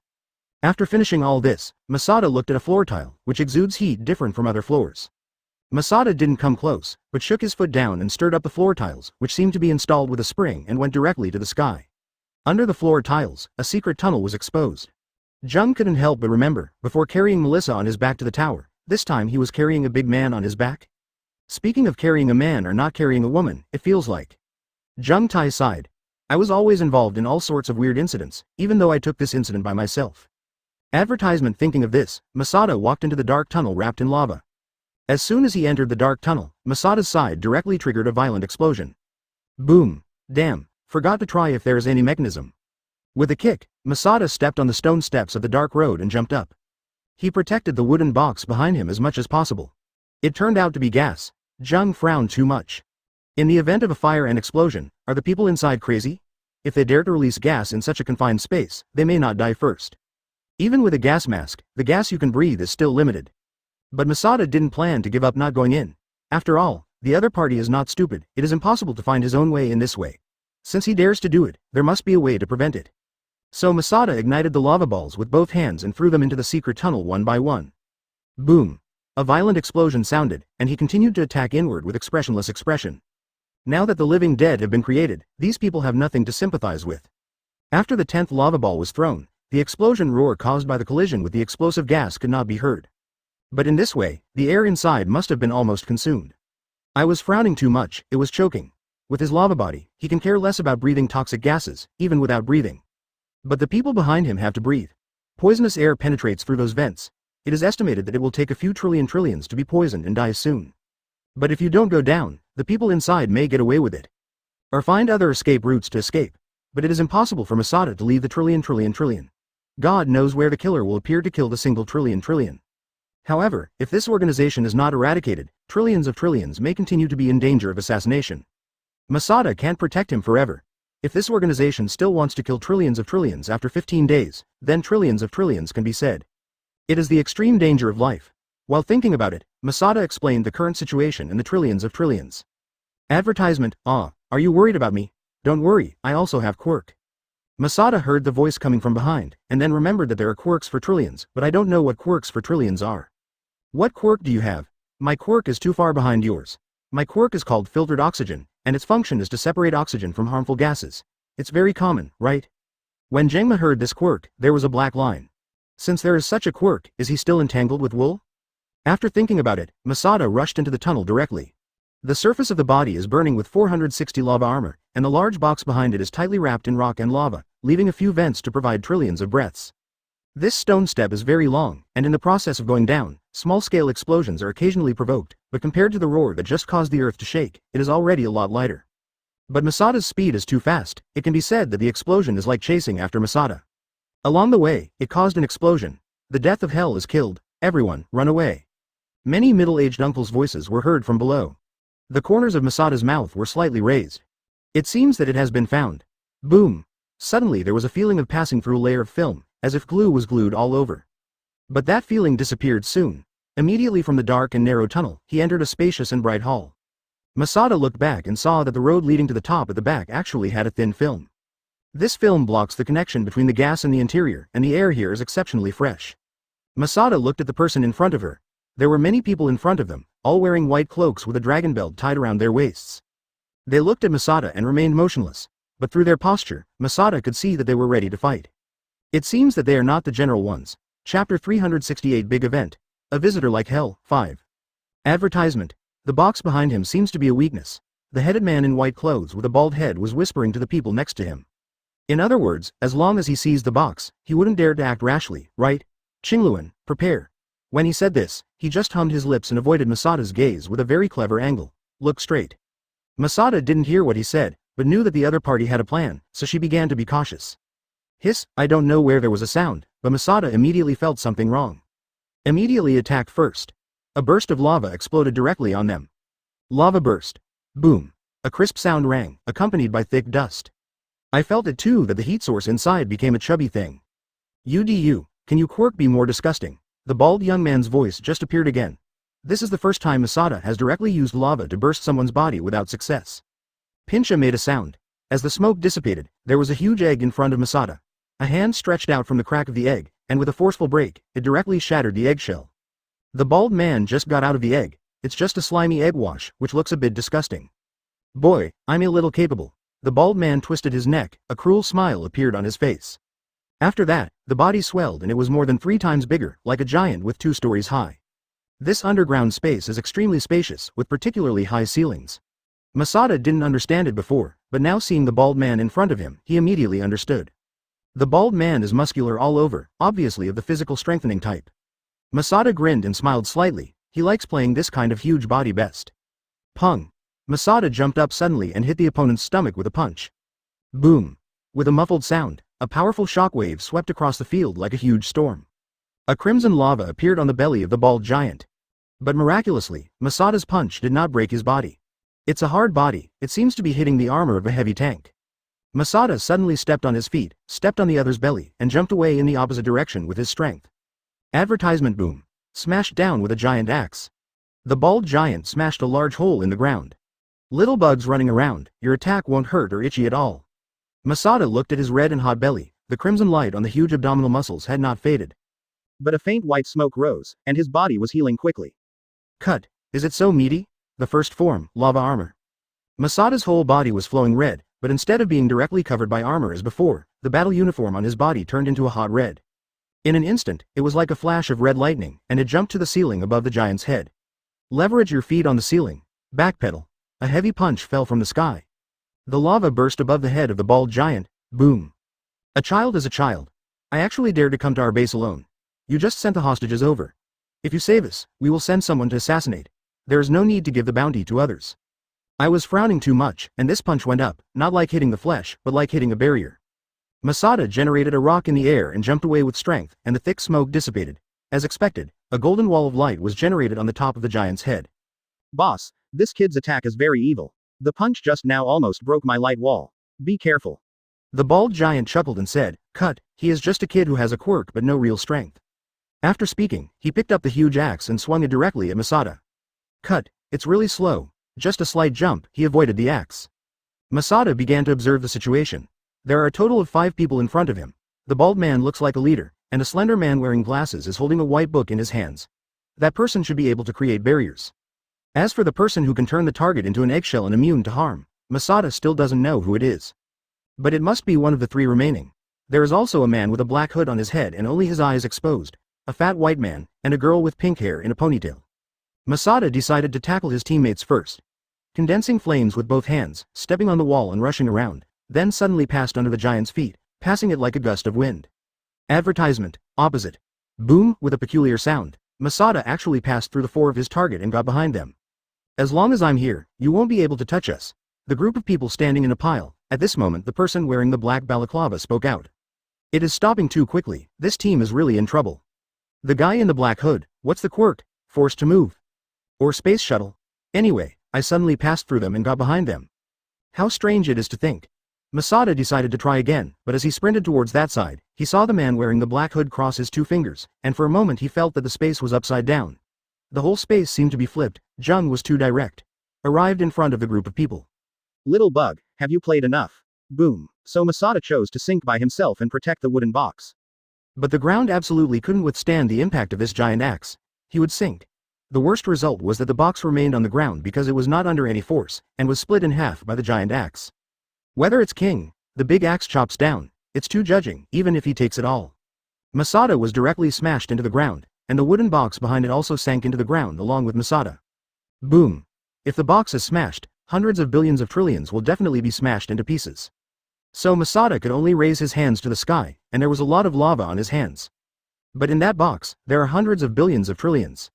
After finishing all this, Masada looked at a floor tile, which exudes heat different from other floors. Masada didn't come close, but shook his foot down and stirred up the floor tiles, which seemed to be installed with a spring and went directly to the sky. Under the floor tiles, a secret tunnel was exposed. Jung couldn't help but remember, before carrying Melissa on his back to the tower, this time he was carrying a big man on his back. Speaking of carrying a man or not carrying a woman, it feels like. Jung Tai sighed. I was always involved in all sorts of weird incidents, even though I took this incident by myself. Advertisement. Thinking of this, Masada walked into the dark tunnel wrapped in lava. As soon as he entered the dark tunnel, Masada's side directly triggered a violent explosion. Boom. Damn, forgot to try if there is any mechanism. With a kick, Masada stepped on the stone steps of the dark road and jumped up. He protected the wooden box behind him as much as possible. It turned out to be gas. Jung frowned too much. In the event of a fire and explosion, are the people inside crazy? If they dare to release gas in such a confined space, they may not die first. Even with a gas mask, the gas you can breathe is still limited. But Masada didn't plan to give up not going in. After all, the other party is not stupid. It is impossible to find his own way in this way. Since he dares to do it, there must be a way to prevent it. So Masada ignited the lava balls with both hands and threw them into the secret tunnel one by one. Boom. A violent explosion sounded, and he continued to attack inward with expressionless expression. Now that the living dead have been created, these people have nothing to sympathize with. After the 10th lava ball was thrown, the explosion roar caused by the collision with the explosive gas could not be heard. But in this way, the air inside must have been almost consumed. I was frowning too much, it was choking. With his lava body, he can care less about breathing toxic gases, even without breathing. But the people behind him have to breathe. Poisonous air penetrates through those vents. It is estimated that it will take a few trillions to be poisoned and die soon. But if you don't go down, the people inside may get away with it. Or find other escape routes to escape. But it is impossible for Masada to leave the trillion. God knows where the killer will appear to kill the single trillion. However, if this organization is not eradicated, trillions of trillions may continue to be in danger of assassination. Masada can't protect him forever. If this organization still wants to kill trillions of trillions after 15 days, then trillions of trillions can be said. It is the extreme danger of life. While thinking about it, Masada explained the current situation and the trillions of trillions. Advertisement. Are you worried about me? Don't worry, I also have quirk. Masada heard the voice coming from behind, and then remembered that there are quirks for trillions, but I don't know what quirks for trillions are. What quirk do you have? My quirk is too far behind yours. My quirk is called filtered oxygen, and its function is to separate oxygen from harmful gases. It's very common, right? When Jengma heard this quirk, there was a black line. Since there is such a quirk, is he still entangled with wool? After thinking about it, Masada rushed into the tunnel directly. The surface of the body is burning with 460 lava armor, and the large box behind it is tightly wrapped in rock and lava, leaving a few vents to provide trillions of breaths. This stone step is very long, and in the process of going down, small-scale explosions are occasionally provoked, but compared to the roar that just caused the earth to shake, it is already a lot lighter. But Masada's speed is too fast. It can be said that the explosion is like chasing after Masada. Along the way, it caused an explosion. The death of hell is killed. Everyone, run away. Many middle-aged uncles' voices were heard from below. The corners of Masada's mouth were slightly raised. It seems that it has been found. Boom. Suddenly there was a feeling of passing through a layer of film, as if glue was glued all over. But that feeling disappeared soon. Immediately from the dark and narrow tunnel, he entered a spacious and bright hall. Masada looked back and saw that the road leading to the top at the back actually had a thin film. This film blocks the connection between the gas and the interior, and the air here is exceptionally fresh. Masada looked at the person in front of her. There were many people in front of them, all wearing white cloaks with a dragon belt tied around their waists. They looked at Masada and remained motionless, but through their posture, Masada could see that they were ready to fight. It seems that they are not the general ones. Chapter 368 Big Event. A Visitor Like Hell, 5. Advertisement. The box behind him seems to be a weakness. The headed man in white clothes with a bald head was whispering to the people next to him. In other words, as long as he sees the box, he wouldn't dare to act rashly, right? Qingluan, prepare. When he said this, he just hummed his lips and avoided Masada's gaze with a very clever angle. Look straight. Masada didn't hear what he said, but knew that the other party had a plan, so she began to be cautious. Hiss, I don't know where there was a sound, but Masada immediately felt something wrong. Immediately attacked first. A burst of lava exploded directly on them. Lava burst. Boom. A crisp sound rang, accompanied by thick dust. I felt it too that the heat source inside became a chubby thing. UDU, can you quirk be more disgusting? The bald young man's voice just appeared again. This is the first time Masada has directly used lava to burst someone's body without success. Pincha made a sound. As the smoke dissipated, there was a huge egg in front of Masada. A hand stretched out from the crack of the egg, and with a forceful break, it directly shattered the eggshell. The bald man just got out of the egg. It's just a slimy egg wash, which looks a bit disgusting. Boy, I'm a little capable. The bald man twisted his neck, a cruel smile appeared on his face. After that, the body swelled and it was more than 3 times bigger, like a giant with 2 stories high. This underground space is extremely spacious, with particularly high ceilings. Masada didn't understand it before, but now seeing the bald man in front of him, he immediately understood. The bald man is muscular all over, obviously of the physical strengthening type. Masada grinned and smiled slightly. He likes playing this kind of huge body best. Pung. Masada jumped up suddenly and hit the opponent's stomach with a punch. Boom. With a muffled sound, a powerful shockwave swept across the field like a huge storm. A crimson lava appeared on the belly of the bald giant. But miraculously, Masada's punch did not break his body. It's a hard body, it seems to be hitting the armor of a heavy tank. Masada suddenly stepped on his feet, stepped on the other's belly, and jumped away in the opposite direction with his strength. Advertisement boom. Smashed down with a giant axe. The bald giant smashed a large hole in the ground. Little bugs running around, your attack won't hurt or itchy at all. Masada looked at his red and hot belly, the crimson light on the huge abdominal muscles had not faded. But a faint white smoke rose, and his body was healing quickly. Cut, is it so meaty? The first form, lava armor. Masada's whole body was flowing red, but instead of being directly covered by armor as before, the battle uniform on his body turned into a hot red. In an instant, it was like a flash of red lightning, and it jumped to the ceiling above the giant's head. Leverage your feet on the ceiling. Backpedal. A heavy punch fell from the sky. The lava burst above the head of the bald giant. Boom. A child is a child. I actually dared to come to our base alone. You just sent the hostages over. If you save us, we will send someone to assassinate. There is no need to give the bounty to others. I was frowning too much, and this punch went up, not like hitting the flesh, but like hitting a barrier. Masada generated a rock in the air and jumped away with strength, and the thick smoke dissipated. As expected, a golden wall of light was generated on the top of the giant's head. Boss, this kid's attack is very evil. The punch just now almost broke my light wall. Be careful. The bald giant chuckled and said, Cut, he is just a kid who has a quirk but no real strength. After speaking, he picked up the huge axe and swung it directly at Masada. Cut, it's really slow. Just a slight jump, he avoided the axe. Masada began to observe the situation. There are a total of 5 people in front of him. The bald man looks like a leader, and a slender man wearing glasses is holding a white book in his hands. That person should be able to create barriers. As for the person who can turn the target into an eggshell and immune to harm, Masada still doesn't know who it is. But it must be one of the 3 remaining. There is also a man with a black hood on his head and only his eyes exposed, a fat white man, and a girl with pink hair in a ponytail. Masada decided to tackle his teammates first. Condensing flames with both hands, stepping on the wall and rushing around, then suddenly passed under the giant's feet, passing it like a gust of wind. Advertisement, opposite. Boom, with a peculiar sound, Masada actually passed through the 4 of his target and got behind them. As long as I'm here, you won't be able to touch us. The group of people standing in a pile, at this moment the person wearing the black balaclava spoke out. It is stopping too quickly, this team is really in trouble. The guy in the black hood, what's the quirk? Forced to move. Or space shuttle? Anyway, I suddenly passed through them and got behind them. How strange it is to think. Masada decided to try again, but as he sprinted towards that side, he saw the man wearing the black hood cross his 2 fingers, and for a moment he felt that the space was upside down. The whole space seemed to be flipped, Jung was too direct. Arrived in front of the group of people. Little bug, have you played enough? Boom. So Masada chose to sink by himself and protect the wooden box. But the ground absolutely couldn't withstand the impact of this giant axe. He would sink. The worst result was that the box remained on the ground because it was not under any force, and was split in half by the giant axe. Whether it's king, the big axe chops down, it's too judging, even if he takes it all. Masada was directly smashed into the ground, and the wooden box behind it also sank into the ground along with Masada. Boom. If the box is smashed, hundreds of billions of trillions will definitely be smashed into pieces. So Masada could only raise his hands to the sky, and there was a lot of lava on his hands. But in that box, there are hundreds of billions of trillions.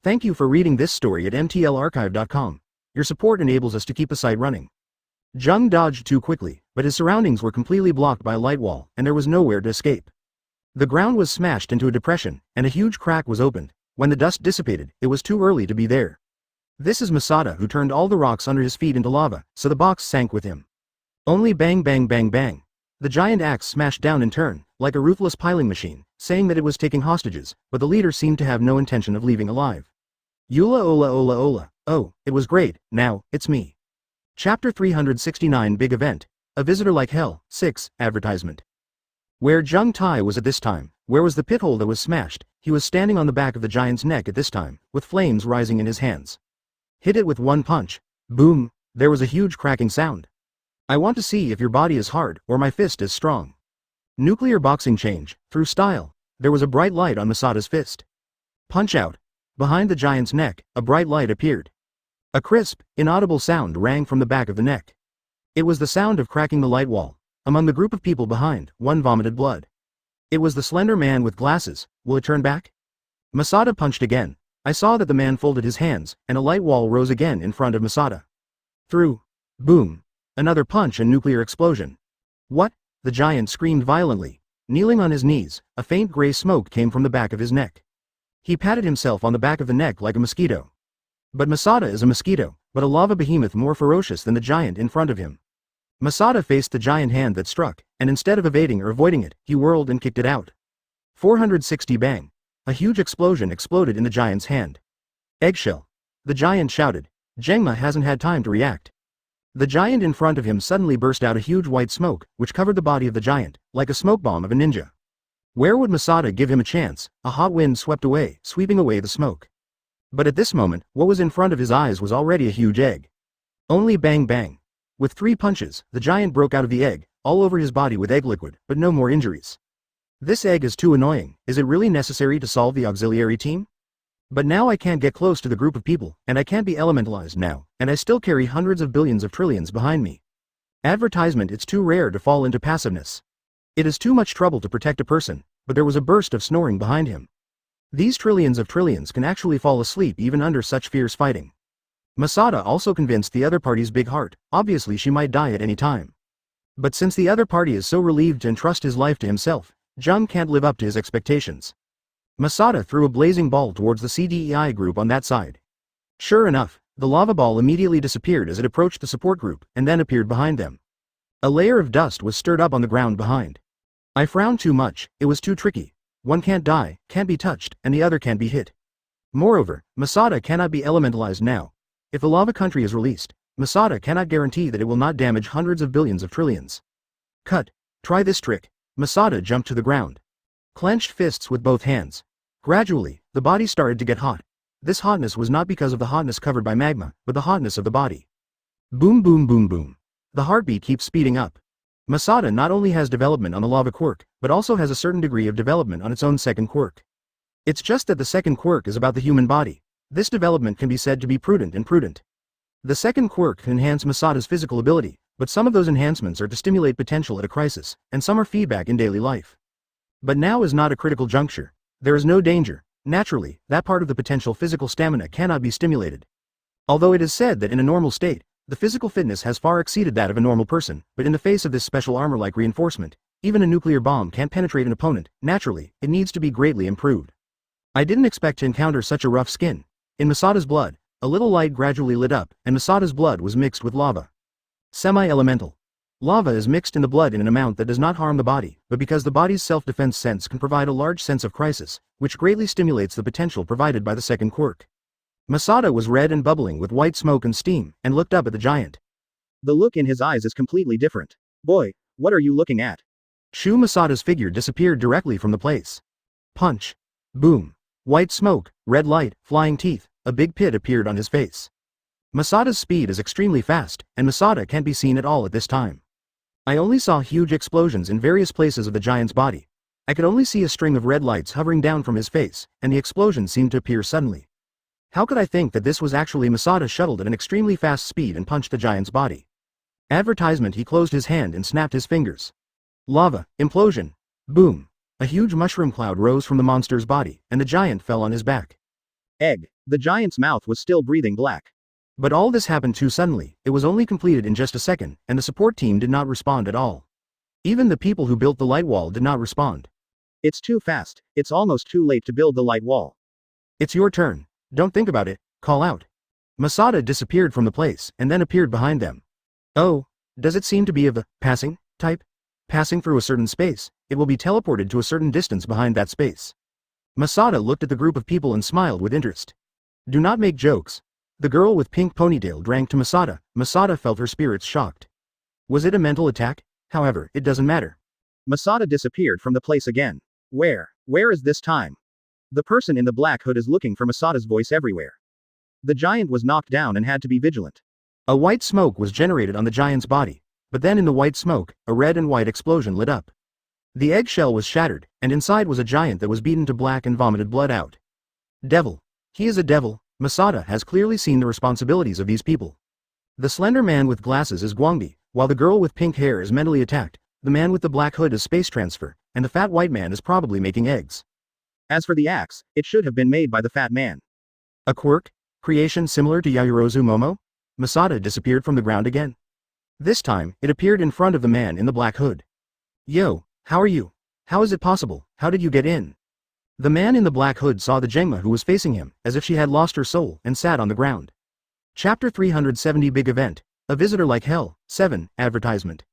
Thank you for reading this story at mtlarchive.com. Your support enables us to keep the site running. Jung dodged too quickly, but his surroundings were completely blocked by a light wall, and there was nowhere to escape. The ground was smashed into a depression, and a huge crack was opened. When the dust dissipated, it was too early to be there. This is Masada, who turned all the rocks under his feet into lava, so the box sank with him. Only bang bang bang bang. The giant axe smashed down in turn, like a ruthless piling machine, saying that it was taking hostages, but the leader seemed to have no intention of leaving alive. Eula ola ola ola. Oh, it was great, now, it's me. Chapter 369 Big Event. A Visitor Like Hell, 6, Advertisement. Where Jung Tai was at this time, where was the pit hole that was smashed, he was standing on the back of the giant's neck at this time, with flames rising in his hands. Hit it with one punch. Boom, there was a huge cracking sound. I want to see if your body is hard, or my fist is strong. Nuclear boxing change, through style. There was a bright light on Masada's fist. Punch out. Behind the giant's neck, a bright light appeared. A crisp, inaudible sound rang from the back of the neck. It was the sound of cracking the light wall. Among the group of people behind, one vomited blood. It was the slender man with glasses. Will it turn back? Masada punched again. I saw that the man folded his hands, and a light wall rose again in front of Masada. Through. Boom. Another punch and nuclear explosion. What? The giant screamed violently. Kneeling on his knees, a faint gray smoke came from the back of his neck. He patted himself on the back of the neck like a mosquito. But Masada is a mosquito, but a lava behemoth more ferocious than the giant in front of him. Masada faced the giant hand that struck, and instead of evading or avoiding it, he whirled and kicked it out. 460 bang. A huge explosion exploded in the giant's hand. Eggshell. The giant shouted. Jengma hasn't had time to react. The giant in front of him suddenly burst out a huge white smoke, which covered the body of the giant, like a smoke bomb of a ninja. Where would Masada give him a chance? A hot wind swept away, sweeping away the smoke. But at this moment, what was in front of his eyes was already a huge egg. Only bang bang. With 3 punches, the giant broke out of the egg, all over his body with egg liquid, but no more injuries. This egg is too annoying. Is it really necessary to solve the auxiliary team? But now I can't get close to the group of people, and I can't be elementalized now, and I still carry hundreds of billions of trillions behind me. Advertisement. It's too rare to fall into passiveness. It is too much trouble to protect a person, but there was a burst of snoring behind him. These trillions of trillions can actually fall asleep even under such fierce fighting. Masada also convinced the other party's big heart. Obviously she might die at any time. But since the other party is so relieved to entrust his life to himself, Jung can't live up to his expectations. Masada threw a blazing ball towards the CDEI group on that side. Sure enough, the lava ball immediately disappeared as it approached the support group, and then appeared behind them. A layer of dust was stirred up on the ground behind. I frowned too much. It was too tricky. One can't die, can't be touched, and the other can't be hit. Moreover, Masada cannot be elementalized now. If the lava country is released, Masada cannot guarantee that it will not damage hundreds of billions of trillions. Cut. Try this trick. Masada jumped to the ground. Clenched fists with both hands. Gradually, the body started to get hot. This hotness was not because of the hotness covered by magma, but the hotness of the body. Boom boom boom boom. The heartbeat keeps speeding up. Masada not only has development on the lava quirk, but also has a certain degree of development on its own second quirk. It's just that the second quirk is about the human body. This development can be said to be prudent and prudent. The second quirk can enhance Masada's physical ability, but some of those enhancements are to stimulate potential at a crisis, and some are feedback in daily life. But now is not a critical juncture. There is no danger. Naturally, that part of the potential physical stamina cannot be stimulated. Although it is said that in a normal state, the physical fitness has far exceeded that of a normal person, but in the face of this special armor-like reinforcement, even a nuclear bomb can't penetrate an opponent. Naturally, it needs to be greatly improved. I didn't expect to encounter such a rough skin. In Masada's blood, a little light gradually lit up, and Masada's blood was mixed with lava. Semi-elemental. Lava is mixed in the blood in an amount that does not harm the body, but because the body's self-defense sense can provide a large sense of crisis, which greatly stimulates the potential provided by the second quirk. Masada was red and bubbling with white smoke and steam, and looked up at the giant. The look in his eyes is completely different. Boy, what are you looking at? Shu Masada's figure disappeared directly from the place. Punch. Boom. White smoke, red light, flying teeth, a big pit appeared on his face. Masada's speed is extremely fast, and Masada can't be seen at all at this time. I only saw huge explosions in various places of the giant's body. I could only see a string of red lights hovering down from his face, and the explosion seemed to appear suddenly. How could I think that this was actually Masada shuttled at an extremely fast speed and punched the giant's body? Advertisement. He closed his hand and snapped his fingers. Lava, implosion. Boom. A huge mushroom cloud rose from the monster's body, and the giant fell on his back. Egg. The giant's mouth was still breathing black. But all this happened too suddenly. It was only completed in just a second, and the support team did not respond at all. Even the people who built the light wall did not respond. It's too fast. It's almost too late to build the light wall. It's your turn. Don't think about it, call out. Masada disappeared from the place, and then appeared behind them. Oh, does it seem to be of a passing type? Passing through a certain space, it will be teleported to a certain distance behind that space. Masada looked at the group of people and smiled with interest. Do not make jokes. The girl with pink ponytail drank to Masada. Masada felt her spirits shocked. Was it a mental attack? However, it doesn't matter. Masada disappeared from the place again. Where is this time? The person in the black hood is looking for Masada's voice everywhere. The giant was knocked down and had to be vigilant. A white smoke was generated on the giant's body, but then in the white smoke, a red and white explosion lit up. The eggshell was shattered, and inside was a giant that was beaten to black and vomited blood out. Devil. He is a devil. Masada has clearly seen the responsibilities of these people. The slender man with glasses is Guangdi, while the girl with pink hair is mentally attacked, the man with the black hood is space transfer, and the fat white man is probably making eggs. As for the axe, it should have been made by the fat man. A quirk? Creation similar to Yayorozu Momo? Masada disappeared from the ground again. This time, it appeared in front of the man in the black hood. Yo, how are you? How is it possible? How did you get in? The man in the black hood saw the Jengma who was facing him, as if she had lost her soul, and sat on the ground. Chapter 370 Big Event. A Visitor Like Hell. 7. Advertisement.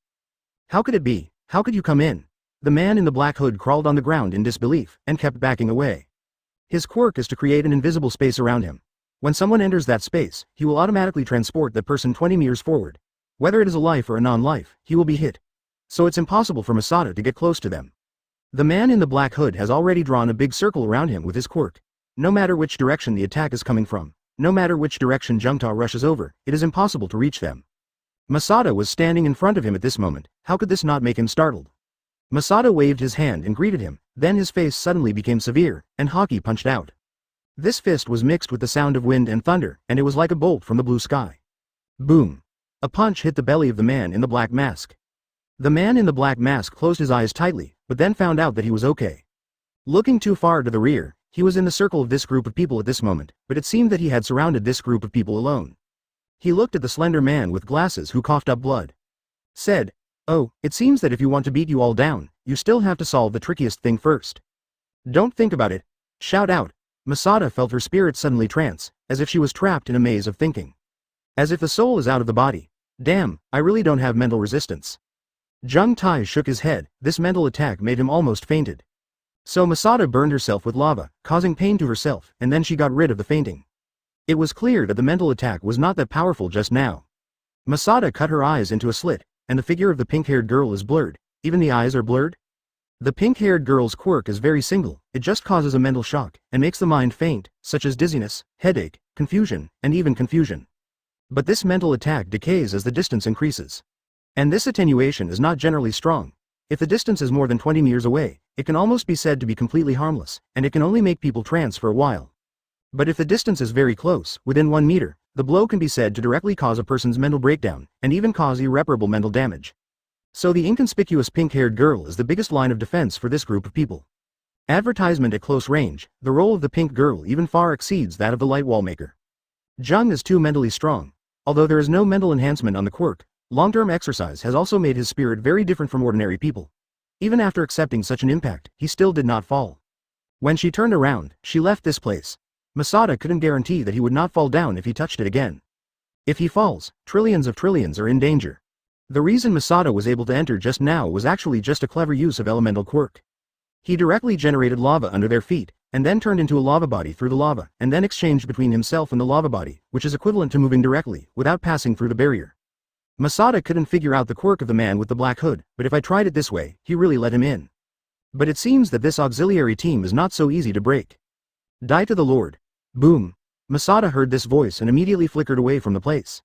How could it be? How could you come in? The man in the black hood crawled on the ground in disbelief, and kept backing away. His quirk is to create an invisible space around him. When someone enters that space, he will automatically transport that person 20 meters forward. Whether it is a life or a non-life, he will be hit. So it's impossible for Masada to get close to them. The man in the black hood has already drawn a big circle around him with his quirk. No matter which direction the attack is coming from, no matter which direction Jungta rushes over, it is impossible to reach them. Masada was standing in front of him at this moment. How could this not make him startled? Masada waved his hand and greeted him, then his face suddenly became severe, and Haki punched out. This fist was mixed with the sound of wind and thunder, and it was like a bolt from the blue sky. Boom! A punch hit the belly of the man in the black mask. The man in the black mask closed his eyes tightly, but then found out that he was okay. Looking too far to the rear, he was in the circle of this group of people at this moment, but it seemed that he had surrounded this group of people alone. He looked at the slender man with glasses who coughed up blood. Said, "Oh, it seems that if you want to beat you all down, you still have to solve the trickiest thing first. Don't think about it. Shout out." Masada felt her spirit suddenly trance, as if she was trapped in a maze of thinking. As if the soul is out of the body. Damn, I really don't have mental resistance. Jung Tai shook his head. This mental attack made him almost fainted. So Masada burned herself with lava, causing pain to herself, and then she got rid of the fainting. It was clear that the mental attack was not that powerful just now. Masada cut her eyes into a slit, and the figure of the pink-haired girl is blurred. Even the eyes are blurred? The pink-haired girl's quirk is very single. It just causes a mental shock, and makes the mind faint, such as dizziness, headache, confusion, and even confusion. But this mental attack decays as the distance increases. And this attenuation is not generally strong. If the distance is more than 20 meters away, it can almost be said to be completely harmless, and it can only make people trance for a while. But if the distance is very close, within 1 meter, the blow can be said to directly cause a person's mental breakdown, and even cause irreparable mental damage. So the inconspicuous pink-haired girl is the biggest line of defense for this group of people. Advertisement at close range. The role of the pink girl even far exceeds that of the light wall maker. Jung is too mentally strong. Although there is no mental enhancement on the quirk, long-term exercise has also made his spirit very different from ordinary people. Even after accepting such an impact, he still did not fall. When she turned around, she left this place. Masada couldn't guarantee that he would not fall down if he touched it again. If he falls, trillions of trillions are in danger. The reason Masada was able to enter just now was actually just a clever use of elemental quirk. He directly generated lava under their feet, and then turned into a lava body through the lava, and then exchanged between himself and the lava body, which is equivalent to moving directly, without passing through the barrier. Masada couldn't figure out the quirk of the man with the black hood, but if I tried it this way, he really let him in. But it seems that this auxiliary team is not so easy to break. Die to the Lord. Boom. Masada heard this voice and immediately flickered away from the place.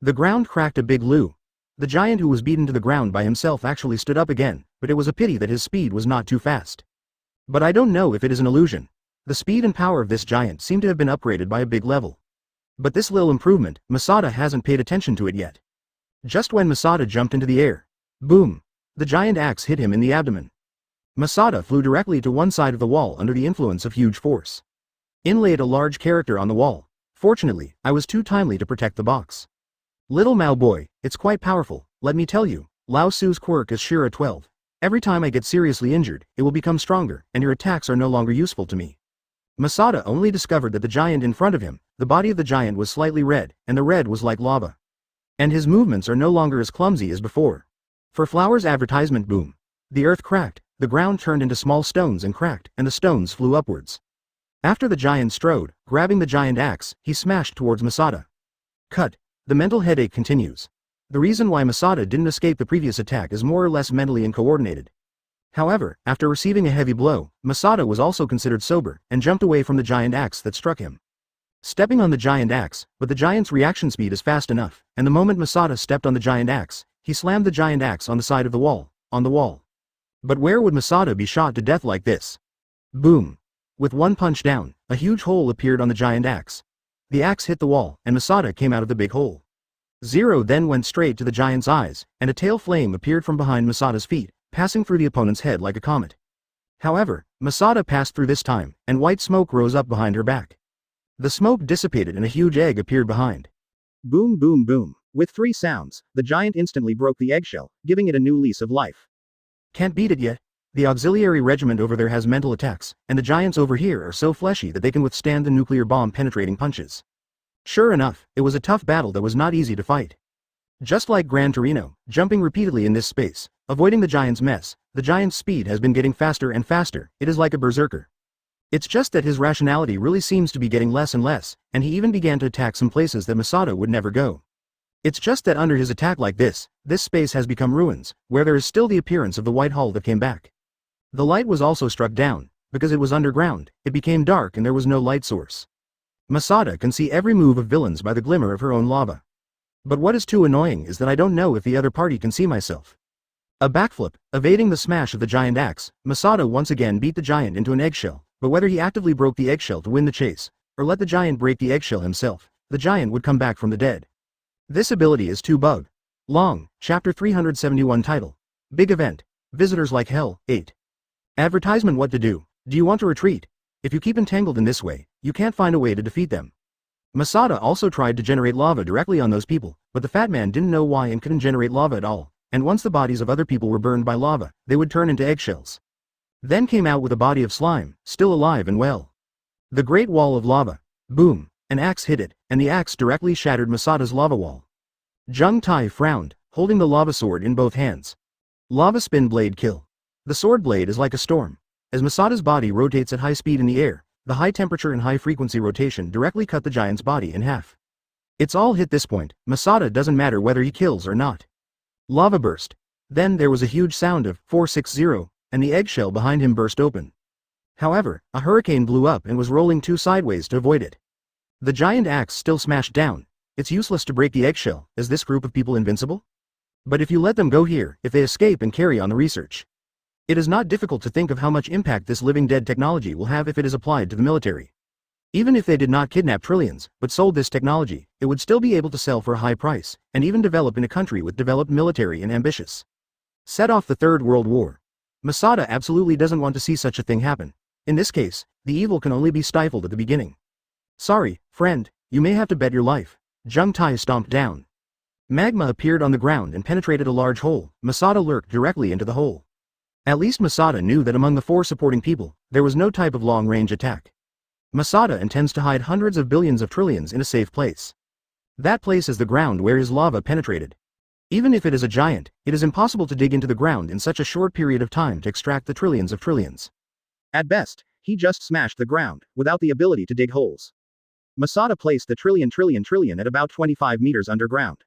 The ground cracked a big loo. The giant who was beaten to the ground by himself actually stood up again, but it was a pity that his speed was not too fast. But I don't know if it is an illusion. The speed and power of this giant seem to have been upgraded by a big level. But this little improvement, Masada hasn't paid attention to it yet. Just when Masada jumped into the air, boom, the giant axe hit him in the abdomen. Masada flew directly to one side of the wall under the influence of huge force. Inlaid a large character on the wall. Fortunately, I was too timely to protect the box. Little Mao boy, it's quite powerful, let me tell you. Lao Su's quirk is Shira 12. Every time I get seriously injured, it will become stronger, and your attacks are no longer useful to me. Masada only discovered that the giant in front of him, the body of the giant was slightly red, and the red was like lava. And his movements are no longer as clumsy as before. For Flower's advertisement boom. The earth cracked, the ground turned into small stones and cracked, and the stones flew upwards. After the giant strode, grabbing the giant axe, he smashed towards Masada. Cut. The mental headache continues. The reason why Masada didn't escape the previous attack is more or less mentally uncoordinated. However, after receiving a heavy blow, Masada was also considered sober, and jumped away from the giant axe that struck him. Stepping on the giant axe, but the giant's reaction speed is fast enough, and the moment Masada stepped on the giant axe, he slammed the giant axe on the side of the wall, on the wall. But where would Masada be shot to death like this? Boom. With one punch down, a huge hole appeared on the giant axe. The axe hit the wall, and Masada came out of the big hole. Zero then went straight to the giant's eyes, and a tail flame appeared from behind Masada's feet, passing through the opponent's head like a comet. However, Masada passed through this time, and white smoke rose up behind her back. The smoke dissipated and a huge egg appeared behind. Boom boom boom. With 3 sounds, the giant instantly broke the eggshell, giving it a new lease of life. Can't beat it yet. The auxiliary regiment over there has mental attacks, and the giants over here are so fleshy that they can withstand the nuclear bomb penetrating punches. Sure enough, it was a tough battle that was not easy to fight. Just like Gran Torino, jumping repeatedly in this space, avoiding the giant's mess, the giant's speed has been getting faster and faster, it is like a berserker. It's just that his rationality really seems to be getting less and less, and he even began to attack some places that Masada would never go. It's just that under his attack like this space has become ruins, where there is still the appearance of the white hull that came back. The light was also struck down, because it was underground, it became dark and there was no light source. Masada can see every move of villains by the glimmer of her own lava. But what is too annoying is that I don't know if the other party can see myself. A backflip, evading the smash of the giant axe, Masada once again beat the giant into an eggshell, but whether he actively broke the eggshell to win the chase, or let the giant break the eggshell himself, the giant would come back from the dead. This ability is too bug. Long, Chapter 371 title. Big event. Visitors like hell, 8. Advertisement. What to do? Do you want to retreat? If you keep entangled in this way, you can't find a way to defeat them. Masada also tried to generate lava directly on those people, but the fat man didn't know why and couldn't generate lava at all, and once the bodies of other people were burned by lava, they would turn into eggshells. Then came out with a body of slime, still alive and well. The great wall of lava. Boom. An axe hit it, and the axe directly shattered Masada's lava wall. Jung Tai frowned, holding the lava sword in both hands. Lava spin blade kill. The sword blade is like a storm. As Masada's body rotates at high speed in the air, the high temperature and high frequency rotation directly cut the giant's body in half. It's all hit this point, Masada doesn't matter whether he kills or not. Lava burst. Then there was a huge sound of 460, and the eggshell behind him burst open. However, a hurricane blew up and was rolling 2 sideways to avoid it. The giant axe still smashed down. It's useless to break the eggshell. Is this group of people invincible? But if you let them go here, if they escape and carry on the research, it is not difficult to think of how much impact this living dead technology will have if it is applied to the military. Even if they did not kidnap trillions, but sold this technology, it would still be able to sell for a high price, and even develop in a country with developed military and ambitious. Set off the Third World War. Masada absolutely doesn't want to see such a thing happen. In this case, the evil can only be stifled at the beginning. Sorry, friend, you may have to bet your life. Jung Tai stomped down. Magma appeared on the ground and penetrated a large hole. Masada lurked directly into the hole. At least Masada knew that among the 4 supporting people, there was no type of long-range attack. Masada intends to hide hundreds of billions of trillions in a safe place. That place is the ground where his lava penetrated. Even if it is a giant, it is impossible to dig into the ground in such a short period of time to extract the trillions of trillions. At best, he just smashed the ground, without the ability to dig holes. Masada placed the trillion at about 25 meters underground.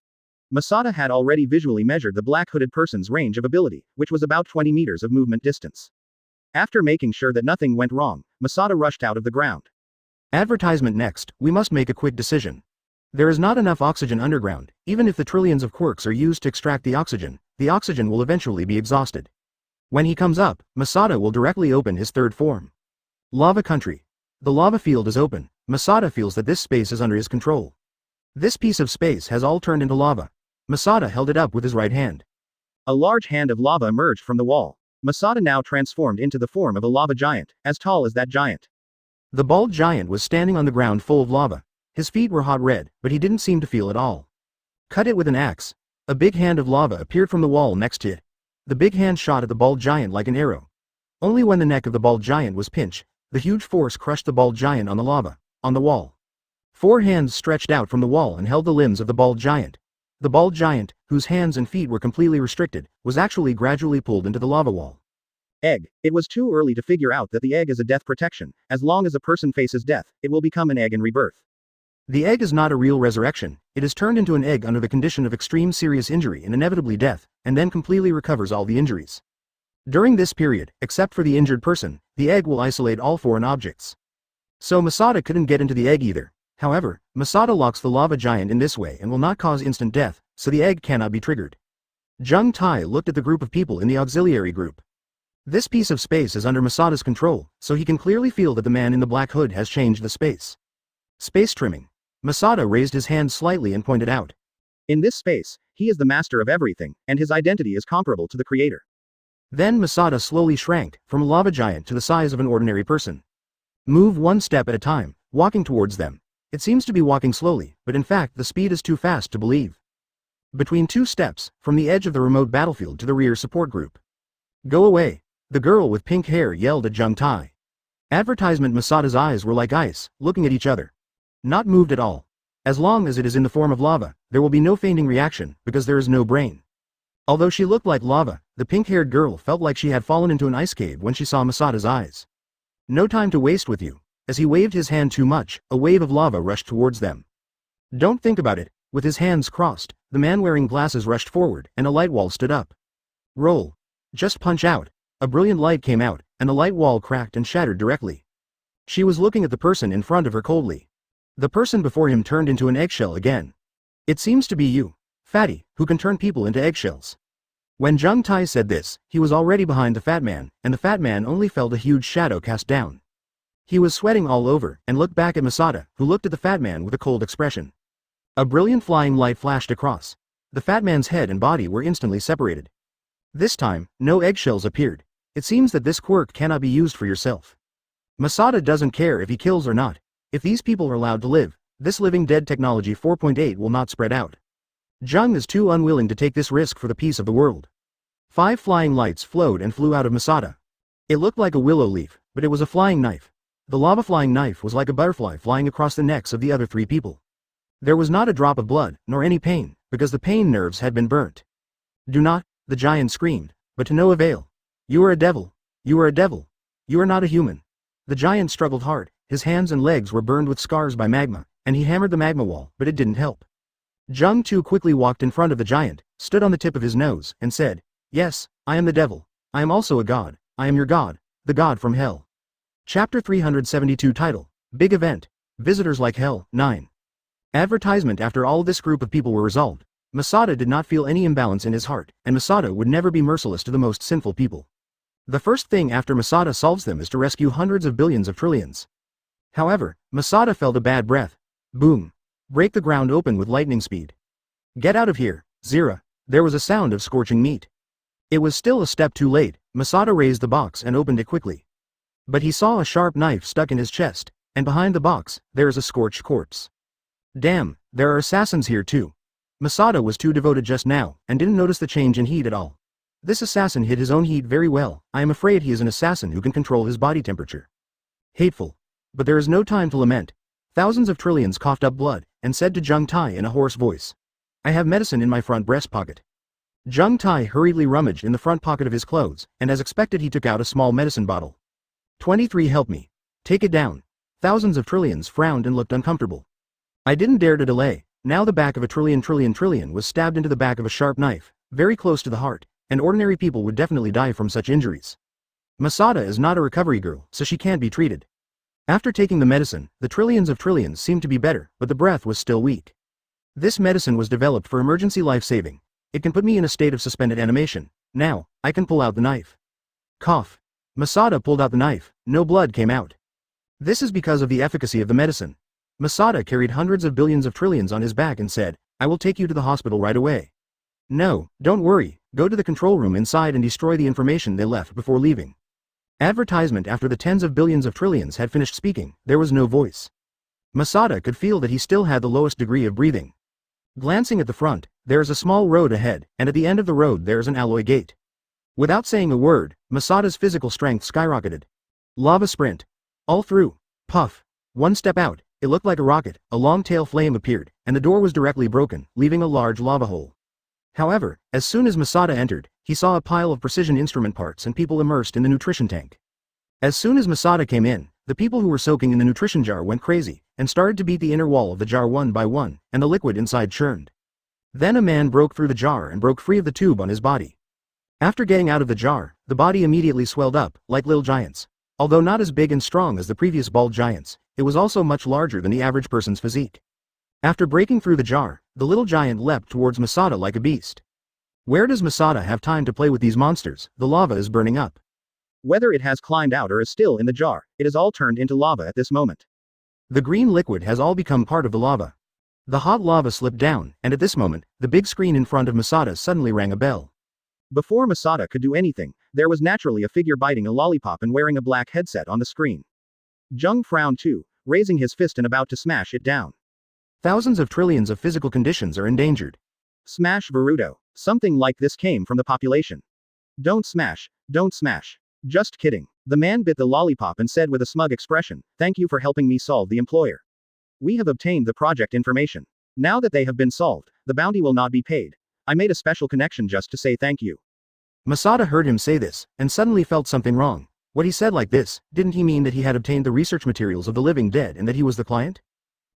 Masada had already visually measured the black-hooded person's range of ability, which was about 20 meters of movement distance. After making sure that nothing went wrong, Masada rushed out of the ground. Advertisement next, we must make a quick decision. There is not enough oxygen underground. Even if the trillions of quirks are used to extract the oxygen will eventually be exhausted. When he comes up, Masada will directly open his third form. Lava country. The lava field is open. Masada feels that this space is under his control. This piece of space has all turned into lava. Masada held it up with his right hand. A large hand of lava emerged from the wall. Masada now transformed into the form of a lava giant, as tall as that giant. The bald giant was standing on the ground full of lava. His feet were hot red, but he didn't seem to feel it all. Cut it with an axe. A big hand of lava appeared from the wall next to it. The big hand shot at the bald giant like an arrow. Only when the neck of the bald giant was pinched, the huge force crushed the bald giant on the lava, on the wall. 4 hands stretched out from the wall and held the limbs of the bald giant. The bald giant, whose hands and feet were completely restricted, was actually gradually pulled into the lava wall. Egg. It was too early to figure out that the egg is a death protection. As long as a person faces death, it will become an egg in rebirth. The egg is not a real resurrection. It is turned into an egg under the condition of extreme serious injury and inevitably death, and then completely recovers all the injuries. During this period, except for the injured person, the egg will isolate all foreign objects. So Masada couldn't get into the egg either. However, Masada locks the lava giant in this way and will not cause instant death, so the egg cannot be triggered. Jung Tai looked at the group of people in the auxiliary group. This piece of space is under Masada's control, so he can clearly feel that the man in the black hood has changed the space. Space trimming. Masada raised his hand slightly and pointed out. In this space, he is the master of everything, and his identity is comparable to the creator. Then Masada slowly shrank, from a lava giant to the size of an ordinary person. Move one step at a time, walking towards them. It seems to be walking slowly, but in fact the speed is too fast to believe. Between 2 steps, from the edge of the remote battlefield to the rear support group. Go away. The girl with pink hair yelled at Jung Tai. Advertisement. Masada's eyes were like ice, looking at each other. Not moved at all. As long as it is in the form of lava, there will be no fainting reaction, because there is no brain. Although she looked like lava, the pink-haired girl felt like she had fallen into an ice cave when she saw Masada's eyes. No time to waste with you. As he waved his hand too much, a wave of lava rushed towards them. Don't think about it. With his hands crossed, the man wearing glasses rushed forward, and a light wall stood up. Roll. Just punch out. A brilliant light came out, and the light wall cracked and shattered directly. She was looking at the person in front of her coldly. The person before him turned into an eggshell again. It seems to be you, fatty, who can turn people into eggshells. When Jung Tai said this, he was already behind the fat man, and the fat man only felt a huge shadow cast down. He was sweating all over, and looked back at Masada, who looked at the fat man with a cold expression. A brilliant flying light flashed across. The fat man's head and body were instantly separated. This time, no eggshells appeared. It seems that this quirk cannot be used for yourself. Masada doesn't care if he kills or not. If these people are allowed to live, this living dead technology 4.8 will not spread out. Jung is too unwilling to take this risk for the peace of the world. 5 flying lights flowed and flew out of Masada. It looked like a willow leaf, but it was a flying knife. The lava flying knife was like a butterfly flying across the necks of the other 3 people. There was not a drop of blood, nor any pain, because the pain nerves had been burnt. Do not, the giant screamed, but to no avail. You are a devil. You are a devil. You are not a human. The giant struggled hard. His hands and legs were burned with scars by magma, and he hammered the magma wall, but it didn't help. Jung too quickly walked in front of the giant, stood on the tip of his nose, and said, Yes, I am the devil. I am also a god. I am your god, the god from hell. Chapter 372. Title: Big Event. Visitors like hell. 9. Advertisement. After all this group of people were resolved, Masada did not feel any imbalance in his heart, and Masada would never be merciless to the most sinful people. The first thing after Masada solves them is to rescue hundreds of billions of trillions. However, Masada felt a bad breath. Boom. Break the ground open with lightning speed. Get out of here, Zira. There was a sound of scorching meat. It was still a step too late. Masada raised the box and opened it quickly. But he saw a sharp knife stuck in his chest, and behind the box, there is a scorched corpse. Damn, there are assassins here too. Masada was too devoted just now, and didn't notice the change in heat at all. This assassin hid his own heat very well. I am afraid he is an assassin who can control his body temperature. Hateful. But there is no time to lament. Thousands of trillions coughed up blood, and said to Jung Tai in a hoarse voice. I have medicine in my front breast pocket. Jung Tai hurriedly rummaged in the front pocket of his clothes, and as expected he took out a small medicine bottle. 23. Help me. Take it down. Thousands of trillions frowned and looked uncomfortable. I didn't dare to delay. Now the back of a trillion was stabbed into the back of a sharp knife, very close to the heart, and ordinary people would definitely die from such injuries. Masada is not a recovery girl, so she can't be treated. After taking the medicine, the trillions of trillions seemed to be better, but the breath was still weak. This medicine was developed for emergency life-saving. It can put me in a state of suspended animation. Now, I can pull out the knife. Cough. Masada pulled out the knife. No blood came out. This is because of the efficacy of the medicine. Masada carried hundreds of billions of trillions on his back and said, "I will take you to the hospital right away." "No, don't worry, go to the control room inside and destroy the information they left before leaving." Advertisement. After the tens of billions of trillions had finished speaking, there was no voice. Masada could feel that he still had the lowest degree of breathing. Glancing at the front, there is a small road ahead, and at the end of the road there is an alloy gate. Without saying a word, Masada's physical strength skyrocketed. Lava sprint. All through. Puff. One step out, it looked like a rocket, a long tail flame appeared, and the door was directly broken, leaving a large lava hole. However, as soon as Masada entered, he saw a pile of precision instrument parts and people immersed in the nutrition tank. As soon as Masada came in, the people who were soaking in the nutrition jar went crazy, and started to beat the inner wall of the jar one by one, and the liquid inside churned. Then a man broke through the jar and broke free of the tube on his body. After getting out of the jar, the body immediately swelled up, like little giants. Although not as big and strong as the previous bald giants, it was also much larger than the average person's physique. After breaking through the jar, the little giant leapt towards Masada like a beast. Where does Masada have time to play with these monsters? The lava is burning up. Whether it has climbed out or is still in the jar, it is all turned into lava at this moment. The green liquid has all become part of the lava. The hot lava slipped down, and at this moment, the big screen in front of Masada suddenly rang a bell. Before Masada could do anything, there was naturally a figure biting a lollipop and wearing a black headset on the screen. Jung frowned too, raising his fist and about to smash it down. Thousands of trillions of physical conditions are endangered. Smash Baruto. Something like this came from the population. Don't smash, don't smash. Just kidding. The man bit the lollipop and said with a smug expression, "Thank you for helping me solve the employer. We have obtained the project information. Now that they have been solved, the bounty will not be paid. I made a special connection just to say thank you." Masada heard him say this, and suddenly felt something wrong. What he said like this, didn't he mean that he had obtained the research materials of the living dead and that he was the client?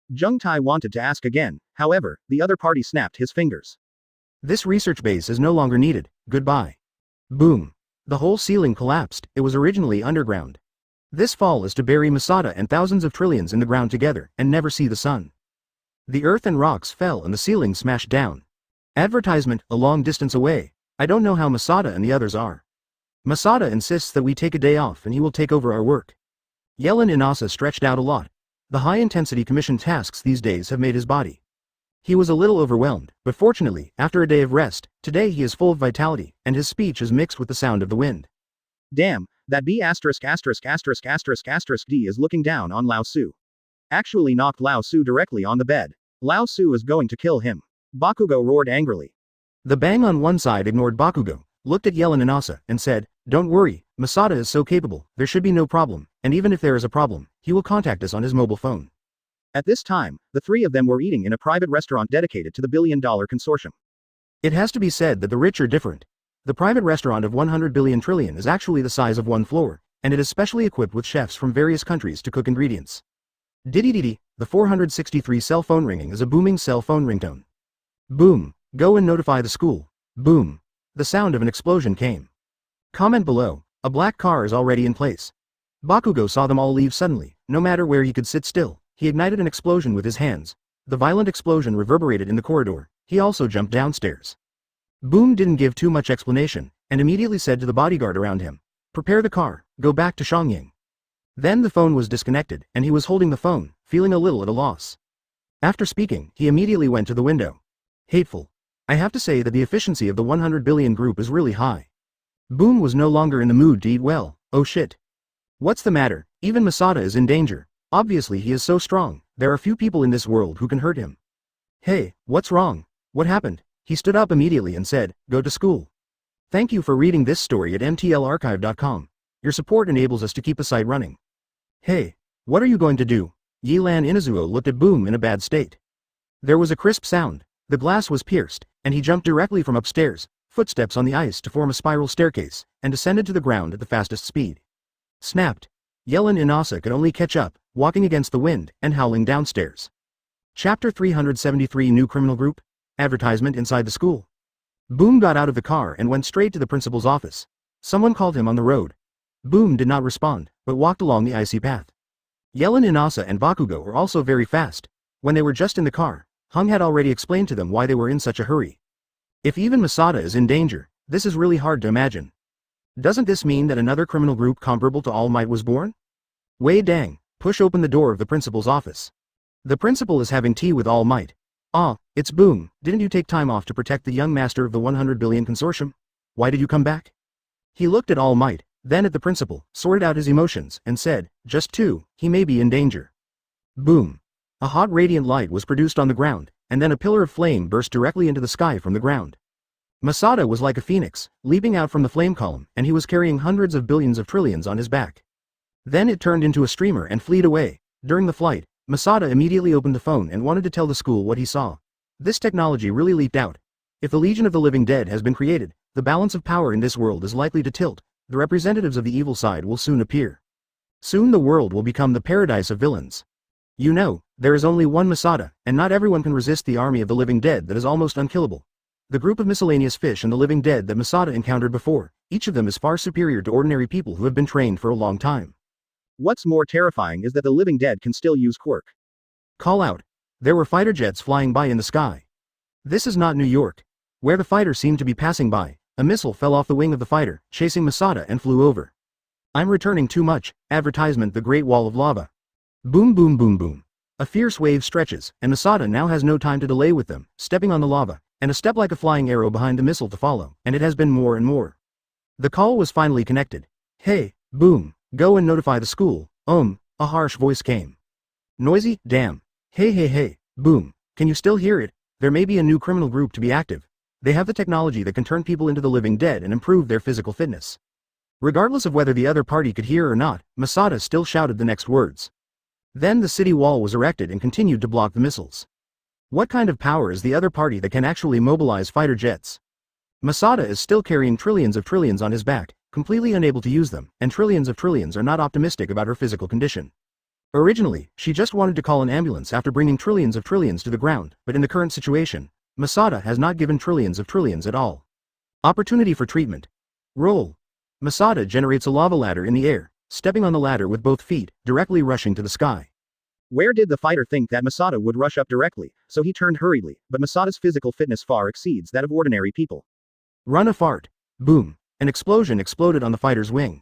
Jung Tai wanted to ask again, however, the other party snapped his fingers. This research base is no longer needed, goodbye. Boom. The whole ceiling collapsed. It was originally underground. This fall is to bury Masada and thousands of trillions in the ground together, and never see the sun. The earth and rocks fell and the ceiling smashed down. Advertisement, a long distance away. I don't know how Masada and the others are. Masada insists that we take a day off and he will take over our work. Yellen Inasa stretched out a lot. The high-intensity commission tasks these days have made his body. He was a little overwhelmed, but fortunately, after a day of rest, today he is full of vitality, and his speech is mixed with the sound of the wind. Damn, that B*************** D is looking down on Lao Su. Actually knocked Lao Su directly on the bed. Lao Su is going to kill him. Bakugo roared angrily. The bang on one side ignored Bakugo, looked at Yellen Inasa, and said, "Don't worry, Masada is so capable, there should be no problem, and even if there is a problem, he will contact us on his mobile phone." At this time, the three of them were eating in a private restaurant dedicated to the billion-dollar consortium. It has to be said that the rich are different. The private restaurant of 100 billion trillion is actually the size of one floor, and it is specially equipped with chefs from various countries to cook ingredients. Diddy, the 463 cell phone ringing is a booming cell phone ringtone. Boom, go and notify the school. Boom. The sound of an explosion came. Comment below, a black car is already in place. Bakugo saw them all leave suddenly, no matter where he could sit still. He ignited an explosion with his hands. The violent explosion reverberated in the corridor. He also jumped downstairs. Boom didn't give too much explanation, and immediately said to the bodyguard around him, "Prepare the car, go back to Shangying." Then the phone was disconnected, and he was holding the phone, feeling a little at a loss. After speaking, he immediately went to the window. Hateful. I have to say that the efficiency of the 100 billion group is really high. Boom was no longer in the mood to eat well. Oh shit. What's the matter? Even Masada is in danger. Obviously he is so strong, there are few people in this world who can hurt him. Hey, what's wrong? What happened? He stood up immediately and said, "Go to school." Thank you for reading this story at mtlarchive.com. Your support enables us to keep the site running. Hey, what are you going to do? Yilan Inazuo looked at Boom in a bad state. There was a crisp sound, the glass was pierced, and he jumped directly from upstairs, footsteps on the ice to form a spiral staircase, and descended to the ground at the fastest speed. Snapped. Yellen Inasa could only catch up, walking against the wind, and howling downstairs. Chapter 373 New Criminal Group? Advertisement inside the school. Boom got out of the car and went straight to the principal's office. Someone called him on the road. Boom did not respond, but walked along the icy path. Yellen, Inasa and Bakugo were also very fast. When they were just in the car, Hung had already explained to them why they were in such a hurry. If even Masada is in danger, this is really hard to imagine. Doesn't this mean that another criminal group comparable to All Might was born? Wei Dang, push open the door of the principal's office. The principal is having tea with All Might. Ah, it's Boom, didn't you take time off to protect the young master of the 100 billion consortium? Why did you come back? He looked at All Might, then at the principal, sorted out his emotions, and said, just two, he may be in danger. Boom. A hot radiant light was produced on the ground, and then a pillar of flame burst directly into the sky from the ground. Masada was like a phoenix, leaping out from the flame column, and he was carrying hundreds of billions of trillions on his back. Then it turned into a streamer and fleed away. During the flight, Masada immediately opened the phone and wanted to tell the school what he saw. This technology really leaped out. If the Legion of the Living Dead has been created, the balance of power in this world is likely to tilt. The representatives of the evil side will soon appear. Soon the world will become the paradise of villains. You know, there is only one Masada, and not everyone can resist the army of the living dead that is almost unkillable. The group of miscellaneous fish and the living dead that Masada encountered before, each of them is far superior to ordinary people who have been trained for a long time. What's more terrifying is that the living dead can still use quirk. Call out. There were fighter jets flying by in the sky. This is not New York. Where the fighter seemed to be passing by, a missile fell off the wing of the fighter, chasing Masada and flew over. I'm returning too much. Advertisement: the Great Wall of Lava. Boom boom boom boom. A fierce wave stretches, and Masada now has no time to delay with them, stepping on the lava, and a step like a flying arrow behind the missile to follow, and it has been more and more. The call was finally connected. Hey, Boom. Go and notify the school. A harsh voice came. Noisy, damn. Hey, Boom. Can you still hear it? There may be a new criminal group to be active. They have the technology that can turn people into the living dead and improve their physical fitness. Regardless of whether the other party could hear or not, Masada still shouted the next words. Then the city wall was erected and continued to block the missiles. What kind of power is the other party that can actually mobilize fighter jets? Masada is still carrying trillions of trillions on his back, completely unable to use them, and trillions of trillions are not optimistic about her physical condition. Originally, she just wanted to call an ambulance after bringing trillions of trillions to the ground, but in the current situation, Masada has not given trillions of trillions at all. Opportunity for treatment. Roll. Masada generates a lava ladder in the air, stepping on the ladder with both feet, directly rushing to the sky. Where did the fighter think that Masada would rush up directly, so he turned hurriedly, but Masada's physical fitness far exceeds that of ordinary people. Run a fart. Boom. An explosion exploded on the fighter's wing.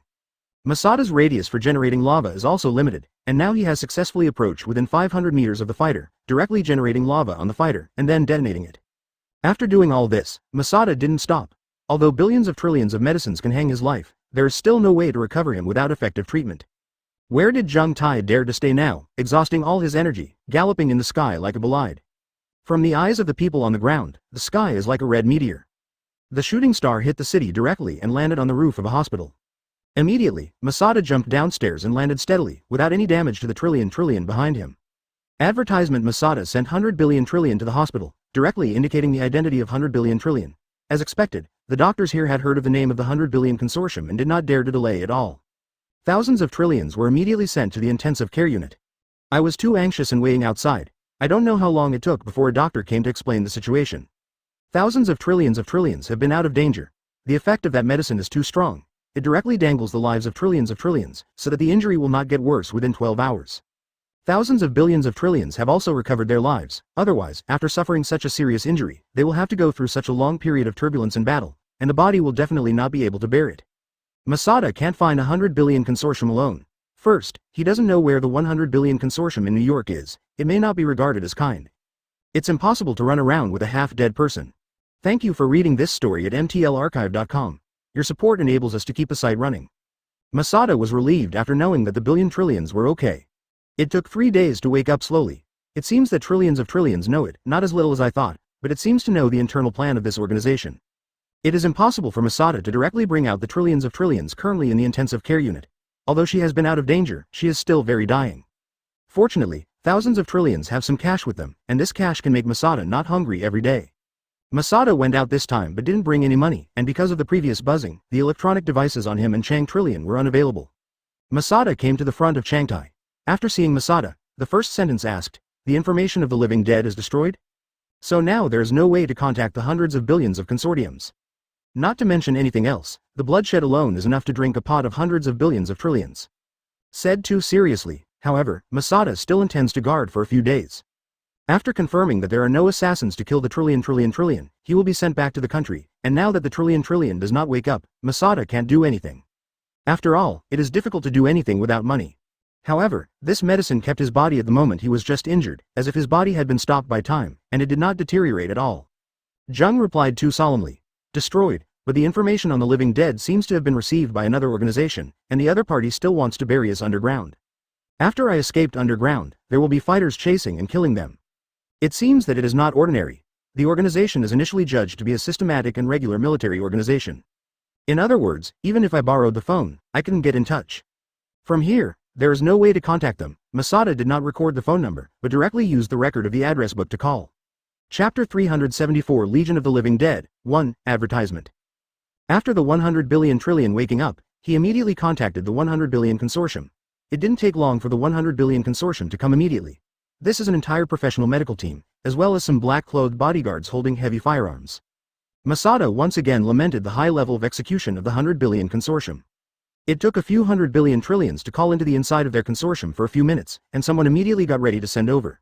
Masada's radius for generating lava is also limited, and now he has successfully approached within 500 meters of the fighter, directly generating lava on the fighter, and then detonating it. After doing all this, Masada didn't stop. Although billions of trillions of medicines can hang his life, there is still no way to recover him without effective treatment. Where did Zheng Tai dare to stay now, exhausting all his energy, galloping in the sky like a bolide? From the eyes of the people on the ground, the sky is like a red meteor. The shooting star hit the city directly and landed on the roof of a hospital. Immediately, Masada jumped downstairs and landed steadily, without any damage to the trillion behind him. Advertisement: Masada sent 100 billion trillion to the hospital, directly indicating the identity of 100 billion trillion. As expected, the doctors here had heard of the name of the 100 billion consortium and did not dare to delay at all. Thousands of trillions were immediately sent to the intensive care unit. I was too anxious and waiting outside. I don't know how long it took before a doctor came to explain the situation. Thousands of trillions have been out of danger. The effect of that medicine is too strong. It directly dangles the lives of trillions, so that the injury will not get worse within 12 hours. Thousands of billions of trillions have also recovered their lives. Otherwise, after suffering such a serious injury, they will have to go through such a long period of turbulence and battle, and the body will definitely not be able to bear it. Masada can't find 100 billion consortium alone. First, he doesn't know where the 100 billion consortium in New York is. It may not be regarded as kind. It's impossible to run around with a half-dead person. Thank you for reading this story at mtlarchive.com. Your support enables us to keep the site running. Masada was relieved after knowing that the billion trillions were okay. It took 3 days to wake up slowly. It seems that trillions of trillions know it, not as little as I thought, but it seems to know the internal plan of this organization. It is impossible for Masada to directly bring out the trillions of trillions currently in the intensive care unit. Although she has been out of danger, she is still very dying. Fortunately, thousands of trillions have some cash with them, and this cash can make Masada not hungry every day. Masada went out this time but didn't bring any money, and because of the previous buzzing, the electronic devices on him and Chang Trillion were unavailable. Masada came to the front of Changtai. After seeing Masada, the first sentence asked, the information of the living dead is destroyed? So now there is no way to contact the hundreds of billions of consortiums. Not to mention anything else, the bloodshed alone is enough to drink a pot of hundreds of billions of trillions. Said too seriously, however, Masada still intends to guard for a few days. After confirming that there are no assassins to kill the trillion, he will be sent back to the country, and now that the trillion does not wake up, Masada can't do anything. After all, it is difficult to do anything without money. However, this medicine kept his body at the moment he was just injured, as if his body had been stopped by time, and it did not deteriorate at all. Jung replied too solemnly. Destroyed, but the information on the living dead seems to have been received by another organization, and the other party still wants to bury us underground. After I escaped underground, there will be fighters chasing and killing them. It seems that it is not ordinary. The organization is initially judged to be a systematic and regular military organization. In other words, even if I borrowed the phone, I couldn't get in touch. From here, there is no way to contact them. Masada did not record the phone number, but directly used the record of the address book to call. Chapter 374 Legion of the Living Dead 1. Advertisement. After the 100 billion trillion waking up, he immediately contacted the 100 billion consortium. It didn't take long for the 100 billion consortium to come immediately. This is an entire professional medical team, as well as some black-clothed bodyguards holding heavy firearms. Masada once again lamented the high level of execution of the 100 billion consortium. It took a few hundred billion trillions to call into the inside of their consortium for a few minutes, and someone immediately got ready to send over.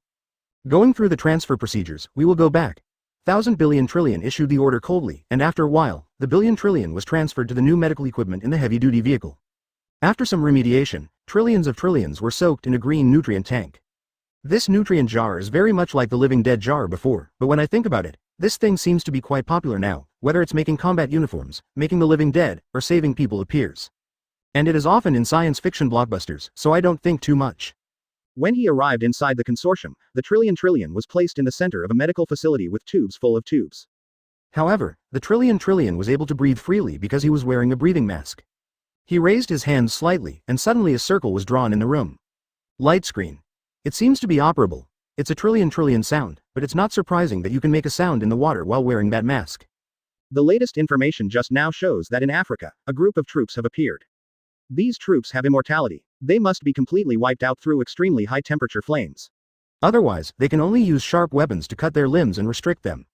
Going through the transfer procedures, we will go back. 1,000 billion trillion issued the order coldly, and after a while, the billion trillion was transferred to the new medical equipment in the heavy-duty vehicle. After some remediation, trillions of trillions were soaked in a green nutrient tank. This nutrient jar is very much like the living dead jar before, but when I think about it, this thing seems to be quite popular now, whether it's making combat uniforms, making the living dead, or saving people appears. And it is often in science fiction blockbusters, so I don't think too much. When he arrived inside the consortium, the trillion was placed in the center of a medical facility with tubes full of tubes. However, the trillion was able to breathe freely because he was wearing a breathing mask. He raised his hands slightly, and suddenly a circle was drawn in the room. Light screen. It seems to be operable. It's a trillion sound, but it's not surprising that you can make a sound in the water while wearing that mask. The latest information just now shows that in Africa, a group of troops have appeared. These troops have immortality. They must be completely wiped out through extremely high temperature flames. Otherwise, they can only use sharp weapons to cut their limbs and restrict them.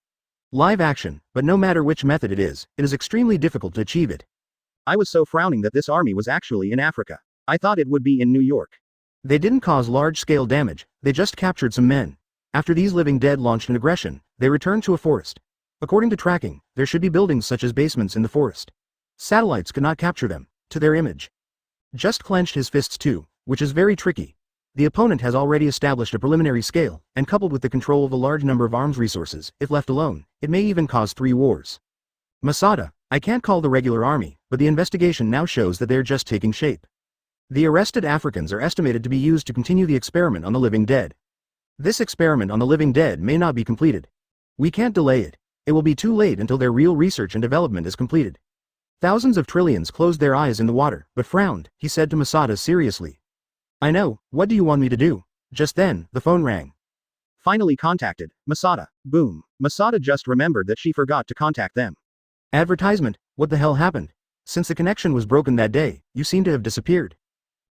Live action, but no matter which method it is extremely difficult to achieve it. I was so frowning that this army was actually in Africa. I thought it would be in New York. They didn't cause large-scale damage, they just captured some men. After these living dead launched an aggression, they returned to a forest. According to tracking, there should be buildings such as basements in the forest. Satellites could not capture them, to their image. Just clenched his fists too, which is very tricky. The opponent has already established a preliminary scale, and coupled with the control of a large number of arms resources, if left alone, it may even cause 3 wars. Masada, I can't call the regular army, but the investigation now shows that they're just taking shape. The arrested Africans are estimated to be used to continue the experiment on the living dead. This experiment on the living dead may not be completed. We can't delay it. It will be too late until their real research and development is completed. Thousands of trillions closed their eyes in the water, but frowned. He said to Masada seriously. I know, what do you want me to do? Just then, the phone rang. Finally contacted, Masada. Boom. Masada just remembered that she forgot to contact them. Advertisement, what the hell happened? Since the connection was broken that day, you seem to have disappeared.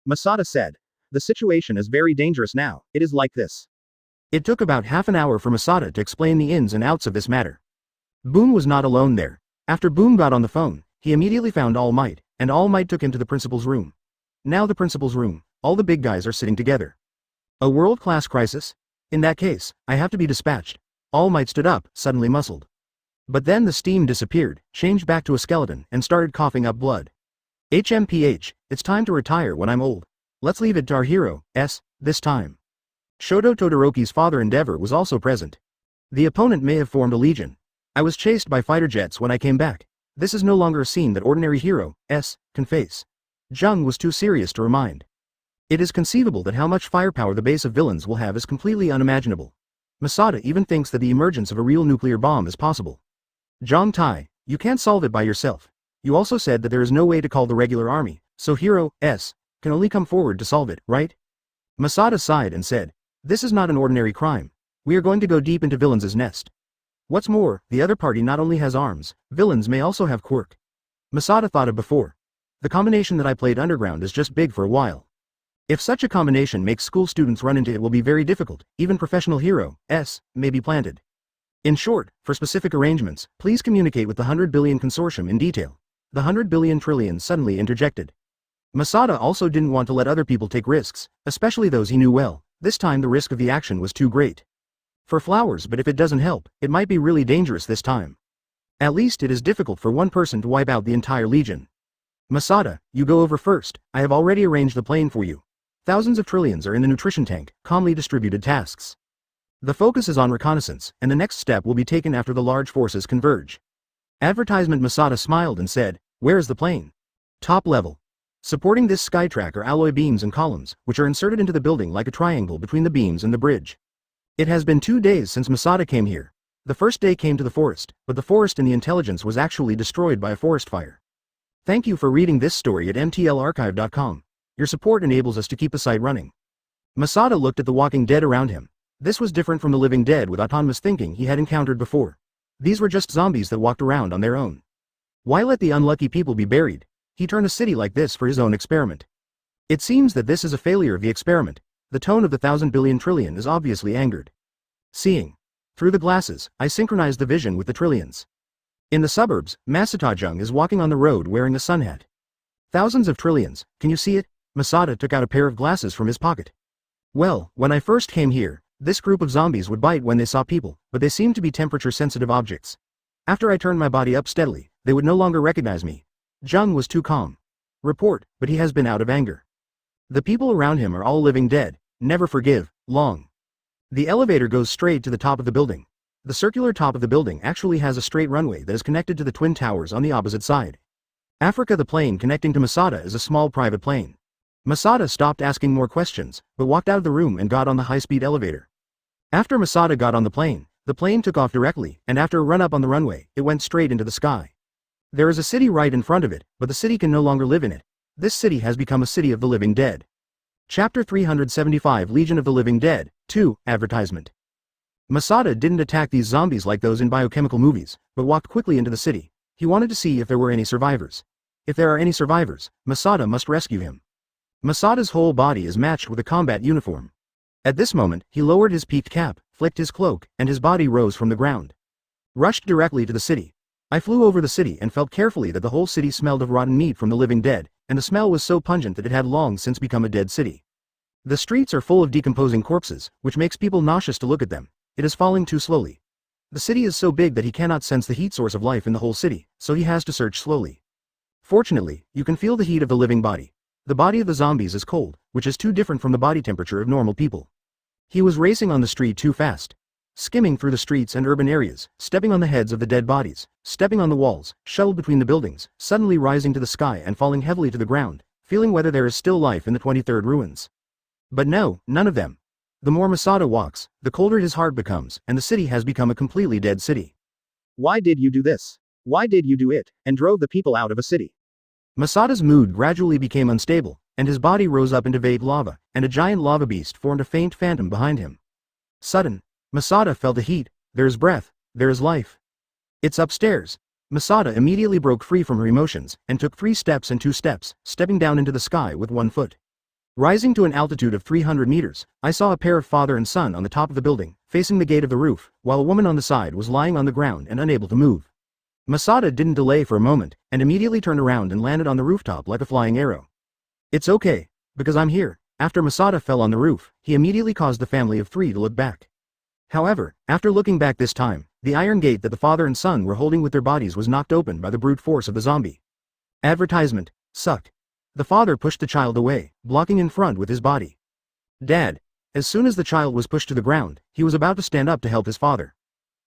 Masada said. The situation is very dangerous now, it is like this. It took about half an hour for Masada to explain the ins and outs of this matter. Boom was not alone there. After Boom got on the phone, he immediately found All Might, and All Might took him to the principal's room. Now the principal's room, all the big guys are sitting together. A world-class crisis? In that case, I have to be dispatched. All Might stood up, suddenly muscled. But then the steam disappeared, changed back to a skeleton, and started coughing up blood. HMPH, it's time to retire when I'm old. Let's leave it to our hero, this time. Shoto Todoroki's father Endeavor was also present. The opponent may have formed a legion. I was chased by fighter jets when I came back. This is no longer a scene that ordinary hero, can face. Jung was too serious to remind. It is conceivable that how much firepower the base of villains will have is completely unimaginable. Masada even thinks that the emergence of a real nuclear bomb is possible. Zhang Tai, you can't solve it by yourself. You also said that there is no way to call the regular army, so Hero, can only come forward to solve it, right? Masada sighed and said, this is not an ordinary crime. We are going to go deep into villains' nest. What's more, the other party not only has arms, villains may also have quirk. Masada thought of before. The combination that I played underground is just big for a while. If such a combination makes school students run into it will be very difficult, even professional heroes may be planted. In short, for specific arrangements, please communicate with the 100 billion consortium in detail. The 100 billion trillion suddenly interjected. Masada also didn't want to let other people take risks, especially those he knew well. This time the risk of the action was too great. For flowers, but if it doesn't help, it might be really dangerous this time. At least it is difficult for one person to wipe out the entire legion. Masada, you go over first. I have already arranged the plane for you. Thousands of trillions are in the nutrition tank, calmly distributed tasks. The focus is on reconnaissance, and the next step will be taken after the large forces converge. Advertisement. Masada smiled and said, where is the plane? Top level. Supporting this skytrack are alloy beams and columns, which are inserted into the building like a triangle between the beams and the bridge. It has been 2 days since Masada came here. The first day came to the forest, but the forest in the intelligence was actually destroyed by a forest fire. Thank you for reading this story at mtlarchive.com. Your support enables us to keep the site running. Masada looked at the walking dead around him. This was different from the living dead with autonomous thinking he had encountered before. These were just zombies that walked around on their own. Why let the unlucky people be buried? He turned a city like this for his own experiment. It seems that this is a failure of the experiment. The tone of the 1,000 billion trillion is obviously angered. Seeing through the glasses, I synchronized the vision with the trillions. In the suburbs, Masatajung is walking on the road wearing a sun hat. Thousands of trillions, can you see it? Masada took out a pair of glasses from his pocket. Well, when I first came here, this group of zombies would bite when they saw people, but they seemed to be temperature-sensitive objects. After I turned my body up steadily, they would no longer recognize me. Jung was too calm. Report, but he has been out of anger. The people around him are all living dead, never forgive, long. The elevator goes straight to the top of the building. The circular top of the building actually has a straight runway that is connected to the twin towers on the opposite side. Africa. The plane connecting to Masada is a small private plane. Masada stopped asking more questions, but walked out of the room and got on the high-speed elevator. After Masada got on the plane took off directly, and after a run-up on the runway, it went straight into the sky. There is a city right in front of it, but the city can no longer live in it. This city has become a city of the living dead. Chapter 375 Legion of the Living Dead, 2, Advertisement. Masada didn't attack these zombies like those in biochemical movies, but walked quickly into the city. He wanted to see if there were any survivors. If there are any survivors, Masada must rescue him. Masada's whole body is matched with a combat uniform. At this moment, he lowered his peaked cap, flicked his cloak, and his body rose from the ground. Rushed directly to the city. I flew over the city and felt carefully that the whole city smelled of rotten meat from the living dead, and the smell was so pungent that it had long since become a dead city. The streets are full of decomposing corpses, which makes people nauseous to look at them. It is falling too slowly. The city is so big that he cannot sense the heat source of life in the whole city, so he has to search slowly. Fortunately, you can feel the heat of the living body. The body of the zombies is cold, which is too different from the body temperature of normal people. He was racing on the street too fast. Skimming through the streets and urban areas, stepping on the heads of the dead bodies, stepping on the walls, shuttled between the buildings, suddenly rising to the sky and falling heavily to the ground, feeling whether there is still life in the 23rd ruins. But no, none of them. The more Masada walks, the colder his heart becomes, and the city has become a completely dead city. Why did you do this? Why did you do it, and drove the people out of a city? Masada's mood gradually became unstable, and his body rose up into vague lava, and a giant lava beast formed a faint phantom behind him. Sudden, Masada felt a heat. There is breath, there is life. It's upstairs. Masada immediately broke free from her emotions, and took 3 steps and 2 steps, stepping down into the sky with 1 foot. Rising to an altitude of 300 meters, I saw a pair of father and son on the top of the building, facing the gate of the roof, while a woman on the side was lying on the ground and unable to move. Masada didn't delay for a moment, and immediately turned around and landed on the rooftop like a flying arrow. It's okay, because I'm here. After Masada fell on the roof, he immediately caused the family of 3 to look back. However, after looking back this time, the iron gate that the father and son were holding with their bodies was knocked open by the brute force of the zombie. Advertisement, suck. The father pushed the child away, blocking in front with his body. Dad. As soon as the child was pushed to the ground, he was about to stand up to help his father.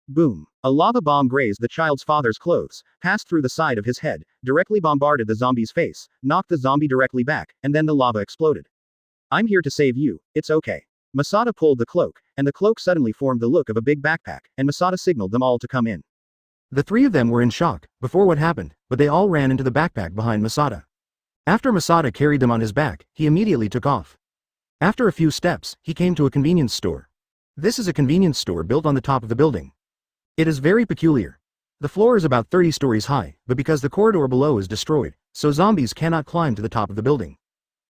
Boom. A lava bomb grazed the child's father's clothes, passed through the side of his head, directly bombarded the zombie's face, knocked the zombie directly back, and then the lava exploded. I'm here to save you, it's okay. Masada pulled the cloak, and the cloak suddenly formed the look of a big backpack, and Masada signaled them all to come in. The 3 of them were in shock before what happened, but they all ran into the backpack behind Masada. After Masada carried them on his back, he immediately took off. After a few steps, he came to a convenience store. This is a convenience store built on the top of the building. It is very peculiar. The floor is about 30 stories high, but because the corridor below is destroyed, so zombies cannot climb to the top of the building.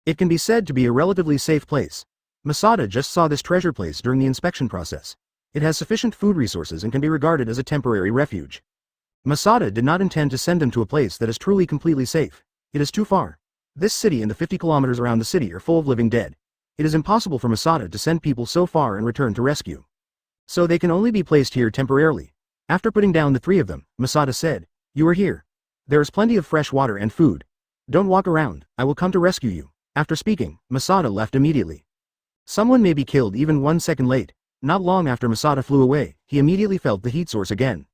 It can be said to be a relatively safe place. Masada just saw this treasure place during the inspection process. It has sufficient food resources and can be regarded as a temporary refuge. Masada did not intend to send them to a place that is truly completely safe. It is too far. This city and the 50 kilometers around the city are full of living dead. It is impossible for Masada to send people so far and return to rescue. So they can only be placed here temporarily. After putting down the three of them, Masada said, "You are here. There is plenty of fresh water and food. Don't walk around, I will come to rescue you." After speaking, Masada left immediately. Someone may be killed even 1 second late. Not long after Masada flew away, he immediately felt the heat source again.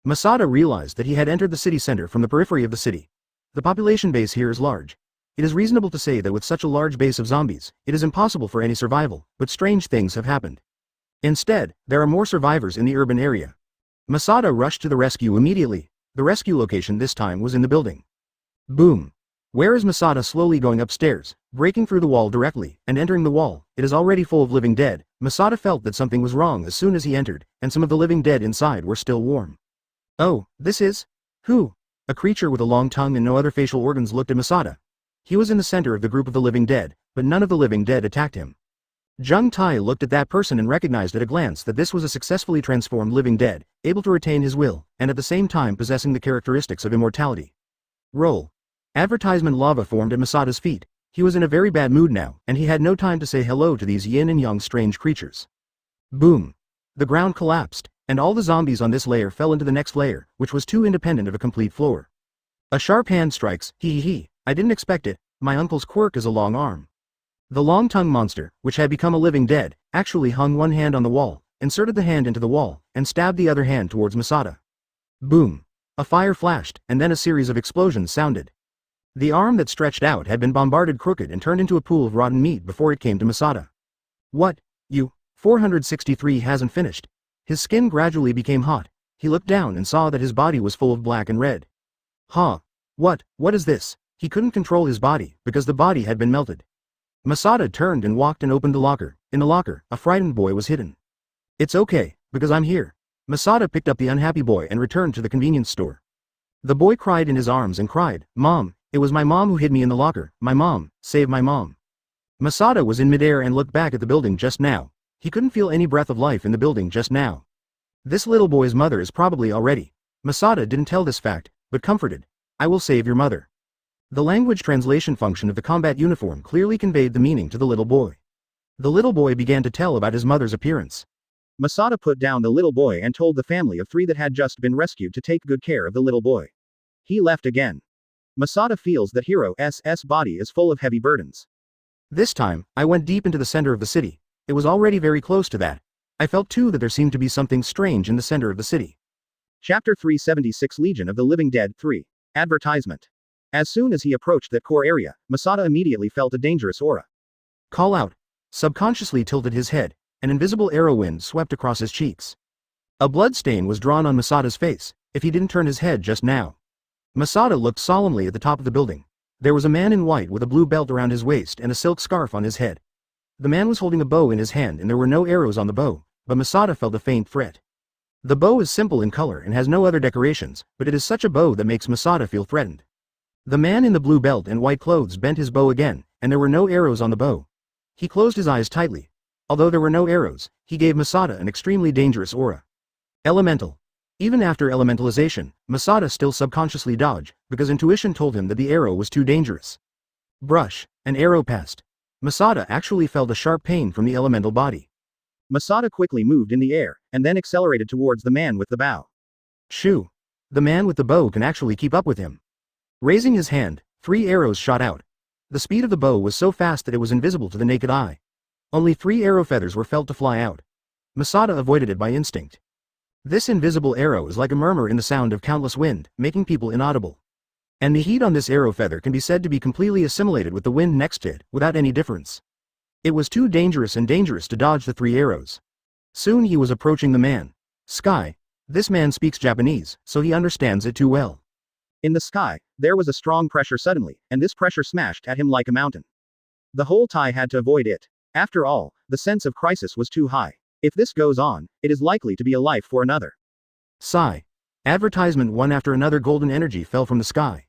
Masada realized that he had entered the city center from the periphery of the city. The population base here is large. It is reasonable to say that with such a large base of zombies, it is impossible for any survival, but strange things have happened. Instead, there are more survivors in the urban area. Masada rushed to the rescue immediately. The rescue location this time was in the building. Boom. Where is Masada slowly going upstairs, breaking through the wall directly, and entering the wall? It is already full of living dead. Masada felt that something was wrong as soon as he entered, and some of the living dead inside were still warm. Oh, this is? Who? A creature with a long tongue and no other facial organs looked at Masada. He was in the center of the group of the living dead, but none of the living dead attacked him. Jung Tai looked at that person and recognized at a glance that this was a successfully transformed living dead, able to retain his will, and at the same time possessing the characteristics of immortality. Roll. Advertisement lava formed at Masada's feet. He was in a very bad mood now, and he had no time to say hello to these yin and yang strange creatures. Boom. The ground collapsed, and all the zombies on this layer fell into the next layer, which was too independent of a complete floor. A sharp hand strikes, hee. I didn't expect it, my uncle's quirk is a long arm. The long-tongued monster, which had become a living dead, actually hung one hand on the wall, inserted the hand into the wall, and stabbed the other hand towards Masada. Boom. A fire flashed, and then a series of explosions sounded. The arm that stretched out had been bombarded crooked and turned into a pool of rotten meat before it came to Masada. What? You? 463 hasn't finished. His skin gradually became hot. He looked down and saw that his body was full of black and red. Huh? What is this? He couldn't control his body, because the body had been melted. Masada turned and walked and opened the locker. In the locker, a frightened boy was hidden. It's okay, because I'm here. Masada picked up the unhappy boy and returned to the convenience store. The boy cried in his arms and cried, "Mom, it was my mom who hid me in the locker. My mom, save my mom." Masada was in midair and looked back at the building just now. He couldn't feel any breath of life in the building just now. This little boy's mother is probably already. Masada didn't tell this fact, but comforted. I will save your mother. The language translation function of the combat uniform clearly conveyed the meaning to the little boy. The little boy began to tell about his mother's appearance. Masada put down the little boy and told the family of 3 that had just been rescued to take good care of the little boy. He left again. Masada feels that Hero's body is full of heavy burdens. This time, I went deep into the center of the city. It was already very close to that. I felt too that there seemed to be something strange in the center of the city. Chapter 376 Legion of the Living Dead 3. Advertisement. As soon as he approached that core area, Masada immediately felt a dangerous aura. Call out. Subconsciously tilted his head, an invisible arrow wind swept across his cheeks. A blood stain was drawn on Masada's face, if he didn't turn his head just now. Masada looked solemnly at the top of the building. There was a man in white with a blue belt around his waist and a silk scarf on his head. The man was holding a bow in his hand and there were no arrows on the bow, but Masada felt a faint threat. The bow is simple in color and has no other decorations, but it is such a bow that makes Masada feel threatened. The man in the blue belt and white clothes bent his bow again, and there were no arrows on the bow. He closed his eyes tightly. Although there were no arrows, he gave Masada an extremely dangerous aura. Elemental. Even after elementalization, Masada still subconsciously dodged, because intuition told him that the arrow was too dangerous. Brush. An arrow passed. Masada actually felt a sharp pain from the elemental body. Masada quickly moved in the air, and then accelerated towards the man with the bow. Shoo! The man with the bow can actually keep up with him. Raising his hand, 3 arrows shot out. The speed of the bow was so fast that it was invisible to the naked eye. Only 3 arrow feathers were felt to fly out. Masada avoided it by instinct. This invisible arrow is like a murmur in the sound of countless wind, making people inaudible. And the heat on this arrow feather can be said to be completely assimilated with the wind next to it, without any difference. It was too dangerous to dodge the 3 arrows. Soon he was approaching the man. Sky. This man speaks Japanese, so he understands it too well. In the sky, there was a strong pressure suddenly, and this pressure smashed at him like a mountain. The whole Tai had to avoid it. After all, the sense of crisis was too high. If this goes on, it is likely to be a life for another. Sigh. Advertisement one after another golden energy fell from the sky.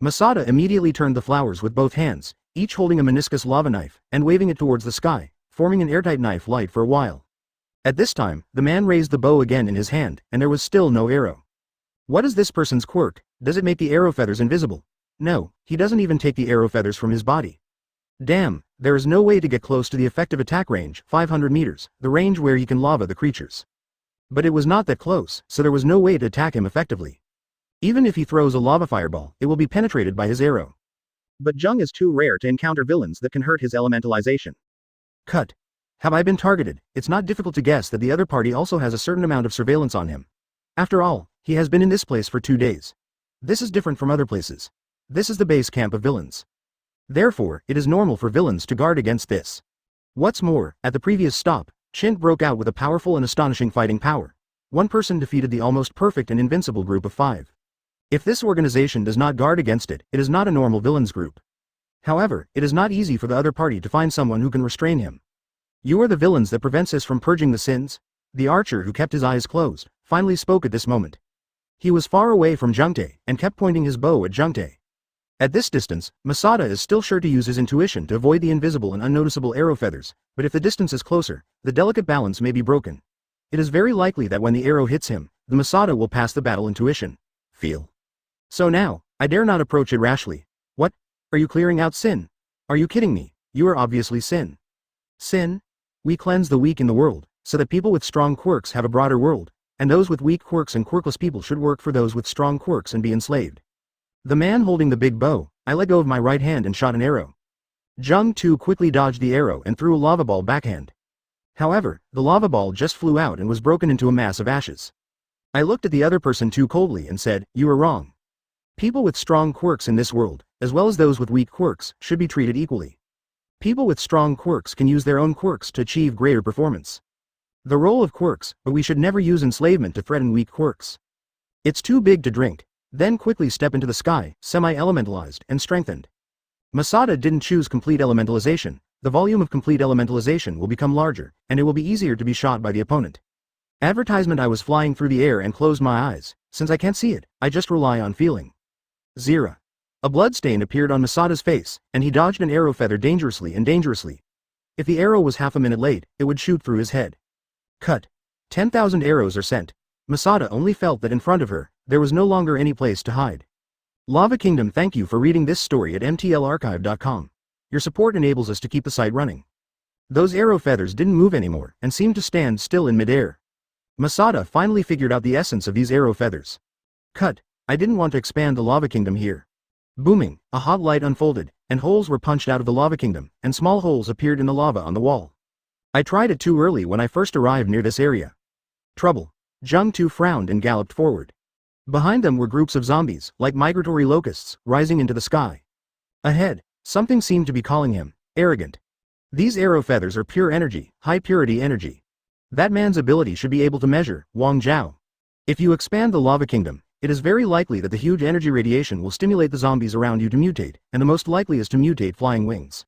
Masada immediately turned the flowers with both hands, each holding a meniscus lava knife, and waving it towards the sky, forming an airtight knife light for a while. At this time, the man raised the bow again in his hand, and there was still no arrow. What is this person's quirk? Does it make the arrow feathers invisible? No, he doesn't even take the arrow feathers from his body. Damn, there is no way to get close to the effective attack range, 500 meters, the range where he can lava the creatures. But it was not that close, so there was no way to attack him effectively. Even if he throws a lava fireball, it will be penetrated by his arrow. But Jung is too rare to encounter villains that can hurt his elementalization. Cut. Have I been targeted? It's not difficult to guess that the other party also has a certain amount of surveillance on him. After all, he has been in this place for 2 days. This is different from other places. This is the base camp of villains. Therefore, it is normal for villains to guard against this. What's more, at the previous stop, Chint broke out with a powerful and astonishing fighting power. One person defeated the almost perfect and invincible group of 5. If this organization does not guard against it, it is not a normal villains group. However, it is not easy for the other party to find someone who can restrain him. You are the villains that prevents us from purging the sins? The archer who kept his eyes closed, finally spoke at this moment. He was far away from Jungtae, and kept pointing his bow at Jungtae. At this distance, Masada is still sure to use his intuition to avoid the invisible and unnoticeable arrow feathers, but if the distance is closer, the delicate balance may be broken. It is very likely that when the arrow hits him, the Masada will pass the battle intuition. Feel. So now, I dare not approach it rashly. What? Are you clearing out sin? Are you kidding me? You are obviously sin. Sin? We cleanse the weak in the world, so that people with strong quirks have a broader world, and those with weak quirks and quirkless people should work for those with strong quirks and be enslaved. The man holding the big bow, I let go of my right hand and shot an arrow. Jung too quickly dodged the arrow and threw a lava ball backhand. However, the lava ball just flew out and was broken into a mass of ashes. I looked at the other person too coldly and said, "You are wrong. People with strong quirks in this world, as well as those with weak quirks, should be treated equally. People with strong quirks can use their own quirks to achieve greater performance. The role of quirks, but we should never use enslavement to threaten weak quirks. It's too big to drink. Then quickly step into the sky, semi-elementalized and strengthened." Masada didn't choose complete elementalization. The volume of complete elementalization will become larger, and it will be easier to be shot by the opponent. Advertisement. I was flying through the air and closed my eyes. Since I can't see it, I just rely on feeling. Zira. A bloodstain appeared on Masada's face, and he dodged an arrow feather dangerously and dangerously. If the arrow was half a minute late, it would shoot through his head. Cut. 10,000 arrows are sent. Masada only felt that in front of her, there was no longer any place to hide. Lava Kingdom, thank you for reading this story at mtlarchive.com. Your support enables us to keep the site running. Those arrow feathers didn't move anymore, and seemed to stand still in midair. Masada finally figured out the essence of these arrow feathers. Cut. I didn't want to expand the Lava Kingdom here. Booming, a hot light unfolded, and holes were punched out of the Lava Kingdom, and small holes appeared in the lava on the wall. I tried it too early when I first arrived near this area. Trouble. Jung too frowned and galloped forward. Behind them were groups of zombies, like migratory locusts, rising into the sky. Ahead, something seemed to be calling him, arrogant. These arrow feathers are pure energy, high purity energy. That man's ability should be able to measure, Wang Zhao. If you expand the Lava Kingdom, it is very likely that the huge energy radiation will stimulate the zombies around you to mutate, and the most likely is to mutate flying wings.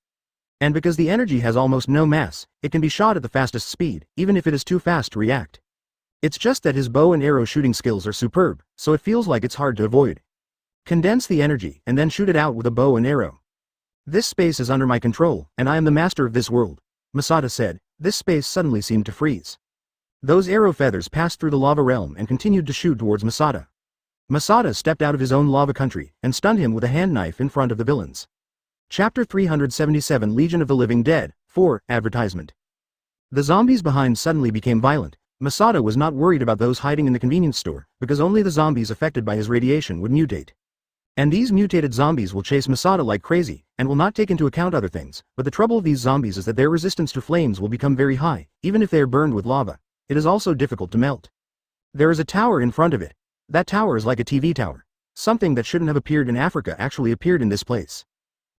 And because the energy has almost no mass, it can be shot at the fastest speed, even if it is too fast to react. It's just that his bow and arrow shooting skills are superb, so it feels like it's hard to avoid. Condense the energy, and then shoot it out with a bow and arrow. This space is under my control, and I am the master of this world, Masada said. This space suddenly seemed to freeze. Those arrow feathers passed through the lava realm and continued to shoot towards Masada. Masada stepped out of his own lava country, and stunned him with a hand knife in front of the villains. Chapter 377 Legion of the Living Dead, 4, Advertisement. The zombies behind suddenly became violent. Masada was not worried about those hiding in the convenience store, because only the zombies affected by his radiation would mutate. And these mutated zombies will chase Masada like crazy, and will not take into account other things, but the trouble of these zombies is that their resistance to flames will become very high, even if they are burned with lava. It is also difficult to melt. There is a tower in front of it. That tower is like a TV tower. Something that shouldn't have appeared in Africa actually appeared in this place.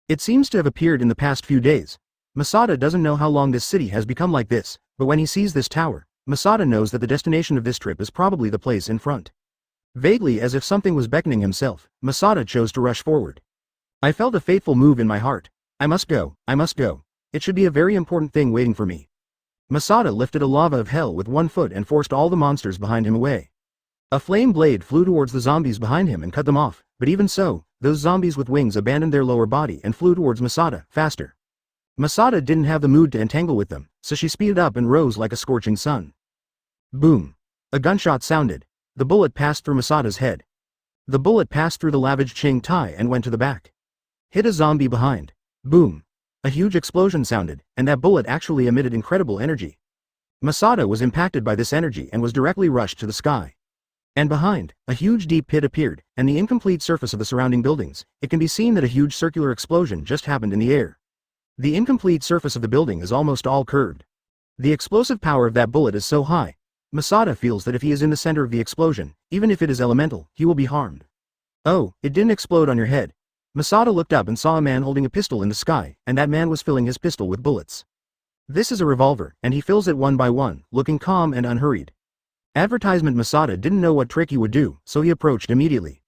It seems to have appeared in the past few days. Masada doesn't know how long this city has become like this, but when he sees this tower, Masada knows that the destination of this trip is probably the place in front. Vaguely as if something was beckoning himself, Masada chose to rush forward. I felt a fateful move in my heart. I must go, I must go. It should be a very important thing waiting for me. Masada lifted a lava of hell with one foot and forced all the monsters behind him away. A flame blade flew towards the zombies behind him and cut them off, but even so, those zombies with wings abandoned their lower body and flew towards Masada, faster. Masada didn't have the mood to entangle with them, so she speeded up and rose like a scorching sun. Boom. A gunshot sounded. The bullet passed through Masada's head. The bullet passed through the lavaged Ching Tai and went to the back. Hit a zombie behind. Boom. A huge explosion sounded, and that bullet actually emitted incredible energy. Masada was impacted by this energy and was directly rushed to the sky. And behind, a huge deep pit appeared, and the incomplete surface of the surrounding buildings, it can be seen that a huge circular explosion just happened in the air. The incomplete surface of the building is almost all curved. The explosive power of that bullet is so high, Masada feels that if he is in the center of the explosion, even if it is elemental, he will be harmed. Oh, it didn't explode on your head. Masada looked up and saw a man holding a pistol in the sky, and that man was filling his pistol with bullets. This is a revolver, and he fills it one by one, looking calm and unhurried. Advertisement. Masada didn't know what trick he would do, so he approached immediately.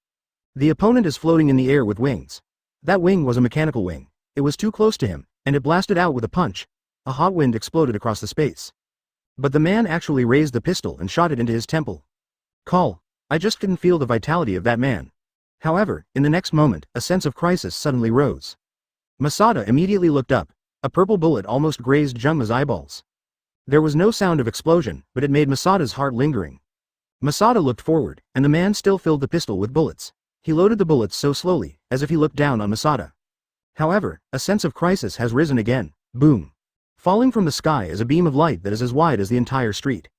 The opponent is floating in the air with wings. That wing was a mechanical wing. It was too close to him, and it blasted out with a punch. A hot wind exploded across the space. But the man actually raised the pistol and shot it into his temple. Call. I just couldn't feel the vitality of that man. However, in the next moment, a sense of crisis suddenly rose. Masada immediately looked up. A purple bullet almost grazed Jungma's eyeballs. There was no sound of explosion, but it made Masada's heart lingering. Masada looked forward, and the man still filled the pistol with bullets. He loaded the bullets so slowly, as if he looked down on Masada. However, a sense of crisis has risen again. Boom. Falling from the sky is a beam of light that is as wide as the entire street.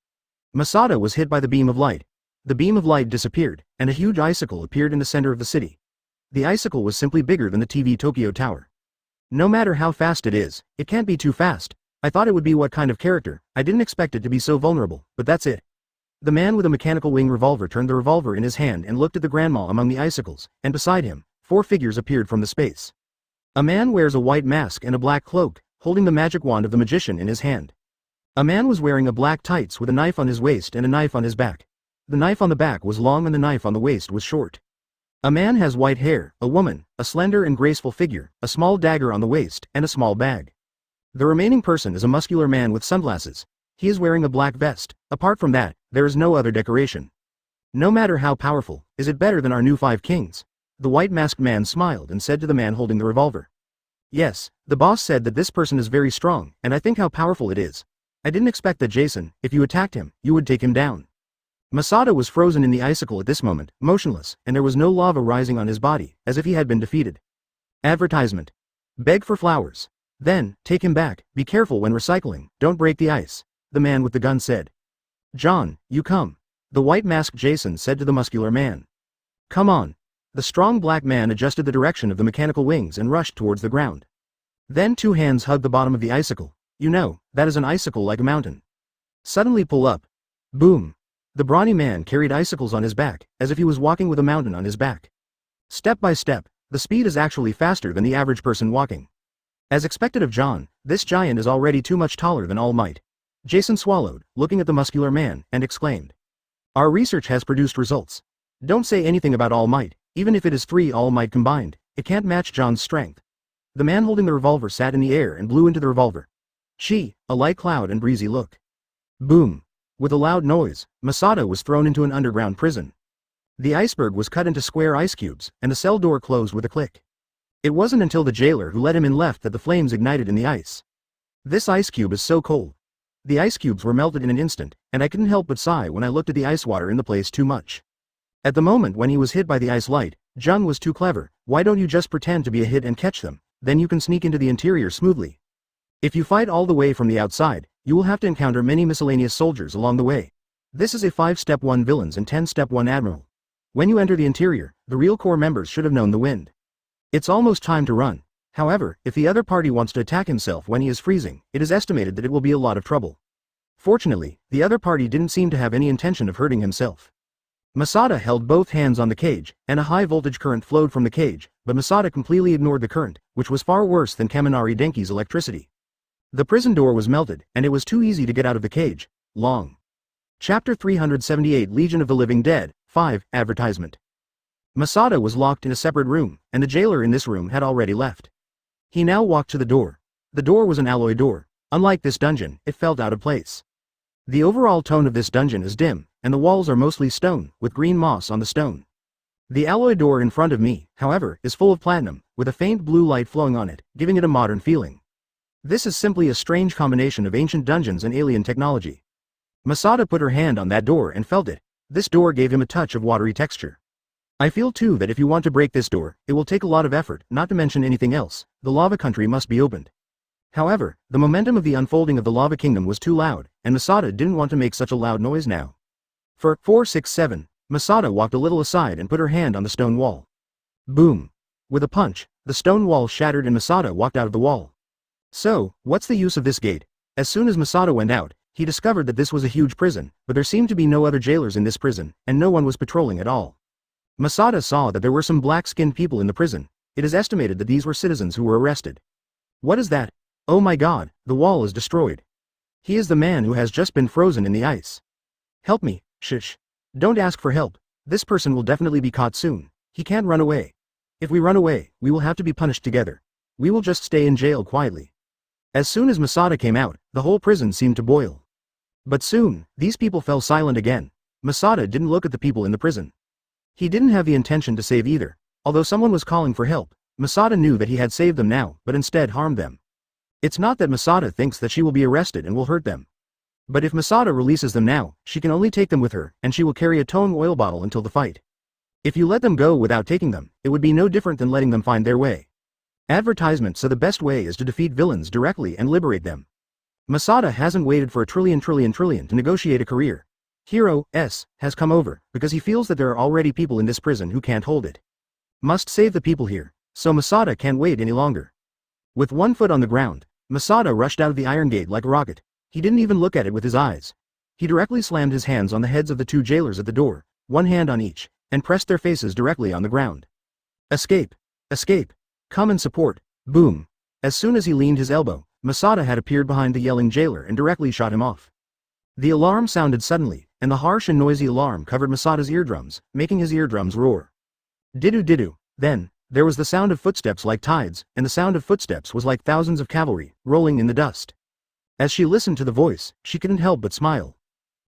Masada was hit by the beam of light. The beam of light disappeared, and a huge icicle appeared in the center of the city. The icicle was simply bigger than the TV Tokyo Tower. No matter how fast it is, it can't be too fast. I thought it would be what kind of character, I didn't expect it to be so vulnerable, but that's it. The man with a mechanical wing revolver turned the revolver in his hand and looked at the grandma among the icicles, and beside him, 4 figures appeared from the space. A man wears a white mask and a black cloak, holding the magic wand of the magician in his hand. A man was wearing a black tights with a knife on his waist and a knife on his back. The knife on the back was long and the knife on the waist was short. A man has white hair, a woman, a slender and graceful figure, a small dagger on the waist, and a small bag. The remaining person is a muscular man with sunglasses. He is wearing a black vest. Apart from that, there is no other decoration. No matter how powerful, is it better than our new 5 kings? The white masked man smiled and said to the man holding the revolver. Yes, the boss said that this person is very strong, and I think how powerful it is. I didn't expect that Jason, if you attacked him, you would take him down. Masada was frozen in the icicle at this moment, motionless, and there was no lava rising on his body, as if he had been defeated. Advertisement. Beg for flowers. Then, take him back, be careful when recycling, don't break the ice, the man with the gun said. John, you come. The white masked Jason said to the muscular man. Come on. The strong black man adjusted the direction of the mechanical wings and rushed towards the ground. Then 2 hands hugged the bottom of the icicle. You know, that is an icicle like a mountain. Suddenly pull up. Boom. The brawny man carried icicles on his back, as if he was walking with a mountain on his back. Step by step, the speed is actually faster than the average person walking. As expected of John, this giant is already too much taller than All Might. Jason swallowed, looking at the muscular man, and exclaimed. Our research has produced results. Don't say anything about All Might, even if it is 3 All Might combined, it can't match John's strength. The man holding the revolver sat in the air and blew into the revolver. A light cloud and breezy look. Boom. With a loud noise, Masada was thrown into an underground prison. The iceberg was cut into square ice cubes, and the cell door closed with a click. It wasn't until the jailer who let him in left that the flames ignited in the ice. This ice cube is so cold. The ice cubes were melted in an instant, and I couldn't help but sigh when I looked at the ice water in the place too much. At the moment when he was hit by the ice light, Jung was too clever. Why don't you just pretend to be a hit and catch them, then you can sneak into the interior smoothly. If you fight all the way from the outside, you will have to encounter many miscellaneous soldiers along the way. This is a 5-step 1 villains and 10-step 1 admiral. When you enter the interior, the real core members should have known the wind. It's almost time to run. However, if the other party wants to attack himself when he is freezing, it is estimated that it will be a lot of trouble. Fortunately, the other party didn't seem to have any intention of hurting himself. Masada held both hands on the cage, and a high-voltage current flowed from the cage, but Masada completely ignored the current, which was far worse than Kaminari Denki's electricity. The prison door was melted, and it was too easy to get out of the cage. Long. Chapter 378 Legion of the Living Dead, 5, Advertisement. Masada was locked in a separate room, and the jailer in this room had already left. He now walked to the door. The door was an alloy door. Unlike this dungeon, it felt out of place. The overall tone of this dungeon is dim, and the walls are mostly stone, with green moss on the stone. The alloy door in front of me, however, is full of platinum, with a faint blue light flowing on it, giving it a modern feeling. This is simply a strange combination of ancient dungeons and alien technology. Masada put her hand on that door and felt it. This door gave him a touch of watery texture. I feel too that if you want to break this door, it will take a lot of effort, not to mention anything else. The lava country must be opened. However, the momentum of the unfolding of the lava kingdom was too loud, and Masada didn't want to make such a loud noise now. For 467, Masada walked a little aside and put her hand on the stone wall. Boom! With a punch, the stone wall shattered and Masada walked out of the wall. So, what's the use of this gate? As soon as Masada went out, he discovered that this was a huge prison, but there seemed to be no other jailers in this prison, and no one was patrolling at all. Masada saw that there were some black-skinned people in the prison. It is estimated that these were citizens who were arrested. What is that? Oh my god, the wall is destroyed. He is the man who has just been frozen in the ice. Help me, shh. Don't ask for help. This person will definitely be caught soon. He can't run away. If we run away, we will have to be punished together. We will just stay in jail quietly. As soon as Masada came out, the whole prison seemed to boil. But soon, these people fell silent again. Masada didn't look at the people in the prison. He didn't have the intention to save either. Although someone was calling for help, Masada knew that he had saved them now, but instead harmed them. It's not that Masada thinks that she will be arrested and will hurt them. But if Masada releases them now, she can only take them with her, and she will carry a towing oil bottle until the fight. If you let them go without taking them, it would be no different than letting them find their way. Advertisement. So the best way is to defeat villains directly and liberate them. Masada hasn't waited for a trillion to negotiate a career. Hero S has come over, because he feels that there are already people in this prison who can't hold it. Must save the people here, so Masada can't wait any longer. With one foot on the ground, Masada rushed out of the iron gate like a rocket. He didn't even look at it with his eyes. He directly slammed his hands on the heads of the two jailers at the door, one hand on each, and pressed their faces directly on the ground. Escape! Escape! Come and support! Boom! As soon as he leaned his elbow, Masada had appeared behind the yelling jailer and directly shot him off. The alarm sounded suddenly, and the harsh and noisy alarm covered Masada's eardrums, making his eardrums roar. Didu. Then, there was the sound of footsteps like tides, and the sound of footsteps was like thousands of cavalry, rolling in the dust. As she listened to the voice, she couldn't help but smile.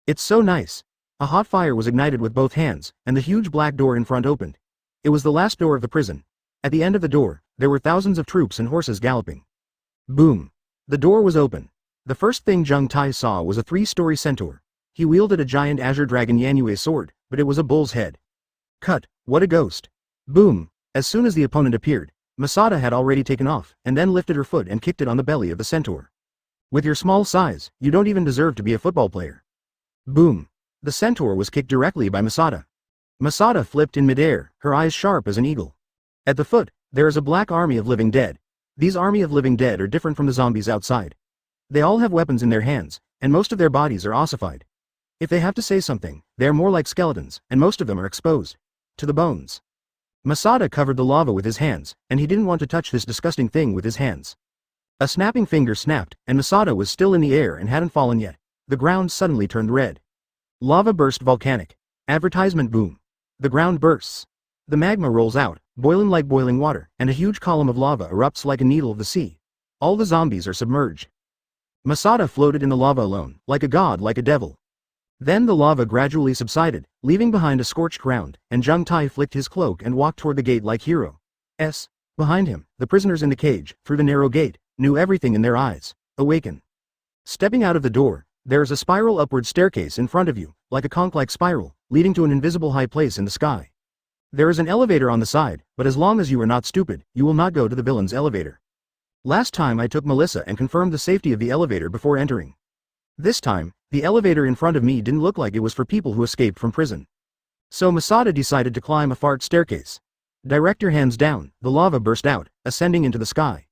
It's so nice. A hot fire was ignited with both hands, and the huge black door in front opened. It was the last door of the prison. At the end of the door, there were thousands of troops and horses galloping. Boom! The door was open. The first thing Jung Tai saw was a 3-story centaur. He wielded a giant azure dragon Yanue sword, but it was a bull's head. Cut, what a ghost. Boom! As soon as the opponent appeared, Masada had already taken off, and then lifted her foot and kicked it on the belly of the centaur. With your small size, you don't even deserve to be a football player. Boom! The centaur was kicked directly by Masada. Masada flipped in midair, her eyes sharp as an eagle. At the foot, there is a black army of living dead. These army of living dead are different from the zombies outside. They all have weapons in their hands, and most of their bodies are ossified. If they have to say something, they are more like skeletons, and most of them are exposed to the bones. Masada covered the lava with his hands, and he didn't want to touch this disgusting thing with his hands. A snapping finger snapped, and Masada was still in the air and hadn't fallen yet. The ground suddenly turned red. Lava burst volcanic. Advertisement boom. The ground bursts. The magma rolls out, boiling like boiling water, and a huge column of lava erupts like a needle of the sea. All the zombies are submerged. Masada floated in the lava alone, like a god, like a devil. Then the lava gradually subsided, leaving behind a scorched ground, and Jung Tai flicked his cloak and walked toward the gate like hero. Behind him, the prisoners in the cage, through the narrow gate, knew everything in their eyes. Awaken. Stepping out of the door, there is a spiral upward staircase in front of you, like a conch-like spiral, leading to an invisible high place in the sky. There is an elevator on the side, but as long as you are not stupid, you will not go to the villain's elevator. Last time I took Melissa and confirmed the safety of the elevator before entering. This time, the elevator in front of me didn't look like it was for people who escaped from prison. So Masada decided to climb a fart staircase. Direct your hands down, the lava burst out, ascending into the sky.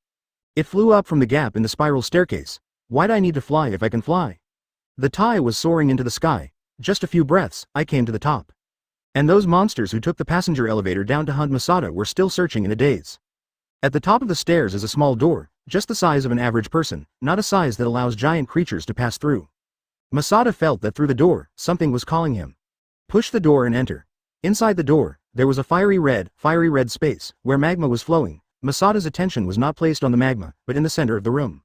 It flew up from the gap in the spiral staircase. Why'd I need to fly if I can fly? The tie was soaring into the sky. Just a few breaths, I came to the top. And those monsters who took the passenger elevator down to hunt Masada were still searching in a daze. At the top of the stairs is a small door, just the size of an average person, not a size that allows giant creatures to pass through. Masada felt that through the door, something was calling him. Push the door and enter. Inside the door, there was a fiery red space, where magma was flowing. Masada's attention was not placed on the magma, but in the center of the room.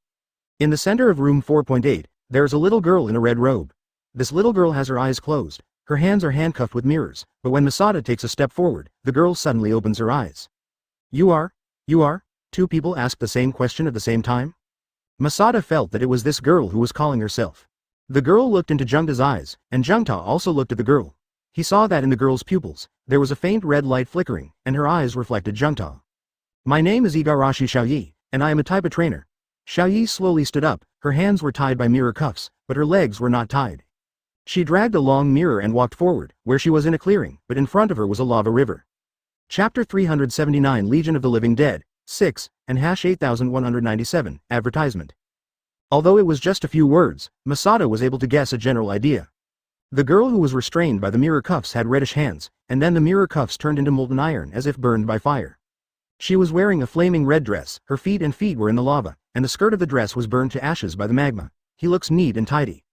In the center of room 4.8, there is a little girl in a red robe. This little girl has her eyes closed. Her hands are handcuffed with mirrors, but when Masada takes a step forward, the girl suddenly opens her eyes. You are? Two people asked the same question at the same time. Masada felt that it was this girl who was calling herself. The girl looked into Jungta's eyes, and Jungta also looked at the girl. He saw that in the girl's pupils, there was a faint red light flickering, and her eyes reflected Jungta. My name is Igarashi Xiaoyi, and I am a Taiba trainer. Xiaoyi slowly stood up, her hands were tied by mirror cuffs, but her legs were not tied. She dragged a long mirror and walked forward, where she was in a clearing, but in front of her was a lava river. Chapter 379 Legion of the Living Dead, 6, and #8197, Advertisement. Although it was just a few words, Masada was able to guess a general idea. The girl who was restrained by the mirror cuffs had reddish hands, and then the mirror cuffs turned into molten iron as if burned by fire. She was wearing a flaming red dress, her feet were in the lava, and the skirt of the dress was burned to ashes by the magma. He looks neat and tidy.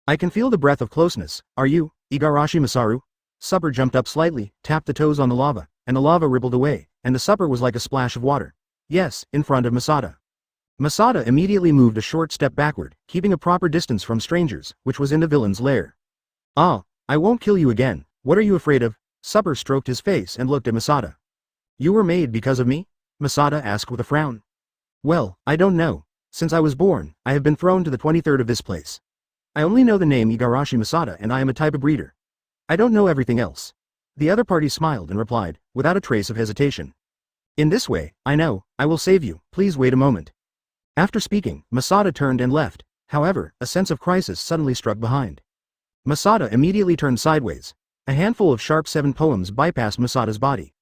I can feel the breath of closeness. Are you, Igarashi Masaru? Supper jumped up slightly, tapped the toes on the lava, and the lava rippled away, and the supper was like a splash of water. Yes, in front of Masada. Masada immediately moved a short step backward, keeping a proper distance from strangers, which was in the villain's lair. Ah, I won't kill you again. What are you afraid of? Supper stroked his face and looked at Masada. You were made because of me? Masada asked with a frown. Well, I don't know. Since I was born, I have been thrown to the 23rd of this place. I only know the name Igarashi Masada and I am a type of breeder. I don't know everything else. The other party smiled and replied, without a trace of hesitation. In this way, I know, I will save you, please wait a moment. After speaking, Masada turned and left. However, a sense of crisis suddenly struck behind. Masada immediately turned sideways. A handful of sharp 7 poems bypassed Masada's body.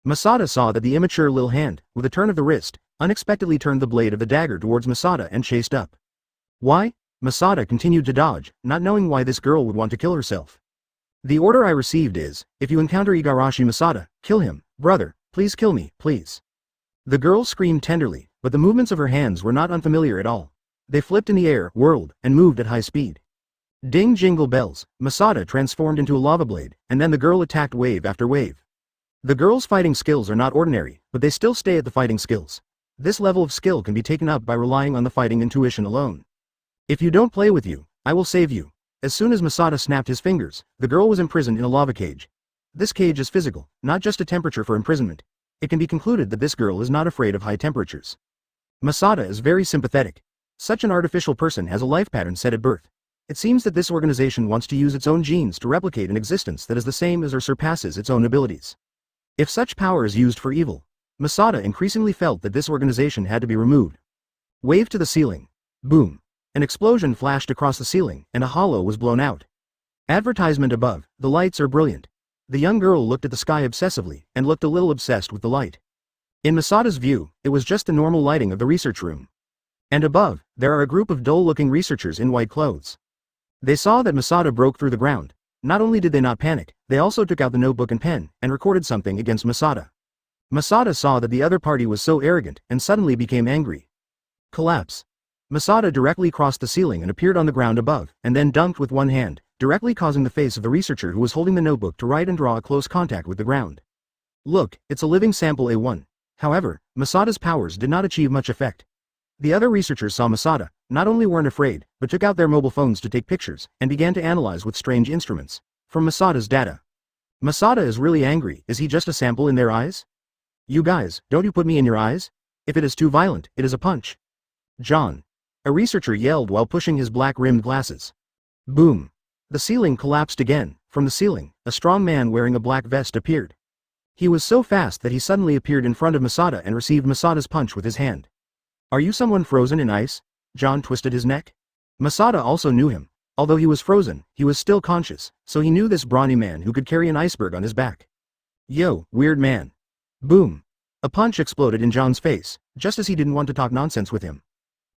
Masada saw that the immature little hand, with a turn of the wrist, unexpectedly turned the blade of the dagger towards Masada and chased up. Why? Masada continued to dodge, not knowing why this girl would want to kill herself. The order I received is, if you encounter Igarashi Masada, kill him, brother, please kill me, please. The girl screamed tenderly, but the movements of her hands were not unfamiliar at all. They flipped in the air, whirled, and moved at high speed. Ding jingle bells, Masada transformed into a lava blade, and then the girl attacked wave after wave. The girl's fighting skills are not ordinary, but they still stay at the fighting skills. This level of skill can be taken up by relying on the fighting intuition alone. If you don't play with you, I will save you. As soon as Masada snapped his fingers, the girl was imprisoned in a lava cage. This cage is physical, not just a temperature for imprisonment. It can be concluded that this girl is not afraid of high temperatures. Masada is very sympathetic. Such an artificial person has a life pattern set at birth. It seems that this organization wants to use its own genes to replicate an existence that is the same as or surpasses its own abilities. If such power is used for evil, Masada increasingly felt that this organization had to be removed. Wave to the ceiling. Boom. An explosion flashed across the ceiling, and a hollow was blown out. Advertisement above, the lights are brilliant. The young girl looked at the sky obsessively, and looked a little obsessed with the light. In Masada's view, it was just the normal lighting of the research room. And above, there are a group of dull-looking researchers in white clothes. They saw that Masada broke through the ground. Not only did they not panic, they also took out the notebook and pen, and recorded something against Masada. Masada saw that the other party was so arrogant, and suddenly became angry. Collapse. Masada directly crossed the ceiling and appeared on the ground above, and then dunked with one hand, directly causing the face of the researcher who was holding the notebook to write and draw a close contact with the ground. Look, it's a living sample A1. However, Masada's powers did not achieve much effect. The other researchers saw Masada, not only weren't afraid, but took out their mobile phones to take pictures, and began to analyze with strange instruments, from Masada's data. Masada is really angry. Is he just a sample in their eyes? You guys, don't you put me in your eyes? If it is too violent, it is a punch. John. A researcher yelled while pushing his black-rimmed glasses. Boom. The ceiling collapsed again. From the ceiling, a strong man wearing a black vest appeared. He was so fast that he suddenly appeared in front of Masada and received Masada's punch with his hand. Are you someone frozen in ice? John twisted his neck. Masada also knew him. Although he was frozen, he was still conscious, so he knew this brawny man who could carry an iceberg on his back. Yo, weird man. Boom. A punch exploded in John's face, just as he didn't want to talk nonsense with him.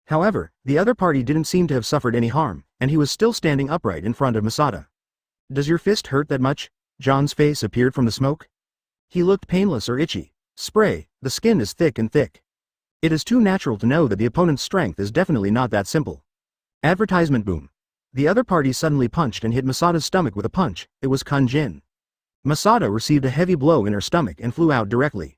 However, the other party didn't seem to have suffered any harm, and he was still standing upright in front of Masada. Does your fist hurt that much? John's face appeared from the smoke. He looked painless or itchy. Spray, the skin is thick and thick. It is too natural to know that the opponent's strength is definitely not that simple. Advertisement boom. The other party suddenly punched and hit Masada's stomach with a punch. It was Kun-jin. Masada received a heavy blow in her stomach and flew out directly.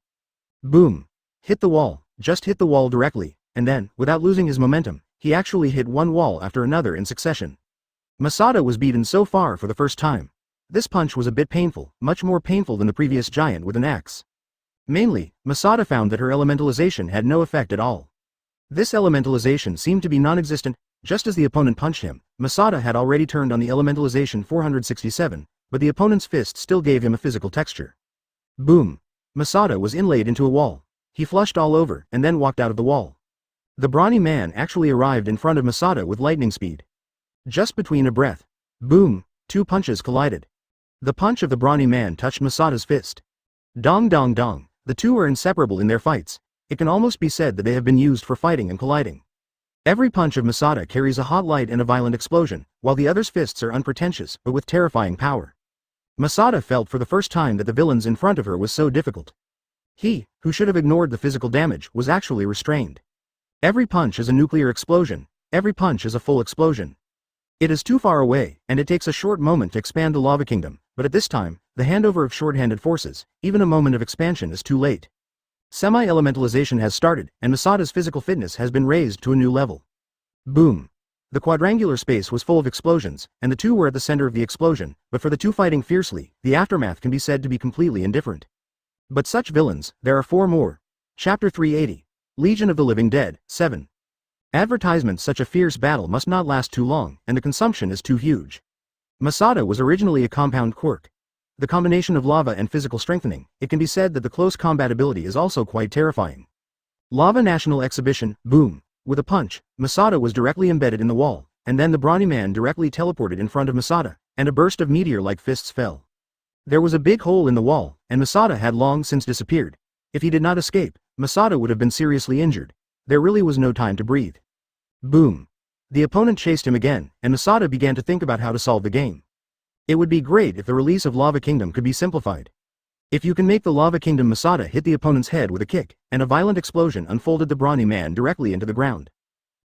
Boom. Hit the wall, just hit the wall directly, and then, without losing his momentum, he actually hit one wall after another in succession. Masada was beaten so far for the first time. This punch was a bit painful, much more painful than the previous giant with an axe. Mainly, Masada found that her elementalization had no effect at all. This elementalization seemed to be non-existent. Just as the opponent punched him, Masada had already turned on the elementalization 467, but the opponent's fist still gave him a physical texture. Boom! Masada was inlaid into a wall. He flushed all over and then walked out of the wall. The brawny man actually arrived in front of Masada with lightning speed. Just between a breath. Boom! Two punches collided. The punch of the brawny man touched Masada's fist. Dong dong dong. The two are inseparable in their fights. It can almost be said that they have been used for fighting and colliding. Every punch of Masada carries a hot light and a violent explosion, while the other's fists are unpretentious but with terrifying power. Masada felt for the first time that the villains in front of her was so difficult. He, who should have ignored the physical damage, was actually restrained. Every punch is a nuclear explosion. Every punch is a full explosion. It is too far away, and it takes a short moment to expand the Lava Kingdom, but at this time, the handover of short-handed forces, even a moment of expansion is too late. Semi-elementalization has started, and Masada's physical fitness has been raised to a new level. Boom! The quadrangular space was full of explosions, and the two were at the center of the explosion, but for the two fighting fiercely, the aftermath can be said to be completely indifferent. But such villains, there are 4 more. Chapter 380. Legion of the Living Dead, 7. Advertisement: such a fierce battle must not last too long, and the consumption is too huge. Masada was originally a compound quirk. The combination of lava and physical strengthening, it can be said that the close combat ability is also quite terrifying. Lava National Exhibition, boom! With a punch, Masada was directly embedded in the wall, and then the brawny man directly teleported in front of Masada, and a burst of meteor-like fists fell. There was a big hole in the wall, and Masada had long since disappeared. If he did not escape, Masada would have been seriously injured. There really was no time to breathe. Boom! The opponent chased him again, and Masada began to think about how to solve the game. It would be great if the release of Lava Kingdom could be simplified. If you can make the Lava Kingdom, Masada hit the opponent's head with a kick, and a violent explosion unfolded the brawny man directly into the ground.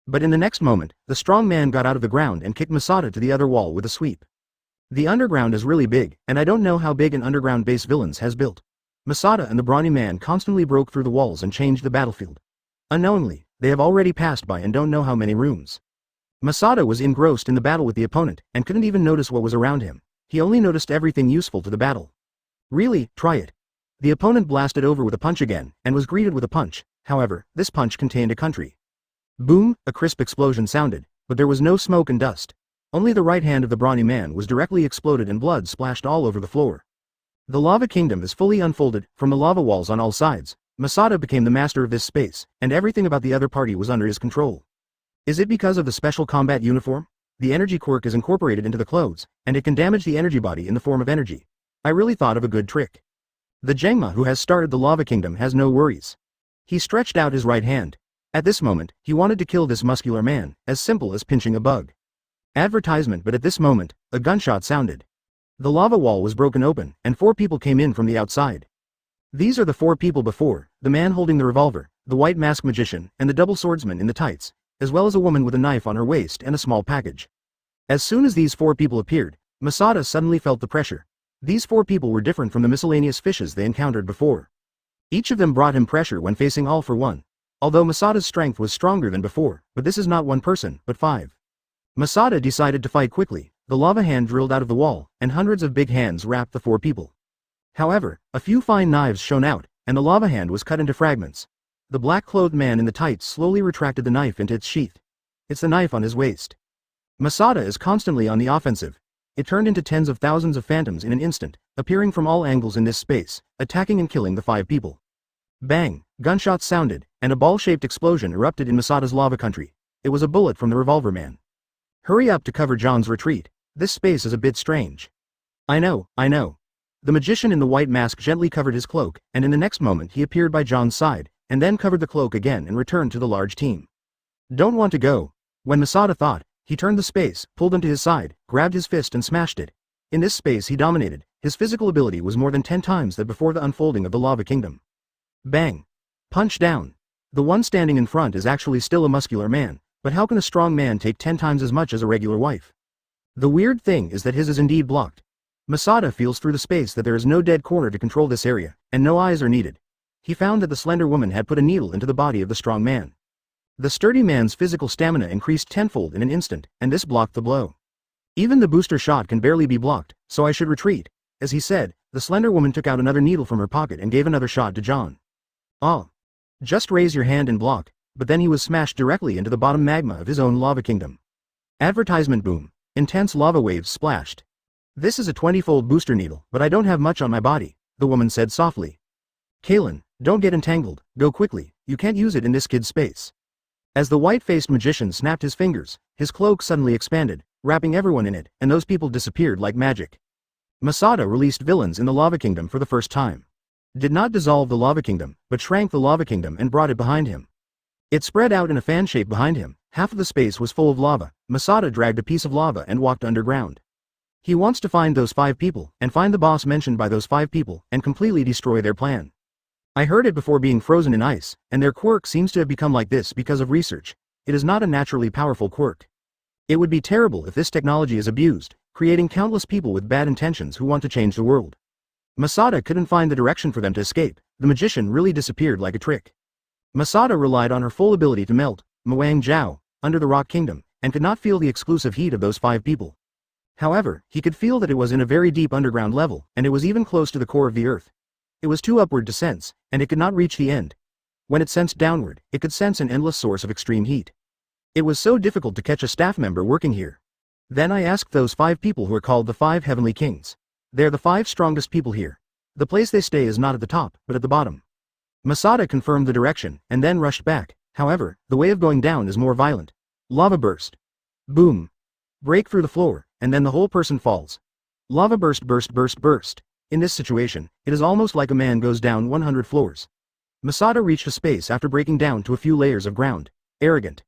But in the next moment, the strong man got out of the ground and kicked Masada to the other wall with a sweep. The underground is really big, and I don't know how big an underground base villains has built. Masada and the brawny man constantly broke through the walls and changed the battlefield. Unknowingly, they have already passed by and don't know how many rooms. Masada was engrossed in the battle with the opponent, and couldn't even notice what was around him. He only noticed everything useful to the battle. Really, try it. The opponent blasted over with a punch again, and was greeted with a punch. However, this punch contained a country. Boom! A crisp explosion sounded, but there was no smoke and dust. Only the right hand of the brawny man was directly exploded and blood splashed all over the floor. The Lava Kingdom is fully unfolded, from the lava walls on all sides. Masada became the master of this space, and everything about the other party was under his control. Is it because of the special combat uniform? The energy quirk is incorporated into the clothes, and it can damage the energy body in the form of energy. I really thought of a good trick. The Magma who has started the Lava Kingdom has no worries. He stretched out his right hand. At this moment, he wanted to kill this muscular man, as simple as pinching a bug. Advertisement: but at this moment, a gunshot sounded. The lava wall was broken open, and 4 people came in from the outside. These are the 4 people before: the man holding the revolver, the white mask magician, and the double swordsman in the tights, as well as a woman with a knife on her waist and a small package. As soon as these 4 people appeared, Masada suddenly felt the pressure. These 4 people were different from the miscellaneous fishes they encountered before. Each of them brought him pressure when facing all for one. Although Masada's strength was stronger than before, but this is not 1 person, but 5. Masada decided to fight quickly. The lava hand drilled out of the wall, and hundreds of big hands wrapped the 4 people. However, a few fine knives shone out, and the lava hand was cut into fragments. The black-clothed man in the tights slowly retracted the knife into its sheath. It's the knife on his waist. Masada is constantly on the offensive. It turned into tens of thousands of phantoms in an instant, appearing from all angles in this space, attacking and killing the 5 people. Bang! Gunshots sounded, and a ball-shaped explosion erupted in Masada's lava country. It was a bullet from the revolver man. Hurry up to cover John's retreat. This space is a bit strange. I know. The magician in the white mask gently covered his cloak, and in the next moment he appeared by John's side, and then covered the cloak again and returned to the large team. Don't want to go. When Masada thought, he turned the space, pulled him to his side, grabbed his fist and smashed it. In this space he dominated. His physical ability was more than 10 times that before the unfolding of the Lava Kingdom. Bang! Punch down. The one standing in front is actually still a muscular man, but how can a strong man take 10 times as much as a regular wife? The weird thing is that his is indeed blocked. Masada feels through the space that there is no dead corner to control this area, and no eyes are needed. He found that the slender woman had put a needle into the body of the strong man. The sturdy man's physical stamina increased tenfold in an instant, and this blocked the blow. Even the booster shot can barely be blocked, so I should retreat. As he said, the slender woman took out another needle from her pocket and gave another shot to John. Ah. Just raise your hand and block, but then he was smashed directly into the bottom magma of his own lava kingdom. Advertisement boom. Intense lava waves splashed. This is a 20-fold booster needle, but I don't have much on my body, the woman said softly. Kalen, don't get entangled, go quickly, you can't use it in this kid's space. As the white-faced magician snapped his fingers, his cloak suddenly expanded, wrapping everyone in it, and those people disappeared like magic. Masada released villains in the Lava Kingdom for the first time. Did not dissolve the Lava Kingdom, but shrank the Lava Kingdom and brought it behind him. It spread out in a fan shape behind him, half of the space was full of lava. Masada dragged a piece of lava and walked underground. He wants to find those 5 people, and find the boss mentioned by those 5 people, and completely destroy their plan. I heard it before being frozen in ice, and their quirk seems to have become like this because of research. It is not a naturally powerful quirk. It would be terrible if this technology is abused, creating countless people with bad intentions who want to change the world. Masada couldn't find the direction for them to escape. The magician really disappeared like a trick. Masada relied on her full ability to melt, Mwang Jiao, under the Rock Kingdom, and could not feel the exclusive heat of those 5 people. However, he could feel that it was in a very deep underground level, and it was even close to the core of the earth. It was too upward to sense, and it could not reach the end. When it sensed downward, it could sense an endless source of extreme heat. It was so difficult to catch a staff member working here. Then I asked those 5 people who are called the 5 Heavenly Kings. They're the 5 strongest people here. The place they stay is not at the top, but at the bottom. Masada confirmed the direction, and then rushed back. However, the way of going down is more violent. Lava burst. Boom. Break through the floor, and then the whole person falls. Lava burst burst burst burst. In this situation, it is almost like a man goes down 100 floors. Masada reached a space after breaking down to a few layers of ground. Arrogant.